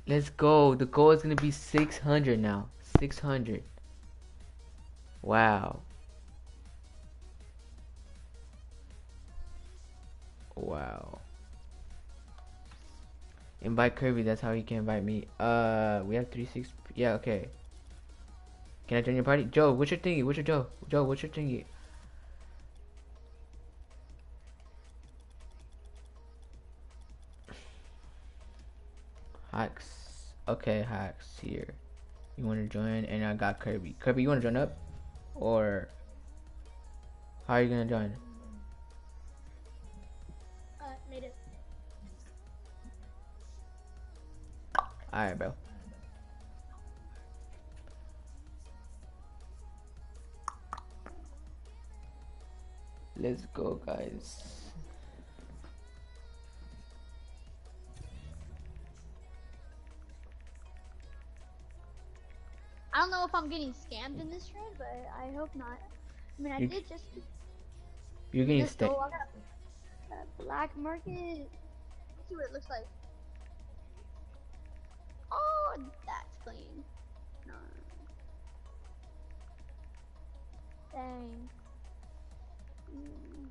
Let's go. The goal is gonna be 600 now. 600. Wow. Wow. Invite Kirby. That's how he can invite me. We have 36. Yeah. Okay. Can I join your party? Joe, what's your thingy? What's your Joe? Joe, what's your thingy? Hacks. Okay, Hacks here. You want to join? And I got Kirby. Kirby, you want to join up? Or how are you gonna join? Made it. Alright, bro. Let's go, guys. I don't know if I'm getting scammed in this trade, but I hope not. I mean, I You- did just You're getting just go. I got a black market. Let's see what it looks like. Oh, that's clean. No. Dang. Mm.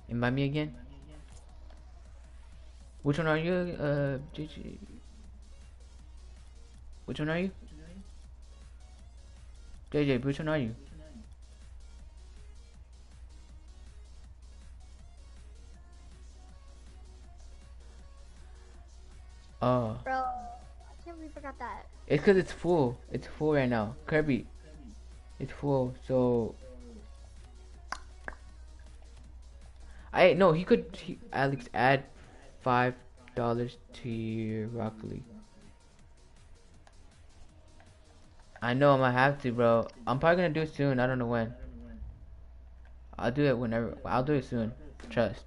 Invite me again? Which one are you? GG. Which one are you? JJ, which one are you? Oh, Bro, I can't believe I got that. it's cause it's full. It's full right now. Kirby, it's full. So I no, Alex add $5 to your Rocket League. I know I'm gonna have to, bro. I'm probably gonna do it soon. I don't know when. I'll do it whenever. I'll do it soon. Trust.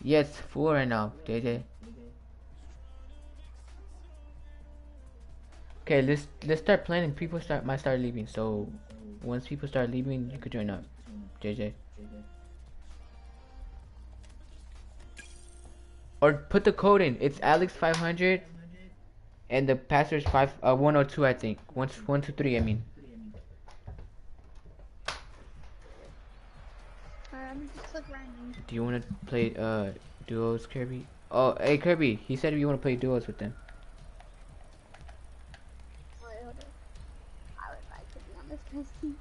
Yeah, it's full right now, JJ. Okay, let's start planning. People might start leaving. So once people start leaving, you could join up, JJ. Or put the code in. It's Alex500, and the password's 102, I think. 123, I mean. Alright, let me just click random. Do you want to play duos, Kirby? Oh, hey Kirby, he said if you want to play duos with them. Wait, hold on. I would like to be on this guy's team.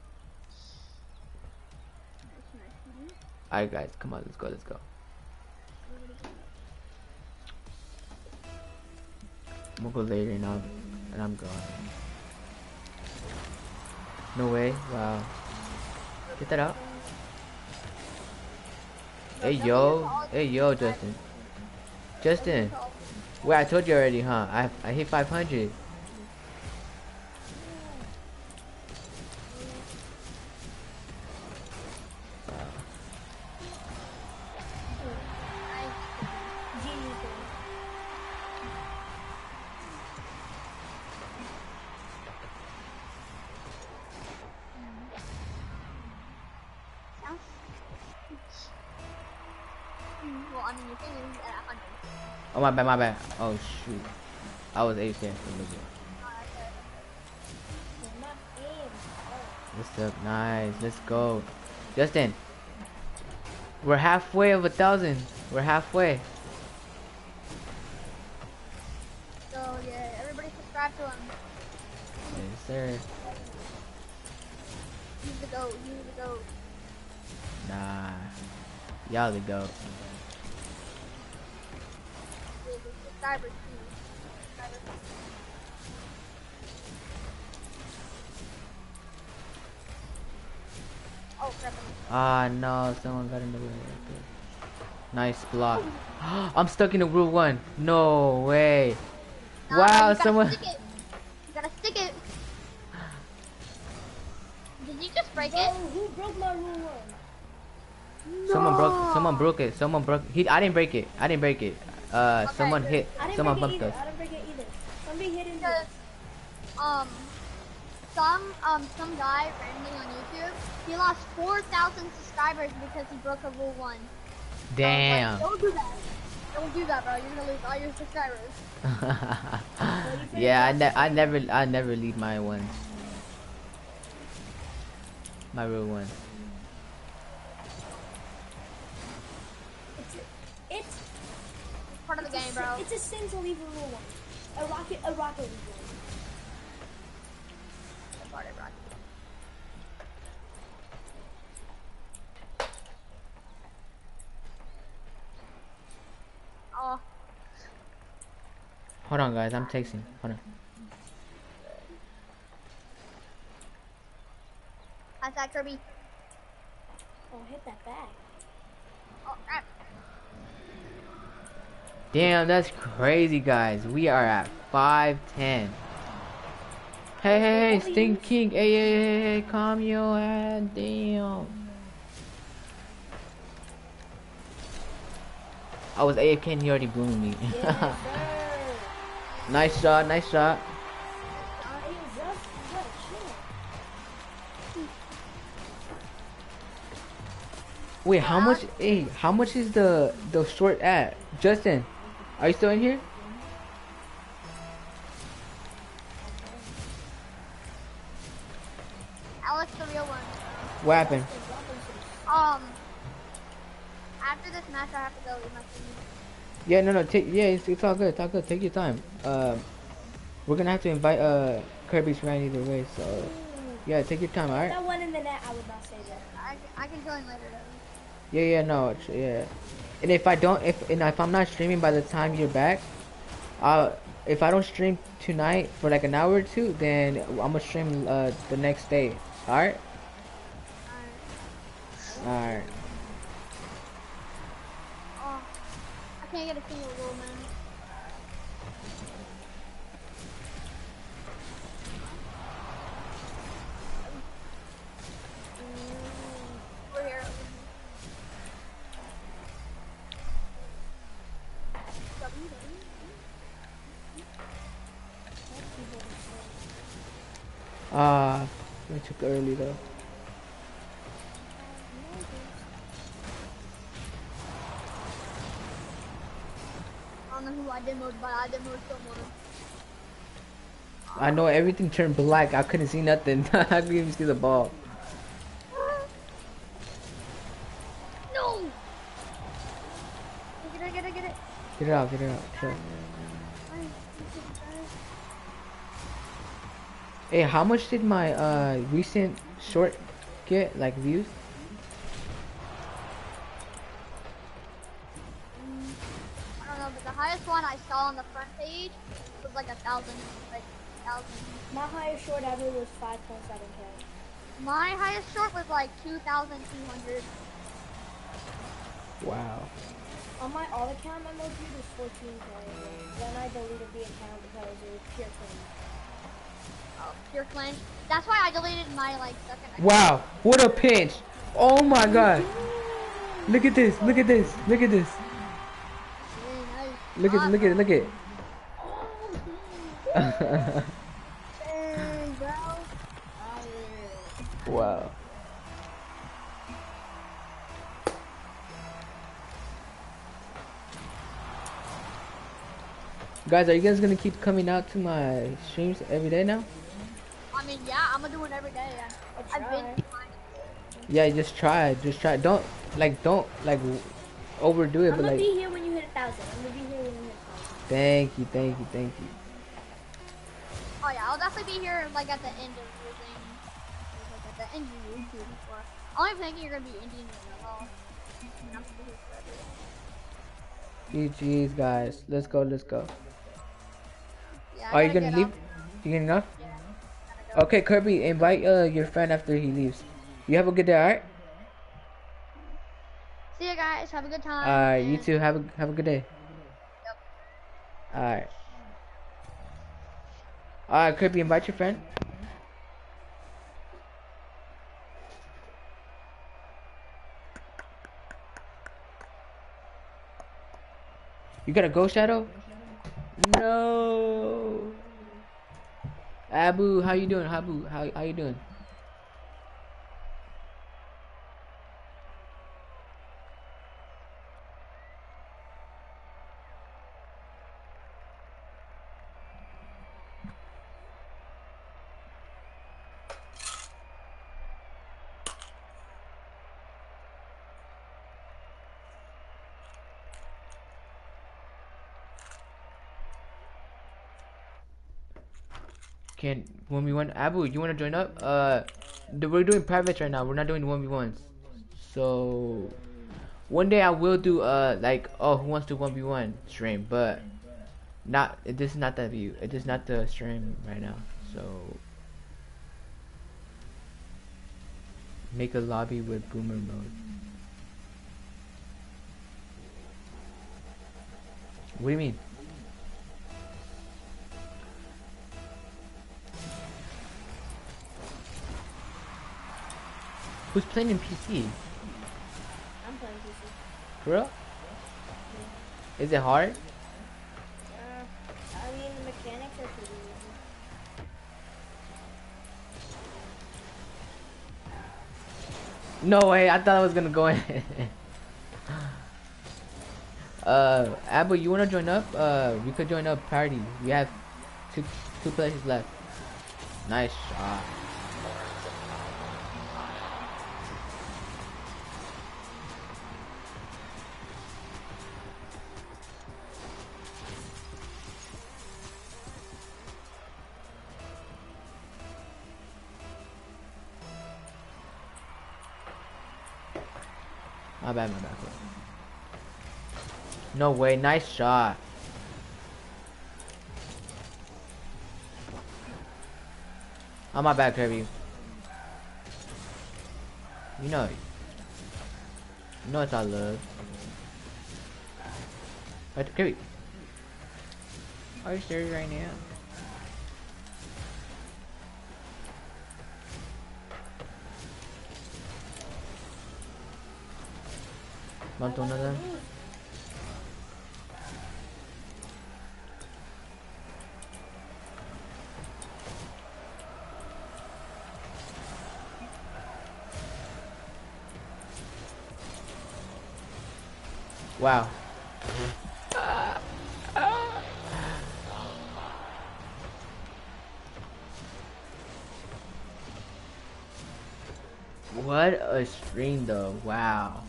Alright guys, come on, let's go, let's go. I'm gonna go later and I'm gone. No way, wow. Get that out. Hey yo, Justin. Justin. Wait, I told you already, huh? I hit 500. Well, I mean, your thing is at 100. Oh my bad. Oh shoot. I was 8 there for a little bit. What's up? Nice. Let's go. Justin. We're halfway of 1,000. We're halfway. So, yeah, everybody subscribe to him. Yes, sir. He's the GOAT. He's the GOAT. Nah. Y'all the goat. Yeah, the subscribers, too. Subscribers. Oh, crap. Ah, no. Someone got in the way. Nice block. I'm stuck in the Rule 1. No way. Nah, Wow, you gotta someone. stick it. You gotta stick it. Did you just break Bro, it? who broke my rule one? Someone broke it. Someone broke I didn't break it. Someone hit. I didn't Someone break it bumped either. us. I didn't break it either. Somebody hit it. Because, some guy randomly on YouTube, he lost 4,000 subscribers because he broke a rule 1. Damn. Don't do that. Don't do that, bro. You're gonna lose all your subscribers. Yeah, I never leave my ones. My real ones. It's Part of the game, bro. It's a sin to leave a rule one. A rocket league one. Part of Rocky. Oh, Hold on, guys. I'm texting. Hold on. how's that, Kirby? Oh, hit that bag. Oh, crap. Damn, that's crazy, guys. We are at 510. Hey, Stink King. Hey, calm your ass. Damn. I was AFK and he already boomed me. Yes, sir. Nice shot, nice shot. Wait, how much? Hey, how much is the short at? Justin, are you still in here? Alex, the real one. What happened? After this match, I have to go eat my food. Yeah, no, it's all good. It's all good. Take your time. We're gonna have to invite Kirby's friend either way. So yeah, take your time. All If right. that went in the net, I would not say that. I can join later though. Yeah, no, yeah. And if I don't, if I'm not streaming by the time you're back, if I don't stream tonight for like an hour or two, then I'm gonna stream the next day. All right. Alright. All right. Oh, I can't get a single goal, man. We're here. We took early though. I don't know who I demoed, but I demoed someone. I know everything turned black. I couldn't see nothing. I couldn't even see the ball. No! Get it, get it, get it. Get it out. Get it out. Sure. Hey, how much did my recent short get, like, views? I don't know, but the highest one I saw on the front page was like 1,000, like 1,000. My highest short ever was 5.7K. My highest short was like 2,200. Wow. On my all account, my most viewed was 14K. Then I deleted the account because it was pure cringe. Oh, pure cringe. That's why I deleted my like second account. Wow, what a pinch. Oh my god. Look at this, look at this, look at this. Look at look at look at. Dang, bro. Wow. Guys, are you guys gonna keep coming out to my streams every day now? I mean, yeah, I'm gonna do it every day. I've been. Yeah, just try. Don't overdo it, I'm but gonna like. be here when you hit 1,000. I'm gonna be here when you hit 1,000. Thank you, thank you, thank you. Oh yeah, I'll definitely be here like at the end of your thing. Like at the end of your YouTube before. I'm only thinking you're gonna be Indian as well. You're not gonna be here forever. GG's, guys. Let's go, let's go. Yeah, Are you gonna leave? You getting off? Yeah, gotta go. Okay, Kirby, invite your friend after he leaves. You have a good day, alright? See you guys. Have a good time. Alright, you and- too. Have a good day. Yep. Alright. Alright, Kirby, invite your friend. You gotta go, Shadow? No. Abu, how you doing? Abu, how you doing? Can 1v1? Abu, you wanna join up? We're doing privates right now. We're not doing 1v1s. So one day I will do like, oh, who wants to 1v1 stream, but not, this is not that view. It is not the stream right now. So make a lobby with boomer mode. What do you mean? Who's playing in PC? I'm playing PC. For real? Is it hard? I mean, the mechanics are pretty easy. No way, I thought I was gonna go in. Abu, you wanna join up? We could join up party. We have two places left. Nice shot. My bad, my bad. No way, nice shot. Oh, my bad, Kirby. You know it's all love. Right, Kirby. Are you serious right now? Want to another? Wow. What a stream though, wow.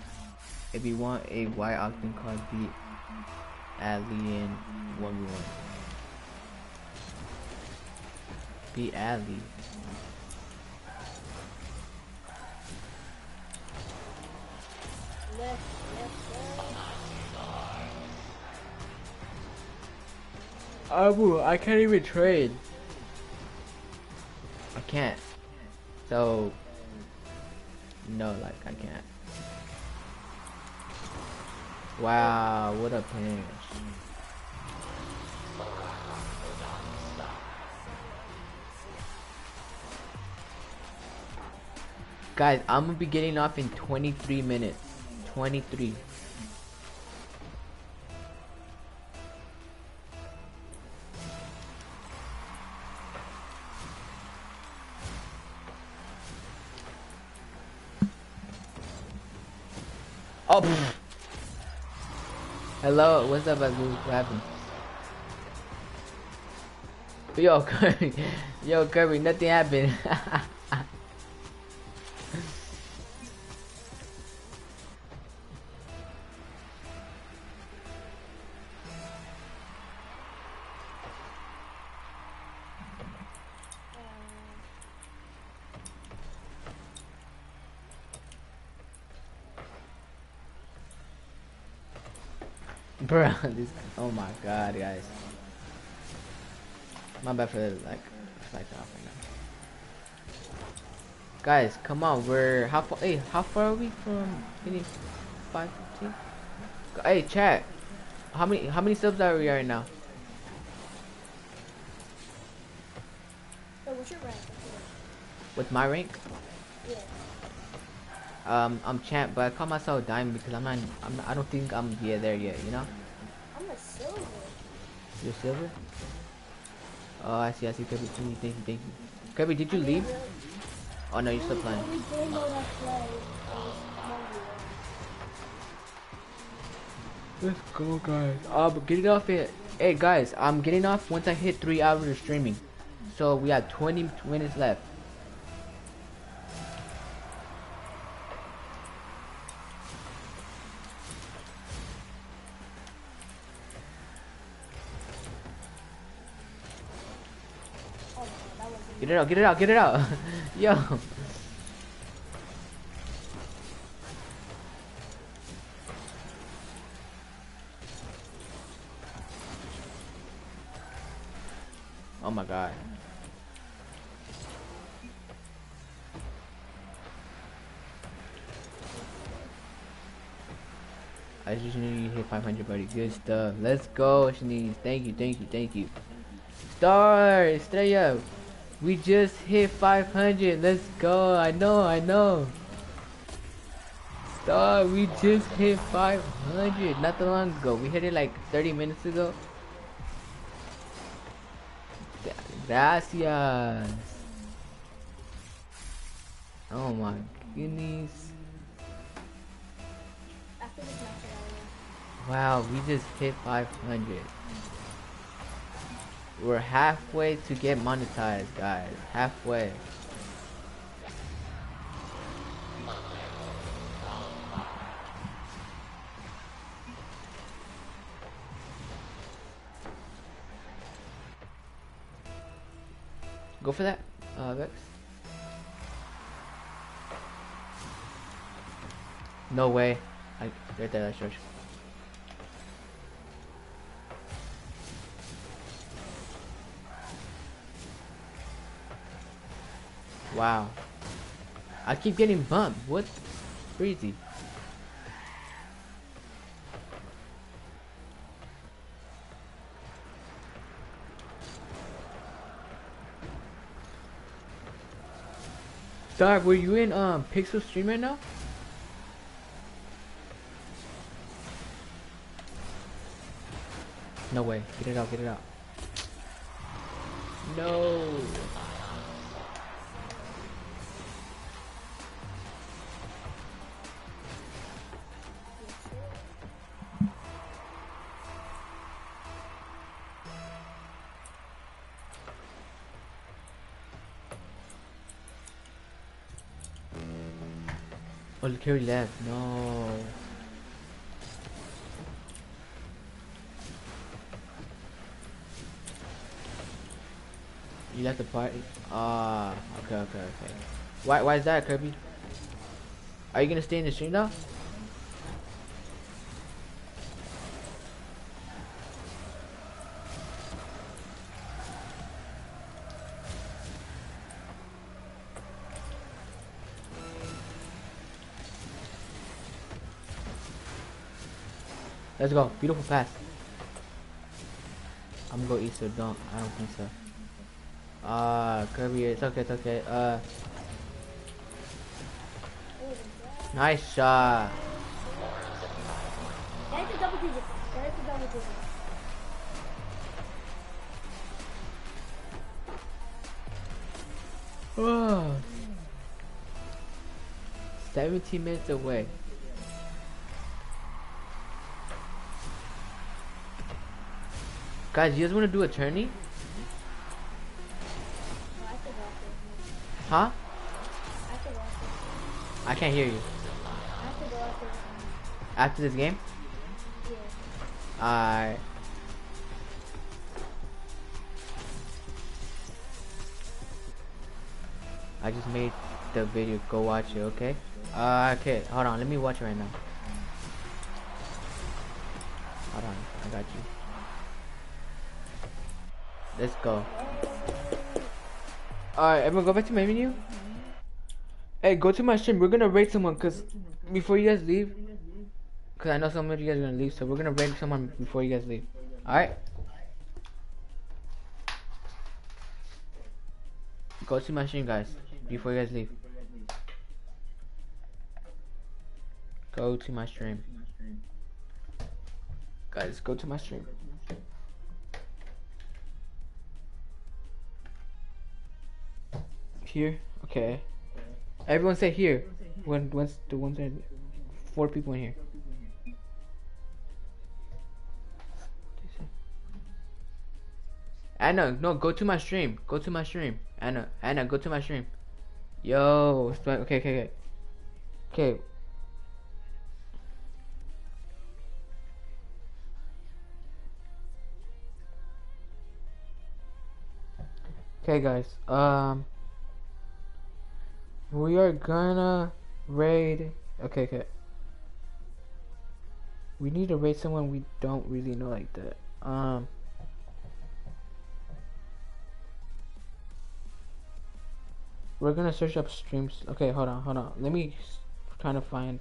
If you want a white octane card, beat Adley in 1v1. Beat Adley. Abu, I can't even trade. I can't. So, no, like, I can't. Wow, what a pinch. Guys, I'm gonna be getting off in 23 minutes. 23. Oh, pfft. Hello, what's up, Abu? What happened? Yo, Kirby. Yo, Kirby, nothing happened. Bro, this. Oh my god, guys. My bad for the like off right now. Guys, come on, we're how far? Hey, how far are we from hitting 515? Hey, chat. How many subs are we right now? So what's your rank? What's my rank? Yeah. I'm champ, but I call myself diamond because I don't think I'm there yet. You know? I'm a silver. You're silver. Oh, I see. Kirby, thank you. Kirby, did you leave? Oh no, you're still playing. Let's go, guys. I'm getting off it. Hey, guys, I'm getting off once I hit 3 hours of streaming. So we have 20 minutes left. Get it out. Yo. Oh my god. I just knew you hit 500, buddy. Good stuff. Let's go, Shanice. Thank you. Star, Estrella. We just hit 500. Let's go. I know. Star, we just hit 500. Not that long ago. We hit it like 30 minutes ago. Gracias. Oh my goodness. Wow, we just hit 500. We're halfway to get monetized, guys. Halfway. Go for that, Vex. No way. Right there, George. Wow. I keep getting bumped. What? Crazy. Dog, were you in Pixel stream right now? No way. Get it out, get it out. No. Oh, the carry left. No. You left the party? Ah, okay. Why is that, Kirby? Are you gonna stay in the stream now? Let's go. Beautiful pass. I'm gonna go east, so I don't think so. Kirby, it's okay, nice shot. That's a double digit. That's a double digit. Oh. 17 minutes away. Guys, you guys want to do a tourney? Huh? I can't hear you. After this game? I just made the video. Go watch it, okay? Okay, hold on. Let me watch it right now. Hold on, I got you. Let's go. Alright, everyone go back to my menu. Hey, go to my stream. We're gonna rate someone, cause before you guys leave, cause I know some of you guys are gonna leave, so we're gonna rate someone before you guys leave. Alright? Go to my stream, guys, before you guys leave. Go to my stream. Guys, go to my stream. Here? Okay. Everyone say here. Once the ones that 4 people in here. Anna, no, go to my stream. Go to my stream. Anna, go to my stream. Yo, okay. Okay. Okay, guys. We are gonna raid. Okay. We need to raid someone we don't really know like that. We're gonna search up streams. Okay, hold on. Let me try to find.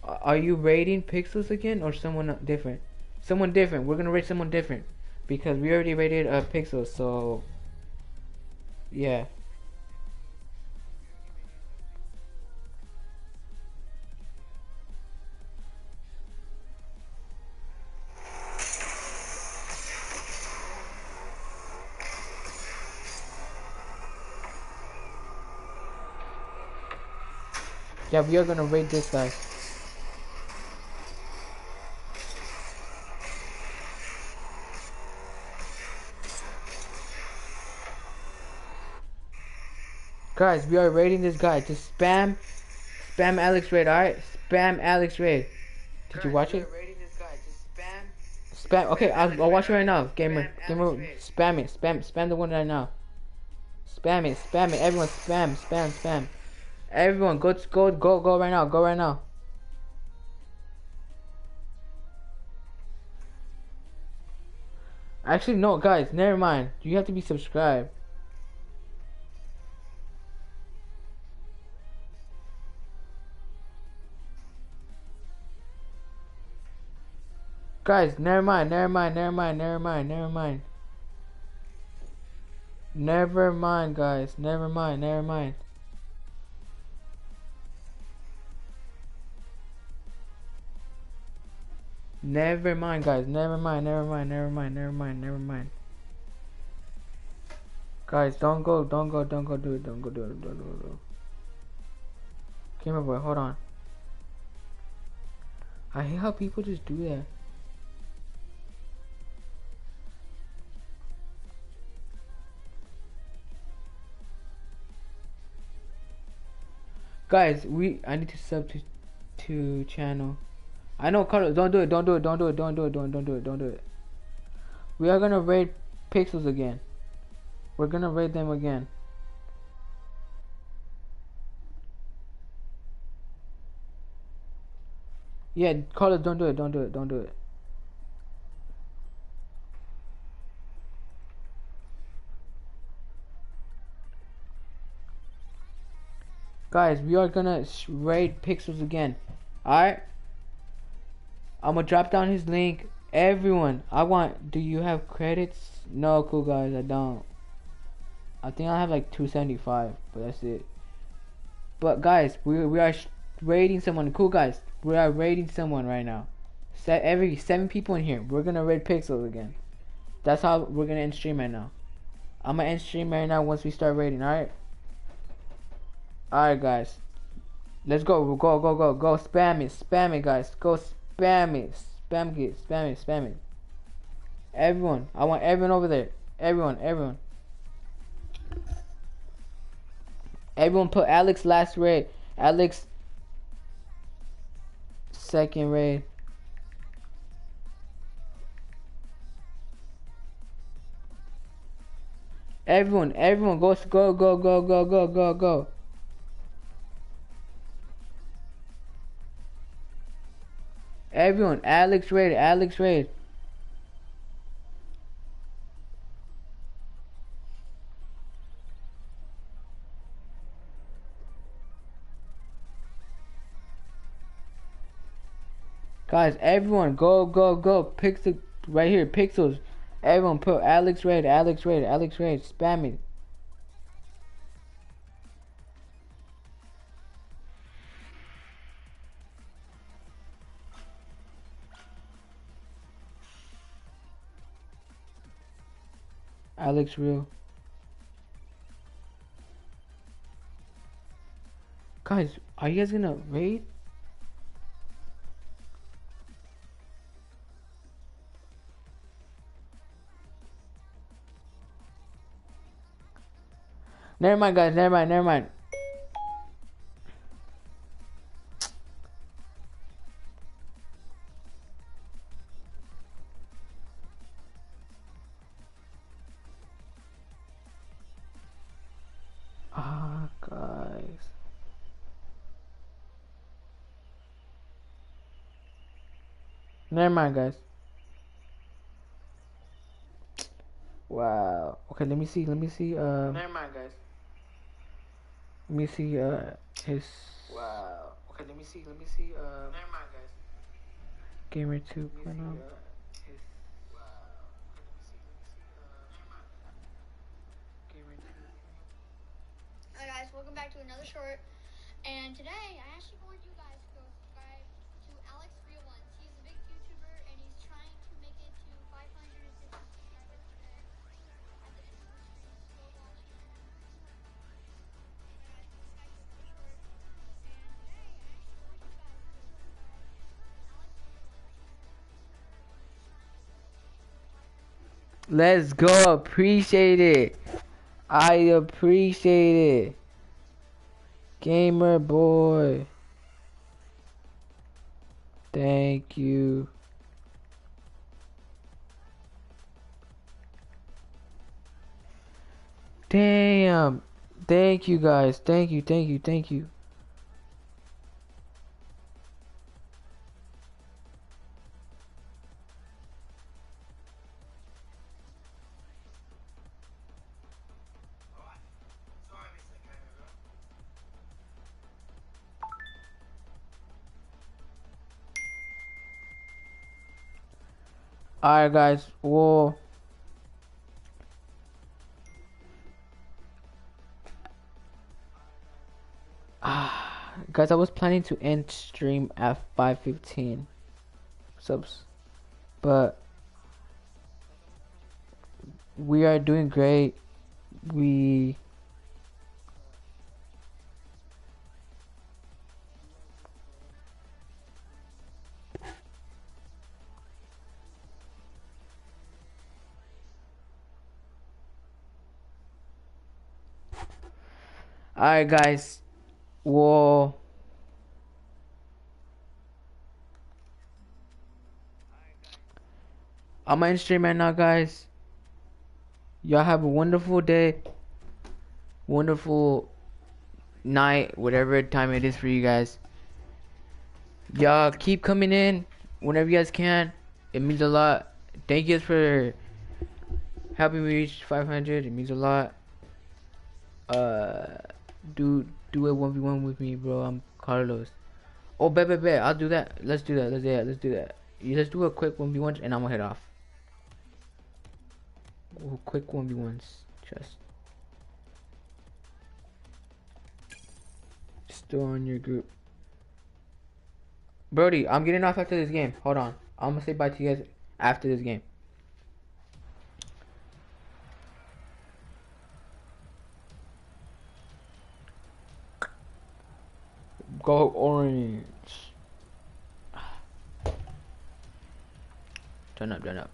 Are you rating Pixels again or someone different? Someone different. We're gonna rate someone different because we already rated Pixels. So yeah. Yeah, we are gonna rate this guy. Guys, we are rating this guy. Just spam Spam Alex Raid, alright? Spam Alex Raid. Did you watch it? Rating this guy. Just spam. Spam. Okay, I'll watch it right now. Gamer, Spam gamer, Alex Raid. spam it. Spam the one right now. Spam it. Spam it. Everyone, spam. Everyone, go right now. Go right now. Actually, no, guys, never mind. You have to be subscribed. Guys, never mind. Never mind, guys. Never mind. Never mind, guys. Never mind. Guys, don't go do it. Don't do it. Gamer boy, hold on. I hate how people just do that. Guys, I need to sub to channel. I know, Carlos, don't do it. We are gonna raid pixels again. We're gonna raid them again. Yeah, Carlos, don't do it. Guys, we are gonna raid pixels again. Alright? I'm gonna drop down his link. Everyone, do you have credits? No, cool guys, I don't. I think I have like 275, but that's it. But guys, we are raiding someone. Cool guys, we are raiding someone right now. Every 7 people in here. We're gonna raid pixels again. That's how we're gonna end stream right now. I'm gonna end stream right now once we start raiding. Alright? Alright guys. Let's go. Go. Spam it guys. Go spam it. Spam it. Everyone. I want everyone over there. Everyone. Everyone put Alex last raid. Alex second raid. Everyone, go. Everyone, Alex raid. Guys, everyone, go. Pixel, right here, pixels. Everyone put Alex raid. Spam it. Alex Real. Guys, are you guys gonna raid? Never mind, guys. Never mind. Ah, guys. Never mind, guys. Wow. Okay, let me see. Never mind, guys. Let me see. His. Wow. Okay, let me see. Never mind, guys. Gamer 2.0. Hi guys, welcome back to another short. And today I actually want you guys to go subscribe to yall. He's a big YouTuber and he's trying to make it to 550 subscribers today. At the end of the stream, go watch him. Let's go. Appreciate it. I appreciate it. Gamer boy. Thank you. Damn. Thank you guys. Thank you, thank you, thank you. Alright. Sorry I missed that game, everyone. Alright guys, whoa. Guys, I was planning to end stream at 5:15 subs, but we are doing great. We Alright guys, whoa. I'm in stream right now, guys. Y'all have a wonderful day, wonderful night, whatever time it is for you guys. Y'all keep coming in whenever you guys can. It means a lot. Thank you guys for helping me reach 500. It means a lot. Do a 1v1 with me, bro. I'm Carlos. Oh, bet. I'll do that. Let's do that. Let's do that. Let's do a quick 1v1 and I'm gonna head off. Ooh, quick 1v1s. Still on your group. Brody, I'm getting off after this game. Hold on. I'm gonna say bye to you guys after this game. Go orange. Turn up.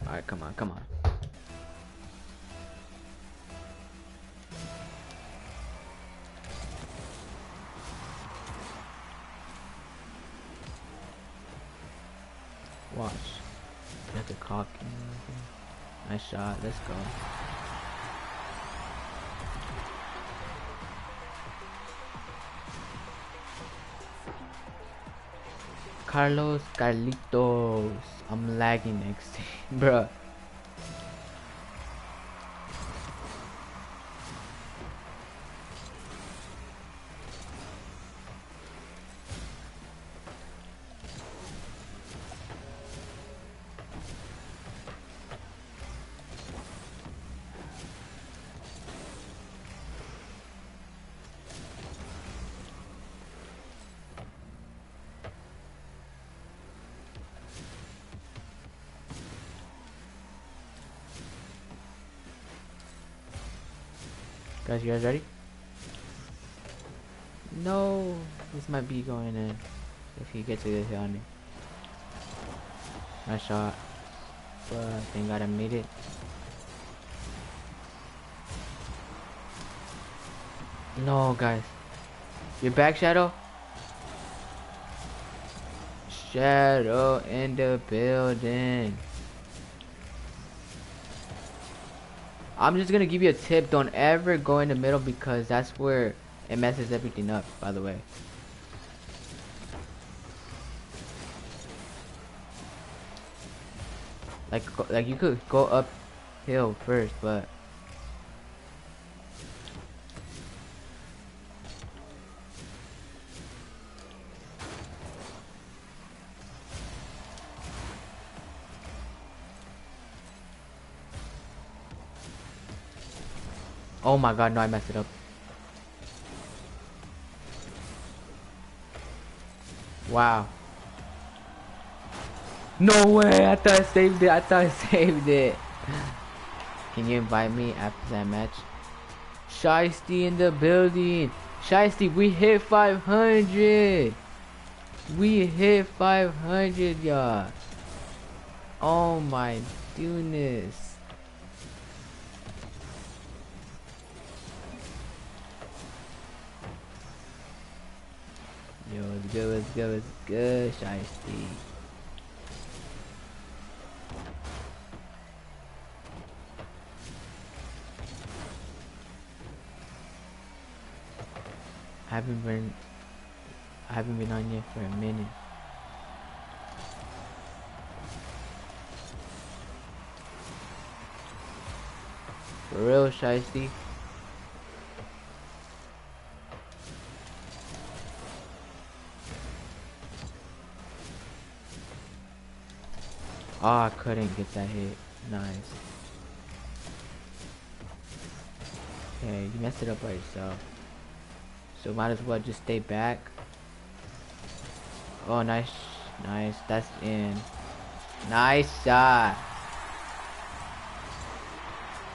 Alright, come on. Watch. Get the cock. Nice shot. Let's go. Carlitos. I'm lagging next to him, bruh. Guys, you guys ready? No, this might be going in if he gets a good hit on me. Nice shot, but thank God I made it. No, guys, you're back, Shadow. Shadow in the building. I'm just gonna give you a tip. Don't ever go in the middle because that's where it messes everything up, by the way. Like you could go uphill first, but oh my God, no, I messed it up. Wow. No way, I thought I saved it. Can you invite me after that match? Shiesty in the building. Shiesty, we hit 500. We hit 500, y'all. Oh my goodness. Yo, good, what's good, what's good, Shiesty? I haven't been on yet for a minute. For real, Shiesty. Oh, I couldn't get that hit. Nice. Okay, you messed it up by yourself. So might as well just stay back. Oh, nice. Nice. That's in. Nice shot.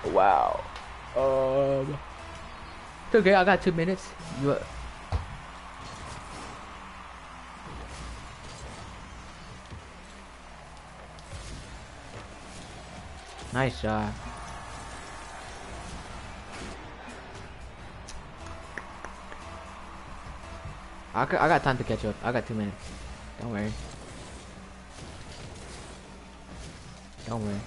Wow. It's okay, I got 2 minutes. You nice shot. I got time to catch up. I got 2 minutes. Don't worry. Don't worry.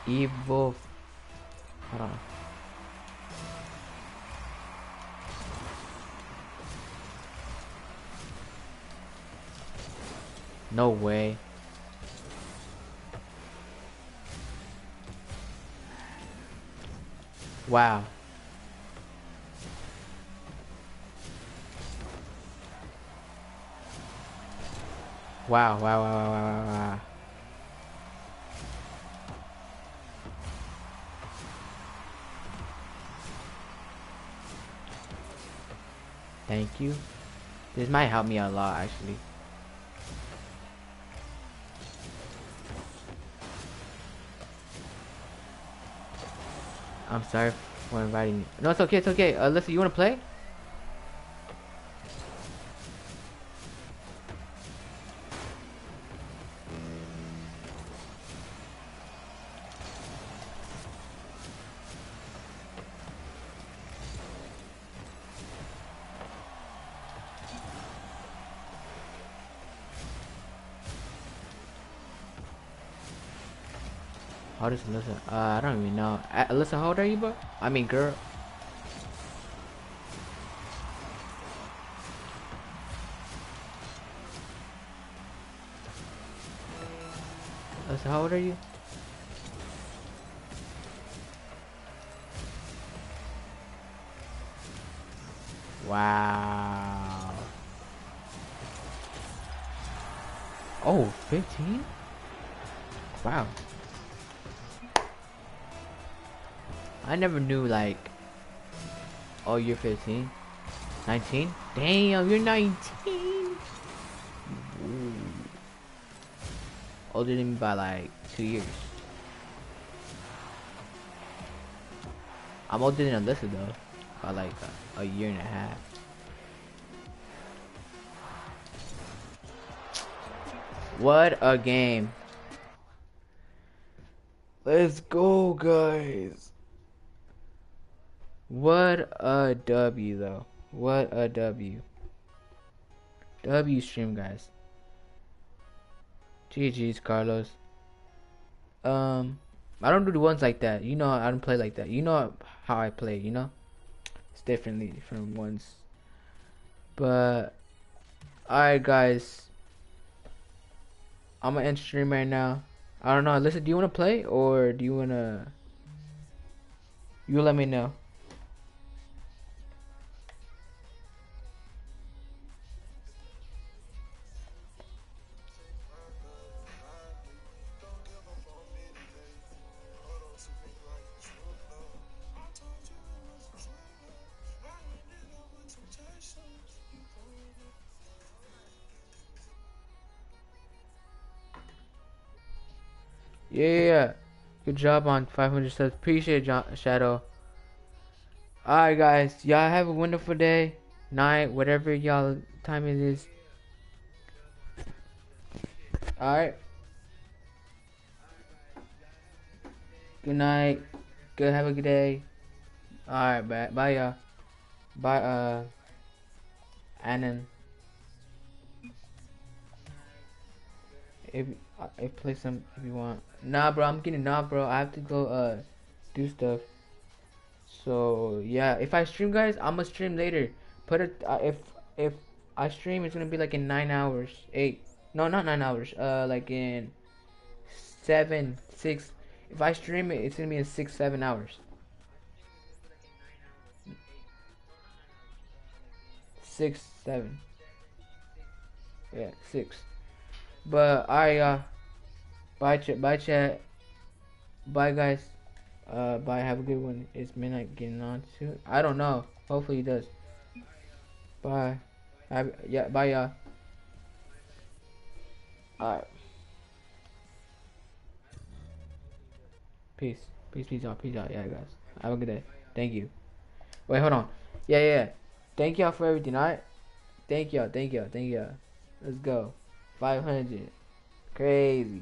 Evil. Hold on. No way. Wow. Wow, wow, wow, wow, wow, wow. Thank you. This might help me a lot, actually. I'm sorry for inviting you. No, it's okay, it's okay. Alyssa, you wanna play? How does Alyssa? I don't even know. Alyssa, how old are you, bro? I mean, girl. Alyssa, how old are you? Wow. Oh, 15? Wow. I never knew, like, oh, you're 15? 19? Damn, you're 19! Ooh. Older than me by, like, 2 years. I'm older than Alyssa, though. By, like, a year and a half. What a game. Let's go, guys. What a W, though. What a W. W stream, guys. GG's, Carlos. I don't do the ones like that. You know, I don't play like that. You know how I play, you know? It's different ones. But, alright, guys. I'm gonna end stream right now. I don't know. Listen, do you want to play? Or do you want to... You let me know. Yeah. Good job on 500 subs. Appreciate it, Shadow. Alright, guys. Y'all have a wonderful day, night, whatever y'all time it is. Alright. Good night. Good. Have a good day. All right. Bye. Bye, y'all. Bye. Annan. If play some if you want. Nah, bro. I'm getting nah, bro. I have to go do stuff. So yeah, if I stream, guys, I'm gonna stream later. Put it if I stream, it's gonna be like in 9 hours, 8. No, not 9 hours. Like in 7, 6. If I stream it, it's gonna be in 6, 7 hours. 6, 7. Yeah, 6. But alright, bye chat, bye chat, bye guys. Bye. Have a good one. Is midnight getting on soon? I don't know. Hopefully he does. Bye. Yeah. Bye, y'all. Alright. Peace. Peace. Peace out. Peace out. Yeah, guys. Have a good day. Thank you. Wait, hold on. Yeah, yeah, yeah. Thank y'all for everything. Alright. Thank y'all. Thank y'all. Thank y'all. Let's go. 500. Crazy.